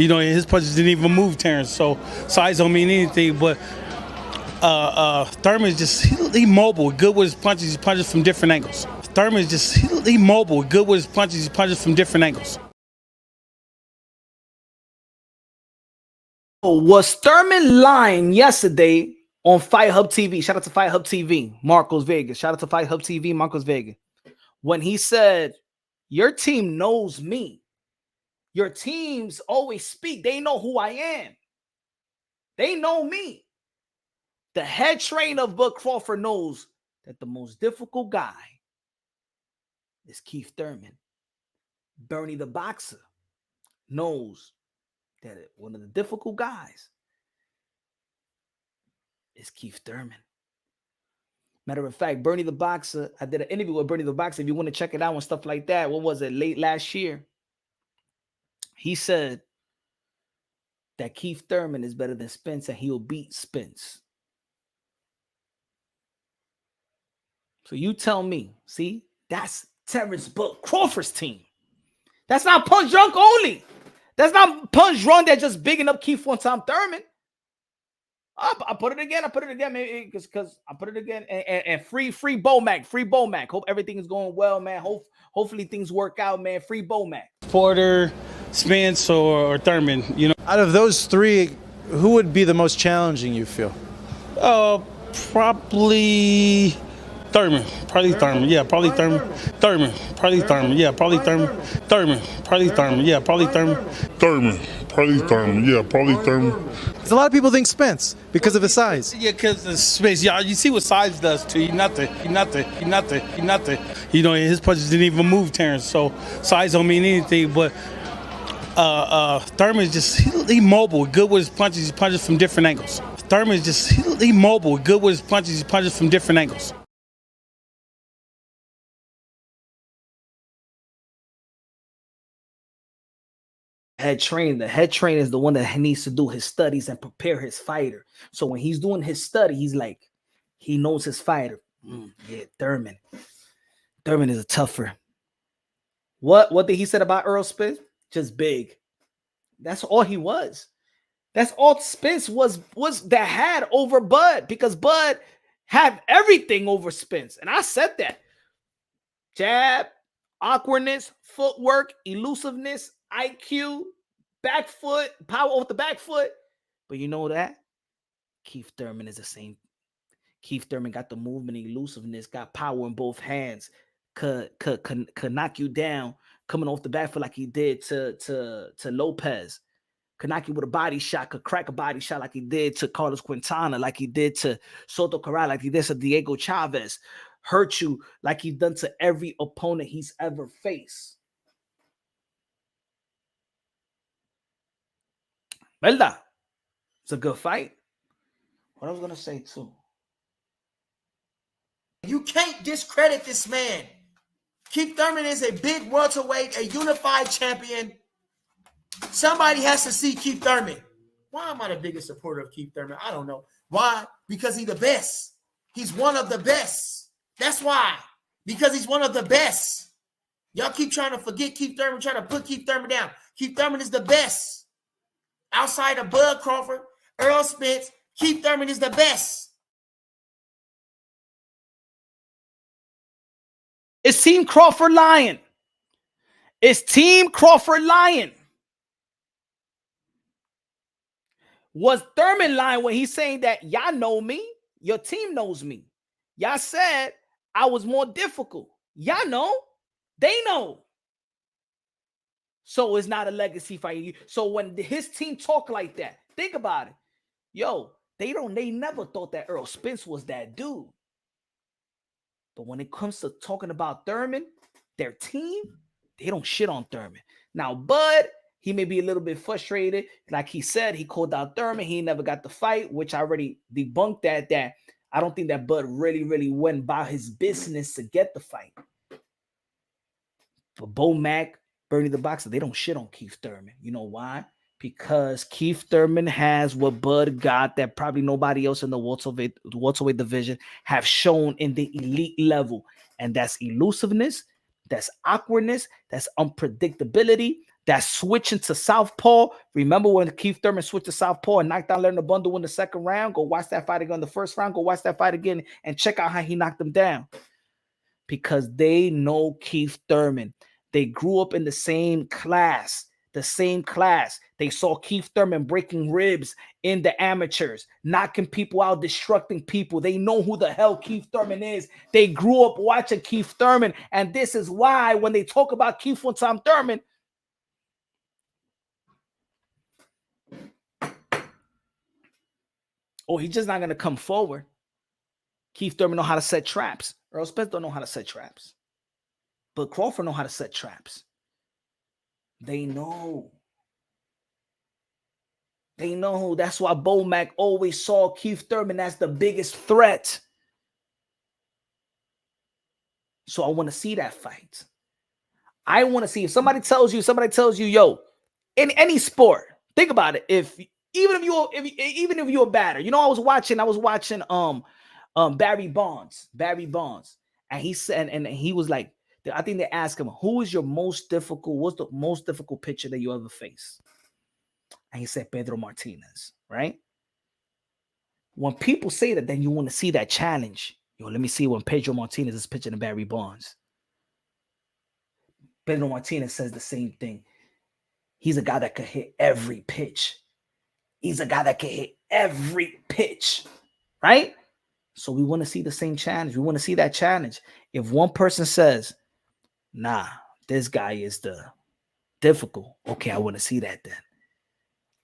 know, his punches didn't even move Terence, so size don't mean anything. But Thurman is just he mobile, good with his punches. He punches from different angles. Thurman is just he mobile, good with his punches. He punches from different angles. Was Thurman lying yesterday on Fight Hub TV? Shout out to Fight Hub TV, Marcos Vegas. Shout out to Fight Hub TV, Marcos Vegas. When he said, your team knows me. Your teams always speak. They know who I am. They know me. The head trainer of Bud Crawford knows that the most difficult guy is Keith Thurman. Bernie the boxer knows that one of the difficult guys is Keith Thurman. Matter of fact, Bernie the boxer, I did an interview with Bernie the boxer. If you want to check it out and stuff like that, what was it, late last year? He said that Keith Thurman is better than Spence and he'll beat Spence. So you tell me, see, that's Terence but Crawford's team. That's not Punch Drunk only. That's not Punch Drunk that's just bigging up Keith one-time Thurman. I put it again. I put it again, maybe because I put it again. And free Bomac. Free Bomac. Hope everything is going well, man. Hopefully things work out, man. Free Bomac. Porter, Spence, or Thurman. You know, out of those three, who would be the most challenging, you feel? Probably Thurman. Probably Thurman. Yeah, probably Thurman. Thurman. Probably Thurman. Yeah, probably Thurman. Thurman. Probably Thurman. Yeah, probably Thurman. Thurman. Probably Thurman. Yeah, probably Thurman. Because a lot of people think Spence because of his size. Yeah, because the space. Yeah, you see what size does to you. Nothing. You know, his punches didn't even move Terence, so size don't mean anything. But Thurman's just he mobile, good with his punches. He punches from different angles. Thurman's just he mobile, good with his punches. He punches from different angles. The head trainer is the one that needs to do his studies and prepare his fighter. So when he's doing his study, he's like, he knows his fighter. Yeah, Thurman is a tougher. What did he said about Earl Spence? Just big. That's all he was. That's all Spence was that had over Bud, because Bud had everything over Spence. And I said that. Jab, awkwardness, footwork, elusiveness, IQ, back foot, power off the back foot. But you know that? Keith Thurman is the same. Keith Thurman got the movement, elusiveness, got power in both hands, could knock you down coming off the back foot like he did to Lopez. Could knock you with a body shot, could crack a body shot like he did to Carlos Quintana, like he did to Soto Corral, like he did to Diego Chavez. Hurt you like he's done to every opponent he's ever faced. Velda. It's a good fight. What I was going to say too. You can't discredit this man. Keith Thurman is a big welterweight, a unified champion. Somebody has to see Keith Thurman. Why am I the biggest supporter of Keith Thurman? I don't know. Why? Because he's the best. He's one of the best. That's why. Because he's one of the best. Y'all keep trying to forget Keith Thurman, trying to put Keith Thurman down. Keith Thurman is the best. Outside of Bud Crawford, Earl Spence, Keith Thurman is the best. It's Team Crawford lying. It's Team Crawford lying. Was Thurman lying when he's saying that y'all know me? Your team knows me. Y'all said I was more difficult. Y'all know. They know. So it's not a legacy fight. So when his team talk like that, think about it. Yo, they never thought that Earl Spence was that dude. But when it comes to talking about Thurman, their team, they don't shit on Thurman. Now, Bud, he may be a little bit frustrated. Like he said, he called out Thurman. He never got the fight, which I already debunked that I don't think that Bud really went about his business to get the fight. But Bo Mack, Bernie the Boxer, they don't shit on Keith Thurman. You know why? Because Keith Thurman has what Bud got that probably nobody else in the welterweight division have shown in the elite level. And that's elusiveness, that's awkwardness, that's unpredictability, that's switching to southpaw. Remember when Keith Thurman switched to southpaw and knocked out Lerner Bundle in the second round? Go watch that fight again in the first round. Go watch that fight again and check out how he knocked them down. Because they know Keith Thurman. They grew up in the same class. They saw Keith Thurman breaking ribs in the amateurs, knocking people out, destructing people. They know who the hell Keith Thurman is. They grew up watching Keith Thurman. And this is why when they talk about Keith one-time Thurman, he's just not going to come forward. Keith Thurman know how to set traps. Earl Spence don't know how to set traps. But Crawford know how to set traps. They know. That's why Bo Mack always saw Keith Thurman as the biggest threat. So I want to see that fight. I want to see if somebody tells you, yo, in any sport, think about it. Even if you're a batter, you know, I was watching Barry Bonds, And he said, and he was like, I think they asked him, what's the most difficult pitcher that you ever faced? And he said, Pedro Martinez, right? When people say that, then you want to see that challenge. Let me see when Pedro Martinez is pitching to Barry Bonds. Pedro Martinez says the same thing. He's a guy that could hit every pitch. He's a guy that can hit every pitch, right? So we want to see the same challenge. We want to see that challenge. If one person says, nah, this guy is the difficult, okay, I want to see that then.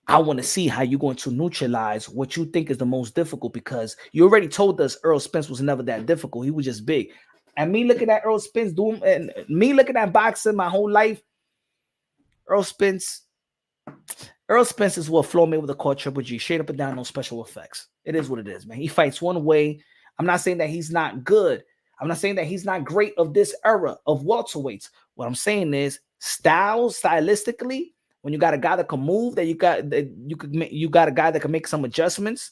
I want to see how you're going to neutralize what you think is the most difficult, because you already told us Earl Spence was never that difficult. He was just big. And me looking at Earl Spence doing, and me looking at boxing my whole life, Earl Spence is what Floyd Mayweather called Triple G, straight up and down, no special effects. It is what it is, man. He fights one way. I'm not saying that he's not good. I'm not saying that he's not great of this era of welterweights. What I'm saying is stylistically, when you got a guy that can move, you got a guy that can make some adjustments.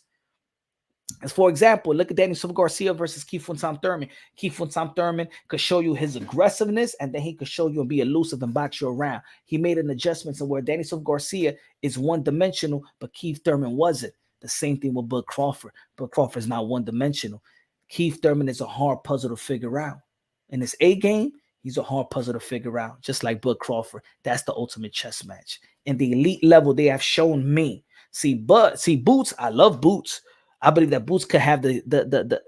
As for example, look at Danny Silva Garcia versus Keith Thurman. Keith Thurman could show you his aggressiveness, and then he could show you and be elusive and box you around. He made an adjustment to where Danny Silva Garcia is one-dimensional, but Keith Thurman wasn't. The same thing with Bud Crawford. Bud Crawford is not one-dimensional. Keith Thurman is a hard puzzle to figure out. In his A game, he's a hard puzzle to figure out, just like Bud Crawford. That's the ultimate chess match. In the elite level, they have shown me. See, Boots, I love Boots. I believe that Boots could have the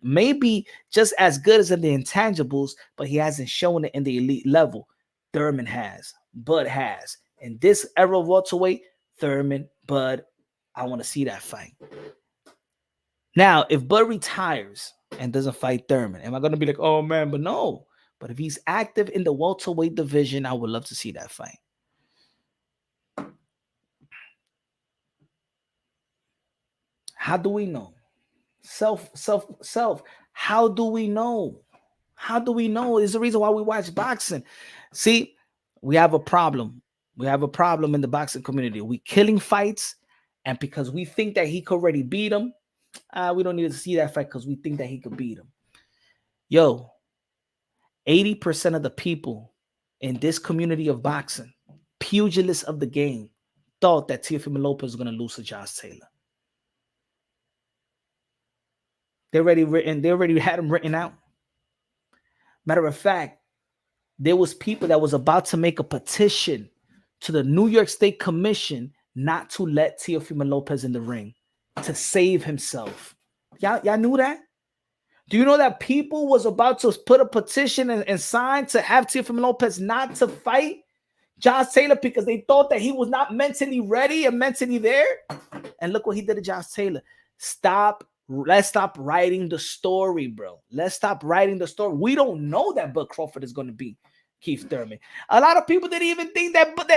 maybe just as good as in the intangibles, but he hasn't shown it in the elite level. Thurman has, Bud has. In this era of welterweight, Thurman, Bud, I want to see that fight. Now, if Bud retires and doesn't fight Thurman, am I going to be like, oh man, but no. But if he's active in the welterweight division, I would love to see that fight. How do we know? Self. How do we know? How do we know? It's the reason why we watch boxing. See, we have a problem. We have a problem in the boxing community. We killing fights, and because we think that he could already beat him, we don't need to see that fight because we think that he could beat him. Yo, 80% of the people in this community of boxing, pugilists of the game, thought that Teofimo Lopez was going to lose to Josh Taylor. They already had him written out. Matter of fact, there was people that was about to make a petition to the New York State Commission not to let Teofimo Lopez in the ring to save himself. Y'all knew that? Do you know that people was about to put a petition and sign to have Teofimo Lopez not to fight Josh Taylor because they thought that he was not mentally ready and mentally there? And look what he did to Josh Taylor. Let's stop writing the story, bro. Let's stop writing the story. We don't know that Bud Crawford is going to be Keith Thurman. A lot of people didn't even think that Bud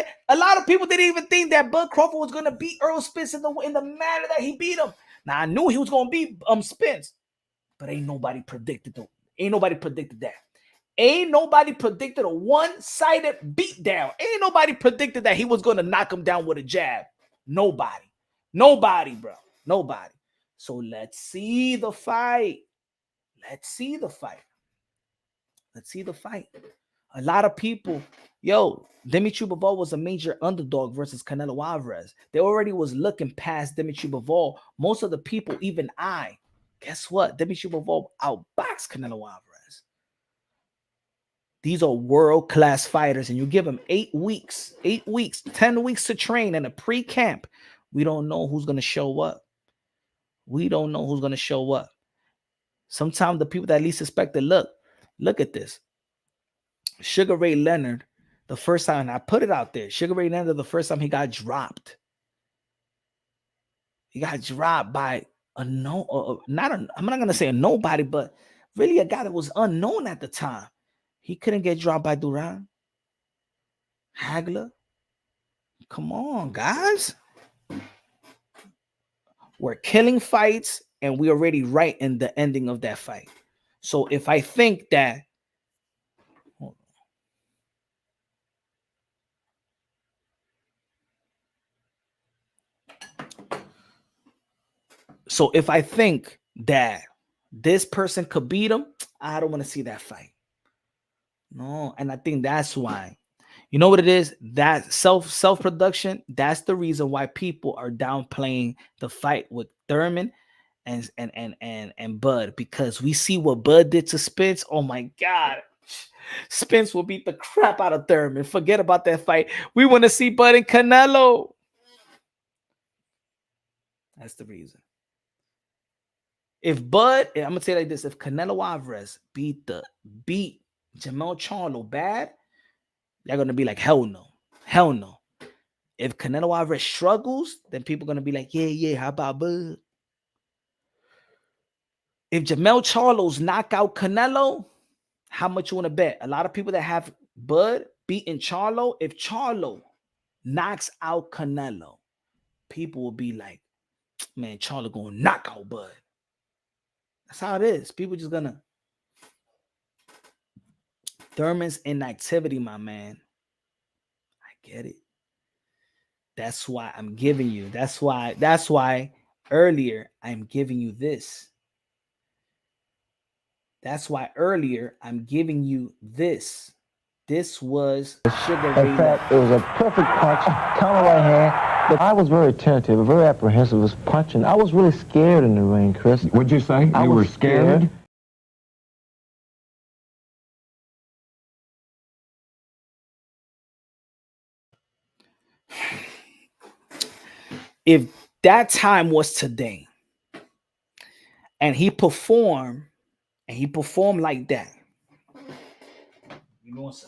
Crawford was going to beat Earl Spence in the manner that he beat him. Now I knew he was going to beat Spence, but ain't nobody predicted that. Ain't nobody predicted a one-sided beatdown. Ain't nobody predicted that he was going to knock him down with a jab. Nobody, bro. Nobody. So let's see the fight. A lot of people, Dimitri Bivol was a major underdog versus Canelo Alvarez. They already was looking past Dimitri Bivol. Most of the people, even guess what? Dimitri Bivol outboxed Canelo Alvarez. These are world-class fighters, and you give them 8 weeks, 10 weeks to train in a pre-camp. We don't know who's going to show up. Sometimes the people that least suspected, look at this. Sugar Ray Leonard, the first time, I put it out there, Sugar Ray Leonard, the first time he got dropped. He got dropped by I'm not going to say a nobody, but really a guy that was unknown at the time. He couldn't get dropped by Duran. Hagler. Come on, guys. We're killing fights, and we're already right in the ending of that fight. So if I think that, this person could beat him, I don't want to see that fight. No, and I think that's why. You know what it is? That self-production, that's the reason why people are downplaying the fight with Thurman and Bud, because we see what Bud did to Spence. Oh my God. Spence will beat the crap out of Thurman. Forget about that fight. We want to see Bud and Canelo. That's the reason. If Bud, I'm gonna say it like this: if Canelo Alvarez beat Jamel Charlo bad, they're gonna be like, hell no, hell no. If Canelo Alvarez struggles, then people are gonna be like, yeah, how about Bud? If Jamel Charlo's knock out Canelo, how much you want to bet? A lot of people that have Bud beating Charlo, if Charlo knocks out Canelo, people will be like, man, Charlo gonna knock out Bud. That's how it is. People just gonna. Thurman's inactivity, my man. I get it. That's why I'm giving you. That's why earlier I'm giving you this. That's why earlier I'm giving you this. This was Sugar Ray. In fact, it was a perfect punch, counter right hand. But I was very attentive, very apprehensive. It was punching. I was really scared in the ring, Chris. What'd you say? You were scared? If that time was today, and he performed like that. You know what?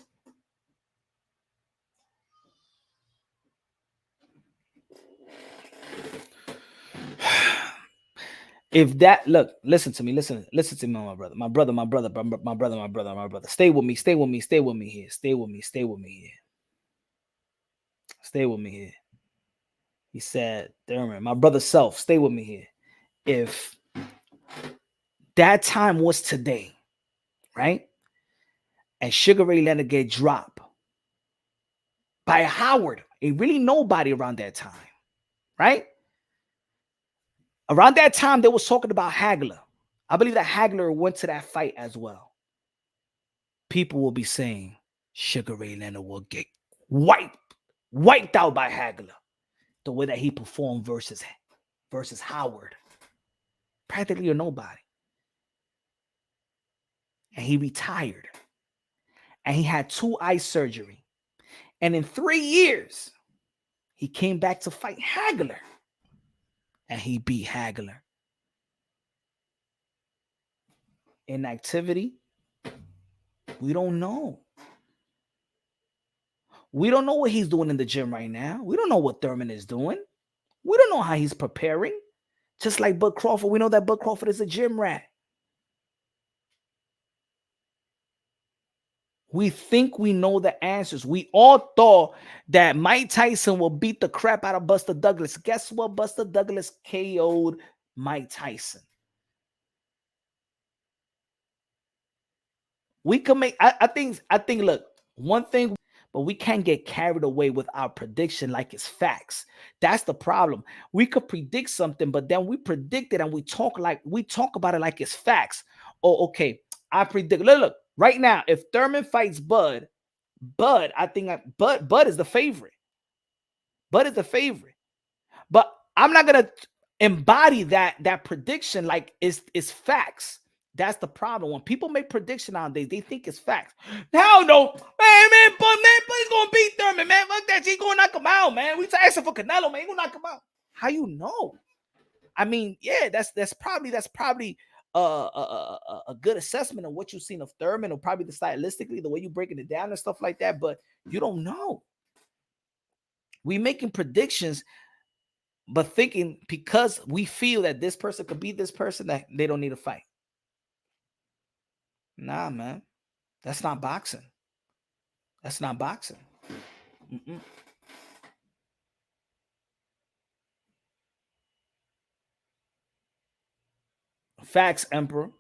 If that listen to me, listen to me, my brother. Stay with me here. He said, Thurman, my brother self, stay with me here. If that time was today, right? And Sugar Ray Leonard get dropped by Howard, ain't really nobody around that time, right? Around that time, they was talking about Hagler. I believe that Hagler went to that fight as well. People will be saying Sugar Ray Leonard will get wiped out by Hagler. The way that he performed versus Howard. Practically a nobody. And he retired. And he had 2 eye surgery. And in 3 years, he came back to fight Hagler. And he beat Hagler. Inactivity, we don't know. We don't know what he's doing in the gym right now. We don't know what Thurman is doing. We don't know how he's preparing. Just like Bud Crawford, we know that Bud Crawford is a gym rat. We think we know the answers. We all thought that Mike Tyson will beat the crap out of Buster Douglas. Guess what? Buster Douglas KO'd Mike Tyson. We can make, I think, look, one thing, but we can't get carried away with our prediction like it's facts. That's the problem. We could predict something, but then we predict it and we talk about it like it's facts. Oh, okay. I predict. Look, right now, if Thurman fights Bud, I think Bud is the favorite. Bud is the favorite. But I'm not gonna embody that prediction like it's facts. That's the problem. When people make prediction nowadays, they think it's facts. Hell no, man, Bud's gonna beat Thurman, man. Fuck that, he's gonna knock him out, man. We asking for Canelo, man. He's gonna knock him out. How you know? I mean, yeah, that's probably a good assessment of what you've seen of Thurman, or probably the stylistically, the way you breaking it down and stuff like that. But you don't know. We making predictions, but thinking because we feel that this person could beat this person, that they don't need to fight. Nah, man, that's not boxing. That's not boxing. Facts, Emperor.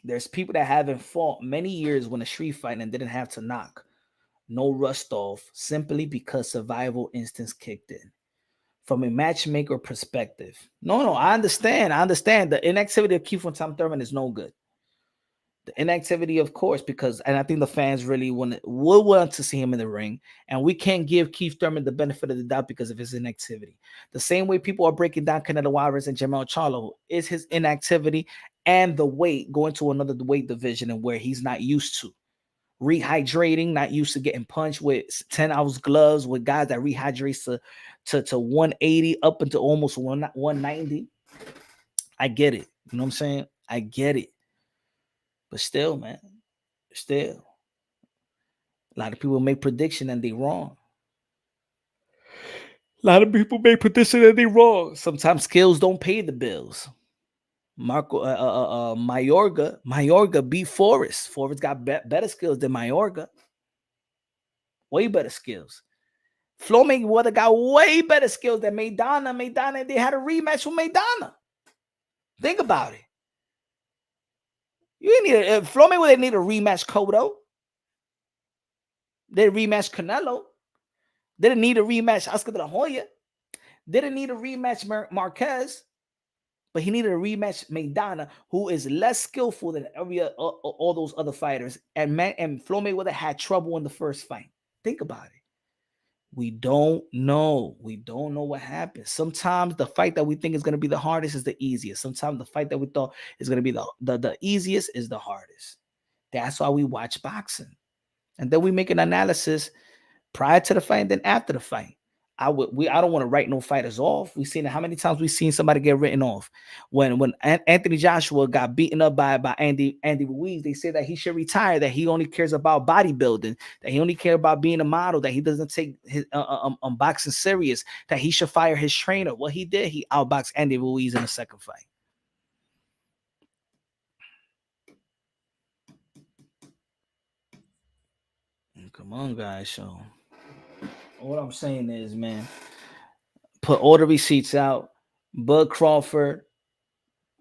There's people that haven't fought many years when a street fight and didn't have to knock. No rust off, simply because survival instincts kicked in. From a matchmaker perspective. No, I understand. The inactivity of Keith Thurman is no good. The inactivity, of course, and I think the fans really would want to see him in the ring. And we can't give Keith Thurman the benefit of the doubt because of his inactivity. The same way people are breaking down Canelo Alvarez and Jermell Charlo is his inactivity and the weight going to another weight division and where he's not used to. Rehydrating, not used to getting punched with 10-ounce gloves with guys that rehydrates to 180 up into almost 190. I get it. You know what I'm saying? I get it. But still, man, a lot of people make prediction and they wrong. A lot of people make prediction and they wrong. Sometimes skills don't pay the bills. Mayorga beat Forrest. Forrest got better skills than Mayorga. Way better skills. Flo Mayweather got way better skills than Maidana. They had a rematch with Maidana. Think about it. You need Flo Mayweather need a rematch Cotto. They rematch Canelo. They didn't need a rematch Oscar de la Hoya. They didn't need a rematch Marquez. But he needed a rematch Maidana, who is less skillful than all those other fighters. And Flo Mayweather had trouble in the first fight. Think about it. We don't know. We don't know what happens. Sometimes the fight that we think is going to be the hardest is the easiest. Sometimes the fight that we thought is going to be the easiest is the hardest. That's why we watch boxing. And then we make an analysis prior to the fight and then after the fight. I don't want to write no fighters off. We've seen it. How many times we've seen somebody get written off? When Anthony Joshua got beaten up by Andy Ruiz, they say that he should retire, that he only cares about bodybuilding, that he only cares about being a model, that he doesn't take his boxing serious, that he should fire his trainer. What he did, he outboxed Andy Ruiz in the second fight. Come on, guys. So what I'm saying is, man, put all the receipts out. Bud Crawford,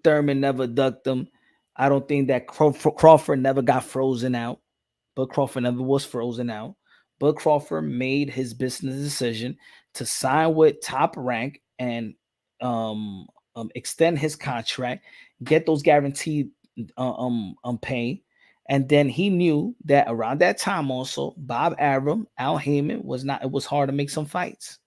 Thurman never ducked them. I don't think that Crawford never got frozen out. Bud Crawford never was frozen out. Bud Crawford made his business decision to sign with Top Rank and extend his contract, get those guaranteed pay. And then he knew that around that time also, Bob Arum, Al Heyman it was hard to make some fights.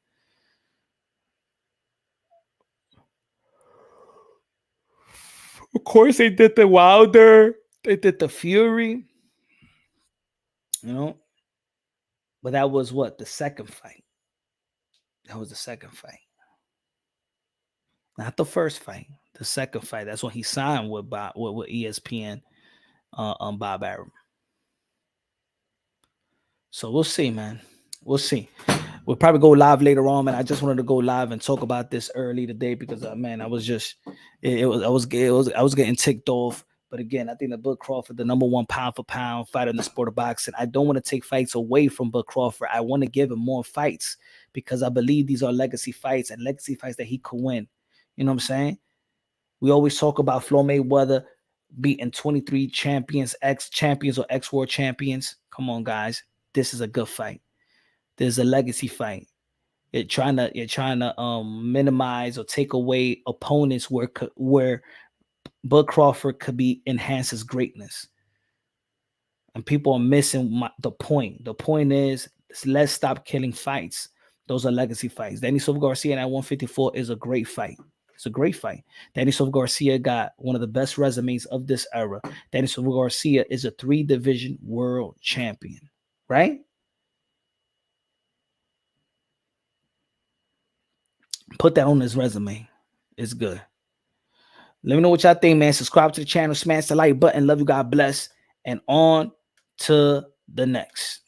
Of course, they did the Wilder, they did the Fury, but that was what? The second fight. That was the second fight. Not the first fight, the second fight. That's when he signed with ESPN. Bob Arum. So we'll see, man. We'll see. We'll probably go live later on, man. I just wanted to go live and talk about this early today because, man, I was just, I was getting ticked off. But again, I think that Bud Crawford, the number one pound for pound fighter in the sport of boxing. I don't want to take fights away from Bud Crawford. I want to give him more fights because I believe these are legacy fights and legacy fights that he could win. You know what I'm saying? We always talk about Flo Mayweather beating 23 champions, ex-champions or ex-world champions. Come on, guys. This is a good fight. There's a legacy fight. You're trying to minimize or take away opponents where Bud Crawford could be enhance his greatness. And people are missing the point. The point is, let's stop killing fights. Those are legacy fights. Danny Silva Garcia at 154 is a great fight. It's a great fight. Danny Silva Garcia got one of the best resumes of this era. Danny Silva Garcia is a 3-division world champion, right? Put that on his resume. It's good. Let me know what y'all think, man. Subscribe to the channel. Smash the like button. Love you. God bless. And on to the next.